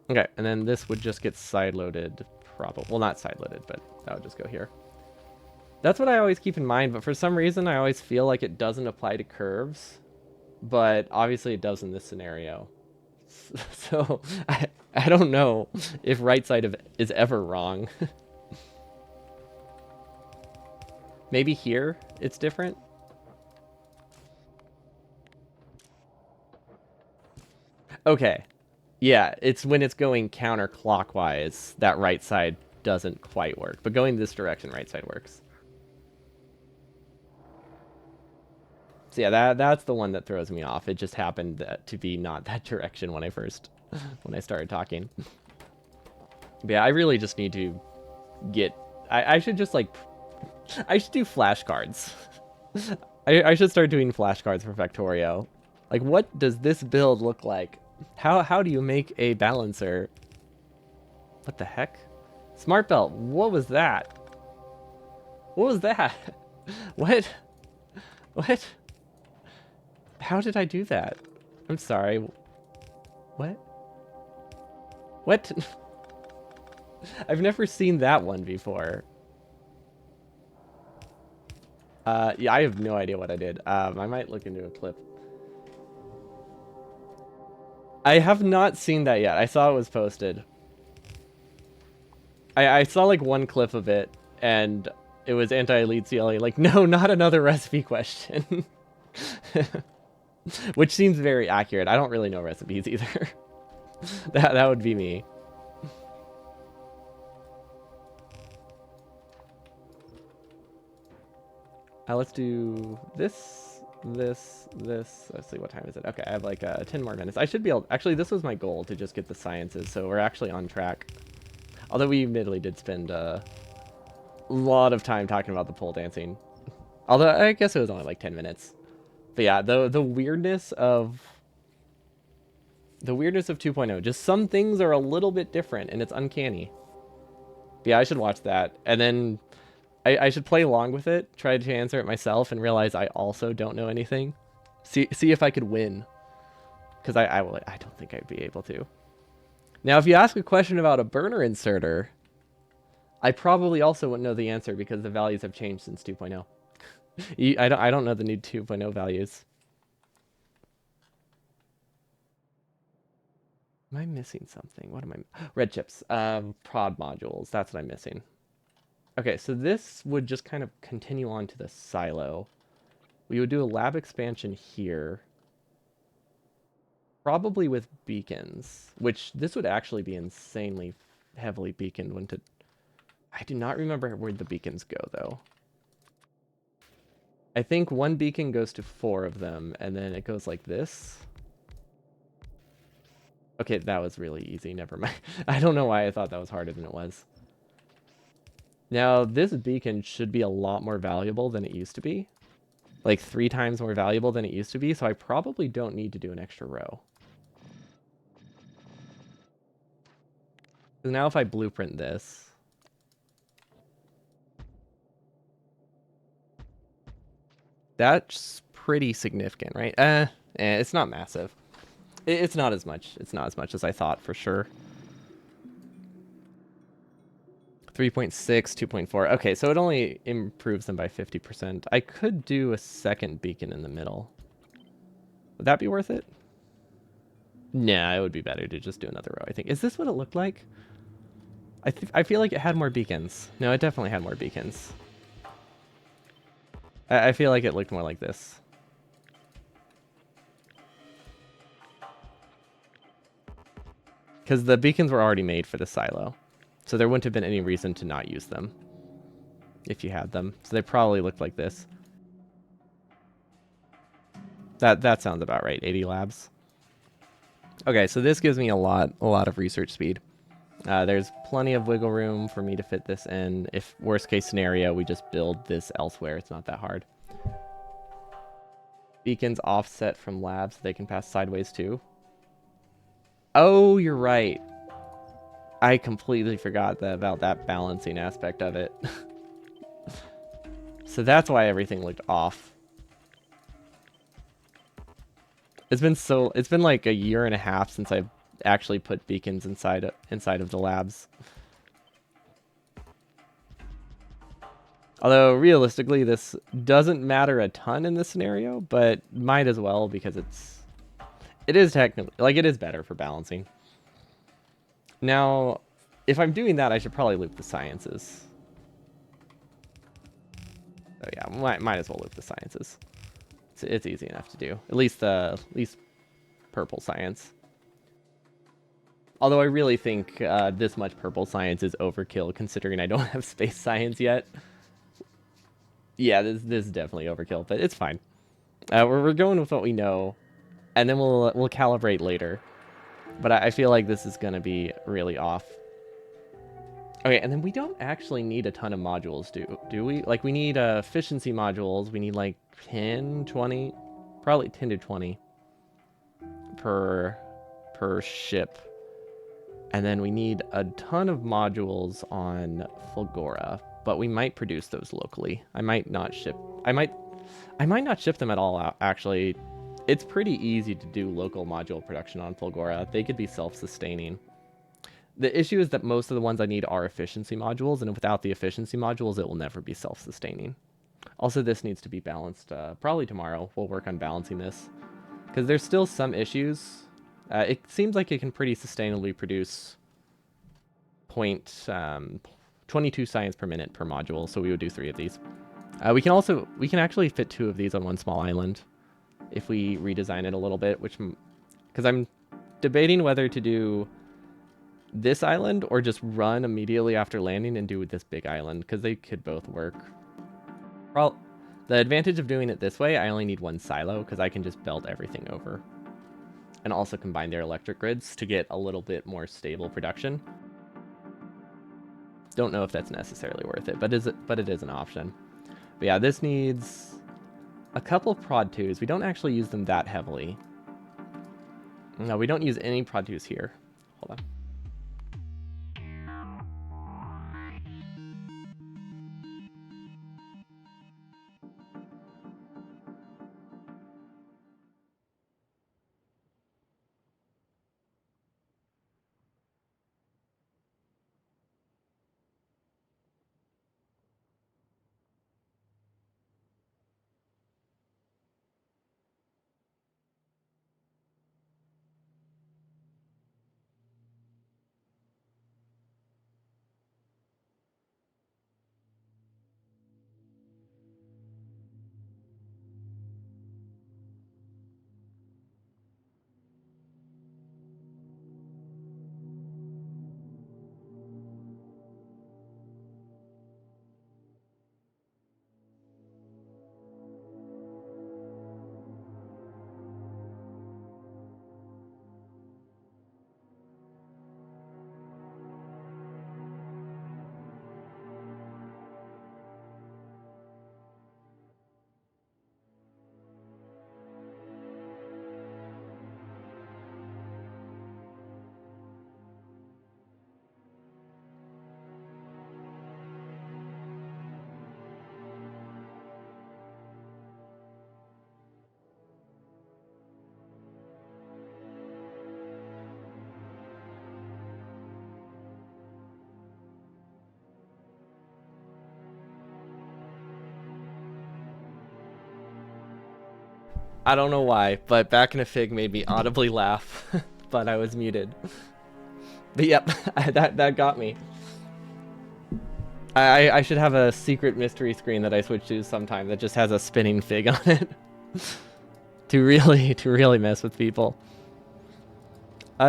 S1: Okay, and then this would just get side-loaded, probably. Well, not side-loaded, but that would just go here. That's what I always keep in mind, but for some reason, I always feel like it doesn't apply to curves. But obviously it does in this scenario. So I don't know if right side is ever wrong. Maybe here it's different. Okay. Yeah, it's when it's going counterclockwise that right side doesn't quite work. But going this direction, right side works. So yeah, that's the one that throws me off. It just happened to be not that direction when I started talking. But yeah, I really just need to get. I should just like, I should do flashcards. I should start doing flashcards for Factorio. Like, what does this build look like? How do you make a balancer? What the heck? Smart belt. What was that? What was that? What? What? How did I do that? I'm sorry. What? What? I've never seen that one before. Yeah, I have no idea what I did. I might look into a clip. I have not seen that yet. I saw it was posted. I saw like one clip of it, and it was anti-elite CLA. Like, no, not another recipe question. Which seems very accurate. I don't really know recipes either. That would be me. Let's do this. Let's see, what time is it? Okay, I have like 10 more minutes. I should be able. Actually, this was my goal, to just get the sciences, so we're actually on track. Although we admittedly did spend a lot of time talking about the pole dancing. Although I guess it was only like 10 minutes. But yeah, the weirdness of 2.0. Just some things are a little bit different, and it's uncanny. But yeah, I should watch that, and then I should play along with it, try to answer it myself, and realize I also don't know anything. See if I could win, because I don't think I'd be able to. Now, if you ask a question about a burner inserter, I probably also wouldn't know the answer, because the values have changed since 2.0. I don't know the new 2.0 values. Am I missing something? What am I? Red chips. Prod modules. That's what I'm missing. Okay, so this would just kind of continue on to the silo. We would do a lab expansion here. Probably with beacons, which this would actually be insanely heavily beaconed, wouldn't it? I do not remember where the beacons go, though. I think one beacon goes to 4 of them, and then it goes like this. Okay, that was really easy. Never mind. I don't know why I thought that was harder than it was. Now, this beacon should be a lot more valuable than it used to be. Like 3 times more valuable than it used to be, so I probably don't need to do an extra row. So now if I blueprint this... That's pretty significant, right? It's not massive. It's not as much. It's not as much as I thought, for sure. 3.6, 2.4. Okay, so it only improves them by 50%. I could do a second beacon in the middle. Would that be worth it? Nah, it would be better to just do another row, I think. Is this what it looked like? I feel like it had more beacons. No, it definitely had more beacons. I feel like it looked more like this. Because the beacons were already made for the silo. So there wouldn't have been any reason to not use them if you had them. So they probably looked like this. That sounds about right. 80 labs. Okay, so this gives me a lot of research speed. There's plenty of wiggle room for me to fit this in. If worst case scenario, we just build this elsewhere. It's not that hard. Beacons offset from labs, so they can pass sideways too. Oh, you're right. I completely forgot about that balancing aspect of it. So that's why everything looked off. It's been like a year and a half since I've actually put beacons inside of the labs. Although realistically, this doesn't matter a ton in this scenario, but might as well, because it is technically, like, it is better for balancing. Now, if I'm doing that, I should probably loop the sciences. Oh yeah, might as well loop the sciences. It's easy enough to do. At least purple science. Although I really think this much purple science is overkill, considering I don't have space science yet. Yeah, this is definitely overkill, but it's fine. We're going with what we know, and then we'll calibrate later. But I feel like this is gonna be really off. Okay, and then we don't actually need a ton of modules, do we? Like, we need efficiency modules. We need like 10, 20, probably 10 to 20 per ship. And then we need a ton of modules on Fulgora, but we might produce those locally. I might not ship them at all, actually. It's pretty easy to do local module production on Fulgora. They could be self-sustaining. The issue is that most of the ones I need are efficiency modules, and without the efficiency modules, it will never be self-sustaining. Also, this needs to be balanced. Probably tomorrow we'll work on balancing this, because there's still some issues. It seems like it can pretty sustainably produce 22 science per minute per module, so we would do 3 of these. We can actually fit 2 of these on one small island if we redesign it a little bit, because I'm debating whether to do this island or just run immediately after landing and do this big island, because they could both work. Well, the advantage of doing it this way, I only need 1 silo because I can just belt everything over and also combine their electric grids to get a little bit more stable production. Don't know if that's necessarily worth it, but it is an option. But yeah, this needs a couple of prod 2s. We don't actually use them that heavily. No, we don't use any prod 2s here. Hold on. I don't know why, but Back in a Fig made me audibly laugh, but I was muted. But yep, that got me. I should have a secret mystery screen that I switch to sometime that just has a spinning fig on it. to really mess with people.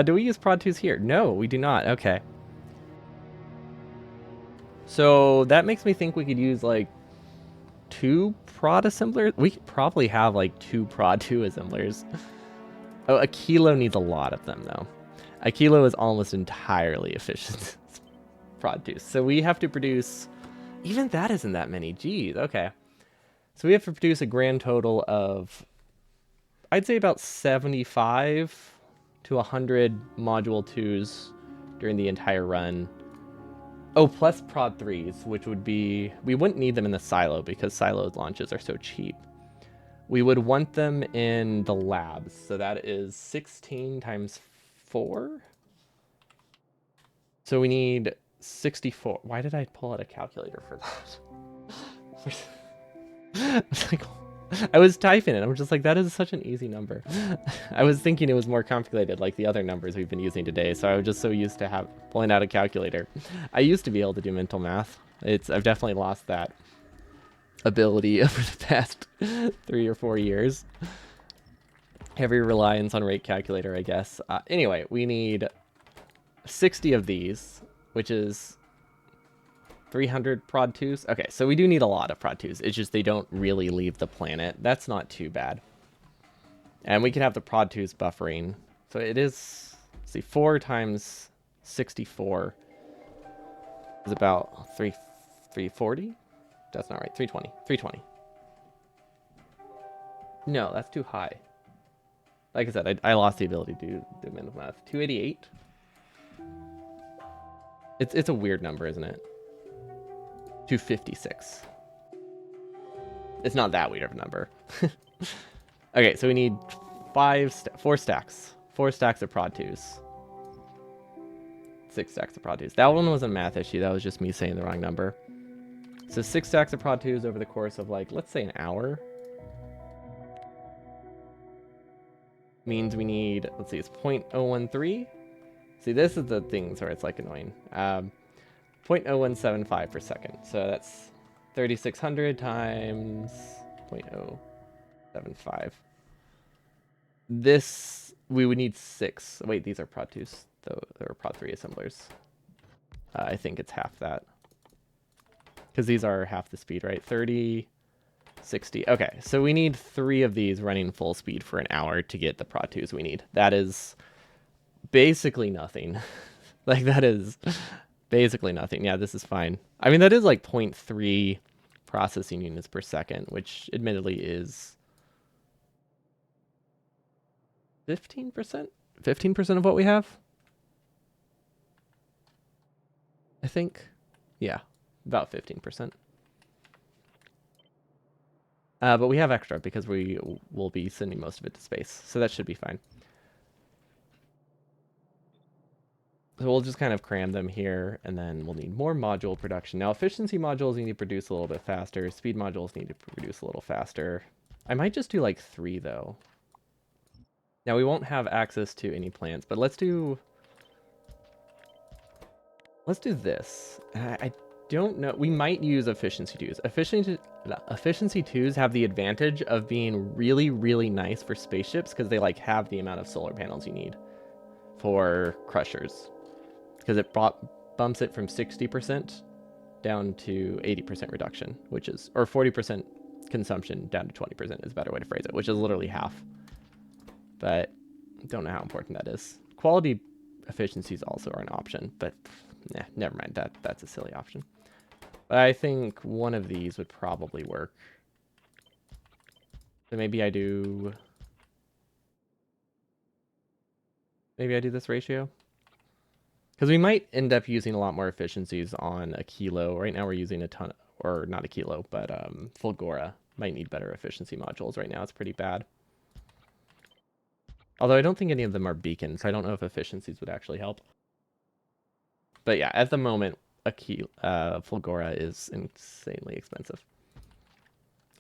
S1: Do we use prod 2s here? No, we do not. Okay. So that makes me think we could use like 2 prod assemblers. We could probably have like 2 prod 2 assemblers. Oh, a kilo needs a lot of them though. A kilo is almost entirely efficient prod 2. So we have to produce, even that isn't that many. Geez, okay. So we have to produce a grand total of, I'd say about 75 to 100 module 2s during the entire run. Oh, plus prod 3s, which would be, we wouldn't need them in the silo because silo launches are so cheap. We would want them in the labs, so that is 16 times 4. So we need 64. Why did I pull out a calculator for that? I was typing it. I was just like, that is such an easy number. I was thinking it was more complicated like the other numbers we've been using today, so I was just so used to pulling out a calculator. I used to be able to do mental math. I've definitely lost that ability over the past 3 or 4 years. Heavy reliance on rate calculator, I guess. Anyway, we need 60 of these, which is 300 prod 2s. Okay, so we do need a lot of prod 2s. It's just they don't really leave the planet. That's not too bad. And we can have the prod 2s buffering. So it is, let's see, 4 times 64 is about 340? That's not right. 320. 320. No, that's too high. Like I said, I lost the ability to do mental math. 288? It's a weird number, isn't it? 256. It's not that weird of a number. Okay, so we need 4 stacks. 4 stacks of prod 2s. 6 stacks of prod 2s. That one was a math issue. That was just me saying the wrong number. So 6 stacks of prod 2s over the course of, like, let's say an hour. Means we need, let's see, it's 0.013. See, this is the things where it's, like, annoying. 0.0175 per second. So that's 3,600 times 0.075. This, we would need 6. Wait, these are prod 2s. Though there are prod 3 assemblers. I think it's half that. Because these are half the speed, right? 30, 60. Okay, so we need 3 of these running full speed for an hour to get the prod 2s we need. That is basically nothing. Like, that is basically nothing. Yeah, this is fine. I mean, that is like 0.3 processing units per second, which admittedly is 15%? 15% of what we have? I think. Yeah, about 15%. But we have extra because we will be sending most of it to space, so that should be fine. So we'll just kind of cram them here, and then we'll need more module production. Now, efficiency modules need to produce a little bit faster. Speed modules need to produce a little faster. I might just do like 3, though. Now, we won't have access to any plants, but let's do this. I don't know. We might use efficiency 2s. Efficiency 2s have the advantage of being really, really nice for spaceships because they like have the amount of solar panels you need for crushers. Because it bumps it from 60% down to 80% reduction, which is, or 40% consumption down to 20% is a better way to phrase it, which is literally half. But don't know how important that is. Quality efficiencies also are an option, but never mind. That's a silly option. But I think one of these would probably work. So maybe I do this ratio. Because we might end up using a lot more efficiencies on a kilo. Right now we're using a ton, or not a kilo, but Fulgora might need better efficiency modules. Right now it's pretty bad. Although I don't think any of them are beacons, so I don't know if efficiencies would actually help. But yeah, at the moment, Fulgora is insanely expensive.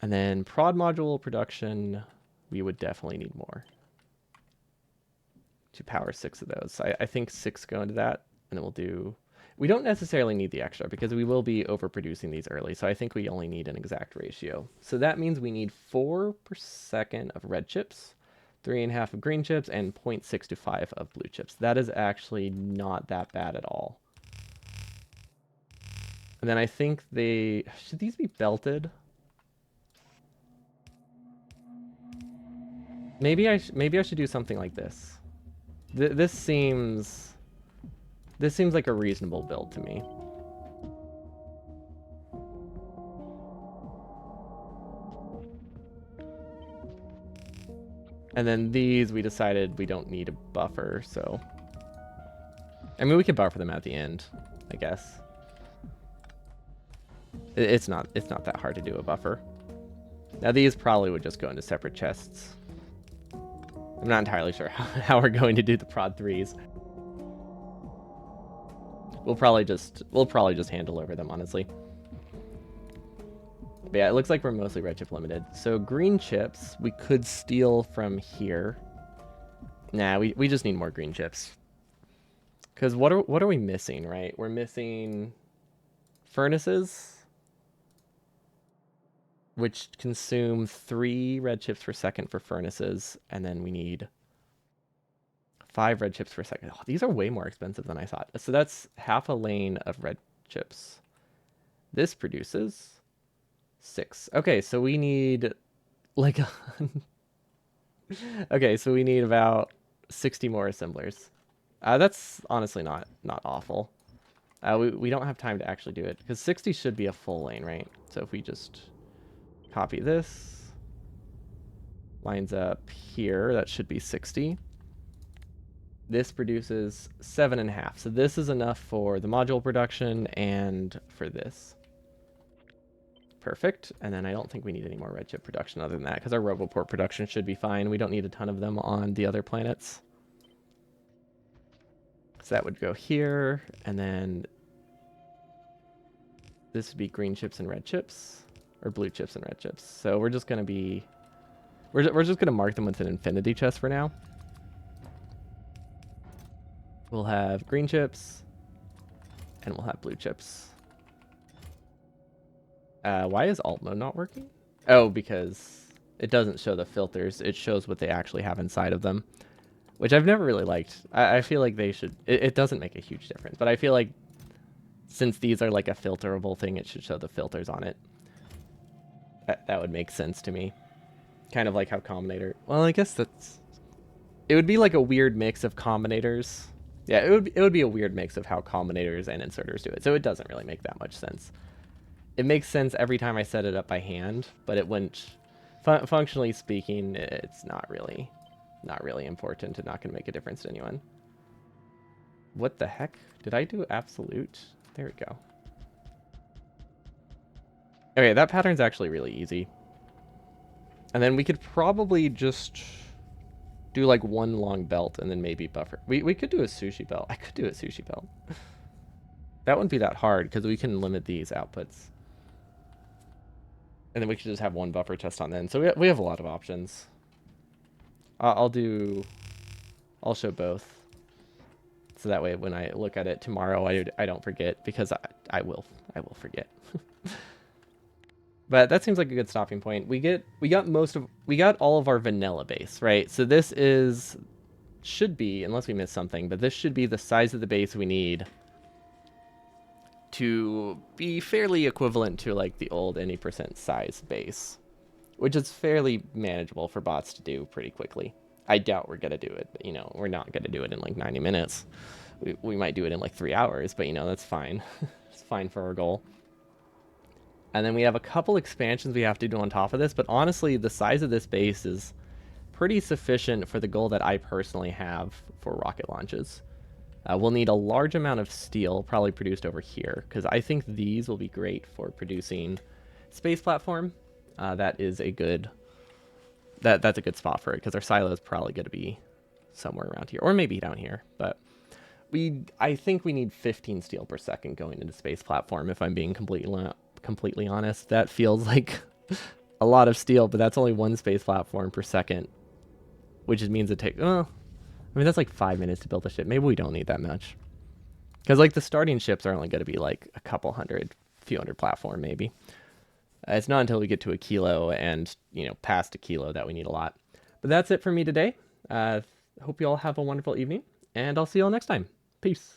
S1: And then prod module production, we would definitely need more to power 6 of those. I think 6 go into that, and then we'll do... We don't necessarily need the extra because we will be overproducing these early, so I think we only need an exact ratio. So that means we need 4 per second of red chips, 3.5 of green chips, and 0.625 of blue chips. That is actually not that bad at all. And then I think should these be belted? Maybe I should do something like this. This seems like a reasonable build to me. And then these, we decided we don't need a buffer, so... I mean, we could buffer them at the end, I guess. It's not that hard to do a buffer. Now, these probably would just go into separate chests. I'm not entirely sure how we're going to do the prod 3s. We'll probably just hand deliver them, honestly. But yeah, it looks like we're mostly red chip limited. So green chips, we could steal from here. Nah, we just need more green chips. Because what are we missing, right? We're missing furnaces, which consume 3 red chips per second for furnaces, and then we need 5 red chips per second. Oh, these are way more expensive than I thought. So that's half a lane of red chips. This produces 6. Okay, so we need like Okay, so we need about 60 more assemblers. That's honestly not awful. We don't have time to actually do it because 60 should be a full lane, right? So if we just copy this, lines up here, that should be 60. This produces 7.5. So this is enough for the module production and for this. Perfect. And then I don't think we need any more red chip production other than that because our Roboport production should be fine. We don't need a ton of them on the other planets. So that would go here, and then this would be green chips and red chips, or blue chips and red chips. So we're just going to be, we're just going to mark them with an infinity chest for now. We'll have green chips, and we'll have blue chips. Why is alt mode not working? Oh, because it doesn't show the filters. It shows what they actually have inside of them, which I've never really liked. I feel like they should, it doesn't make a huge difference, but I feel like since these are like a filterable thing, it should show the filters on it. That would make sense to me. Kind of like how Combinator, well, I guess that's, it would be like a weird mix of Combinators. Yeah, it would be a weird mix of how Combinators and inserters do it. So it doesn't really make that much sense. It makes sense every time I set it up by hand, but it wouldn't, functionally speaking, it's not really important and not going to make a difference to anyone. What the heck? Did I do absolute? There we go. Okay, that pattern's actually really easy. And then we could probably just do like one long belt and then maybe buffer. We could do a sushi belt. I could do a sushi belt. That wouldn't be that hard because we can limit these outputs. And then we could just have one buffer test on then. So we have a lot of options. I'll show both. So that way when I look at it tomorrow, I don't forget because I will forget. But that seems like a good stopping point. We got all of our vanilla base, right? So this should be, unless we missed something, but this should be the size of the base we need to be fairly equivalent to like the old any percent size base, which is fairly manageable for bots to do pretty quickly. I doubt we're gonna do it, but you know, we're not gonna do it in like 90 minutes. We might do it in like 3 hours, but you know, that's fine. It's fine for our goal. And then we have a couple expansions we have to do on top of this, but honestly, the size of this base is pretty sufficient for the goal that I personally have for rocket launches. We'll need a large amount of steel, probably produced over here, because I think these will be great for producing space platform. That is a good, that's a good spot for it, because our silo is probably going to be somewhere around here, or maybe down here. But I think we need 15 steel per second going into space platform, if I'm being completely honest. That feels like a lot of steel, but that's only one space platform per second, which means it takes, I mean, that's like 5 minutes to build a ship. Maybe we don't need that much. Because, like, the starting ships are only going to be, like, a couple hundred, few hundred platform, maybe. It's not until we get to a kilo and, you know, past a kilo that we need a lot. But that's it for me today. Hope you all have a wonderful evening, and I'll see you all next time. Peace.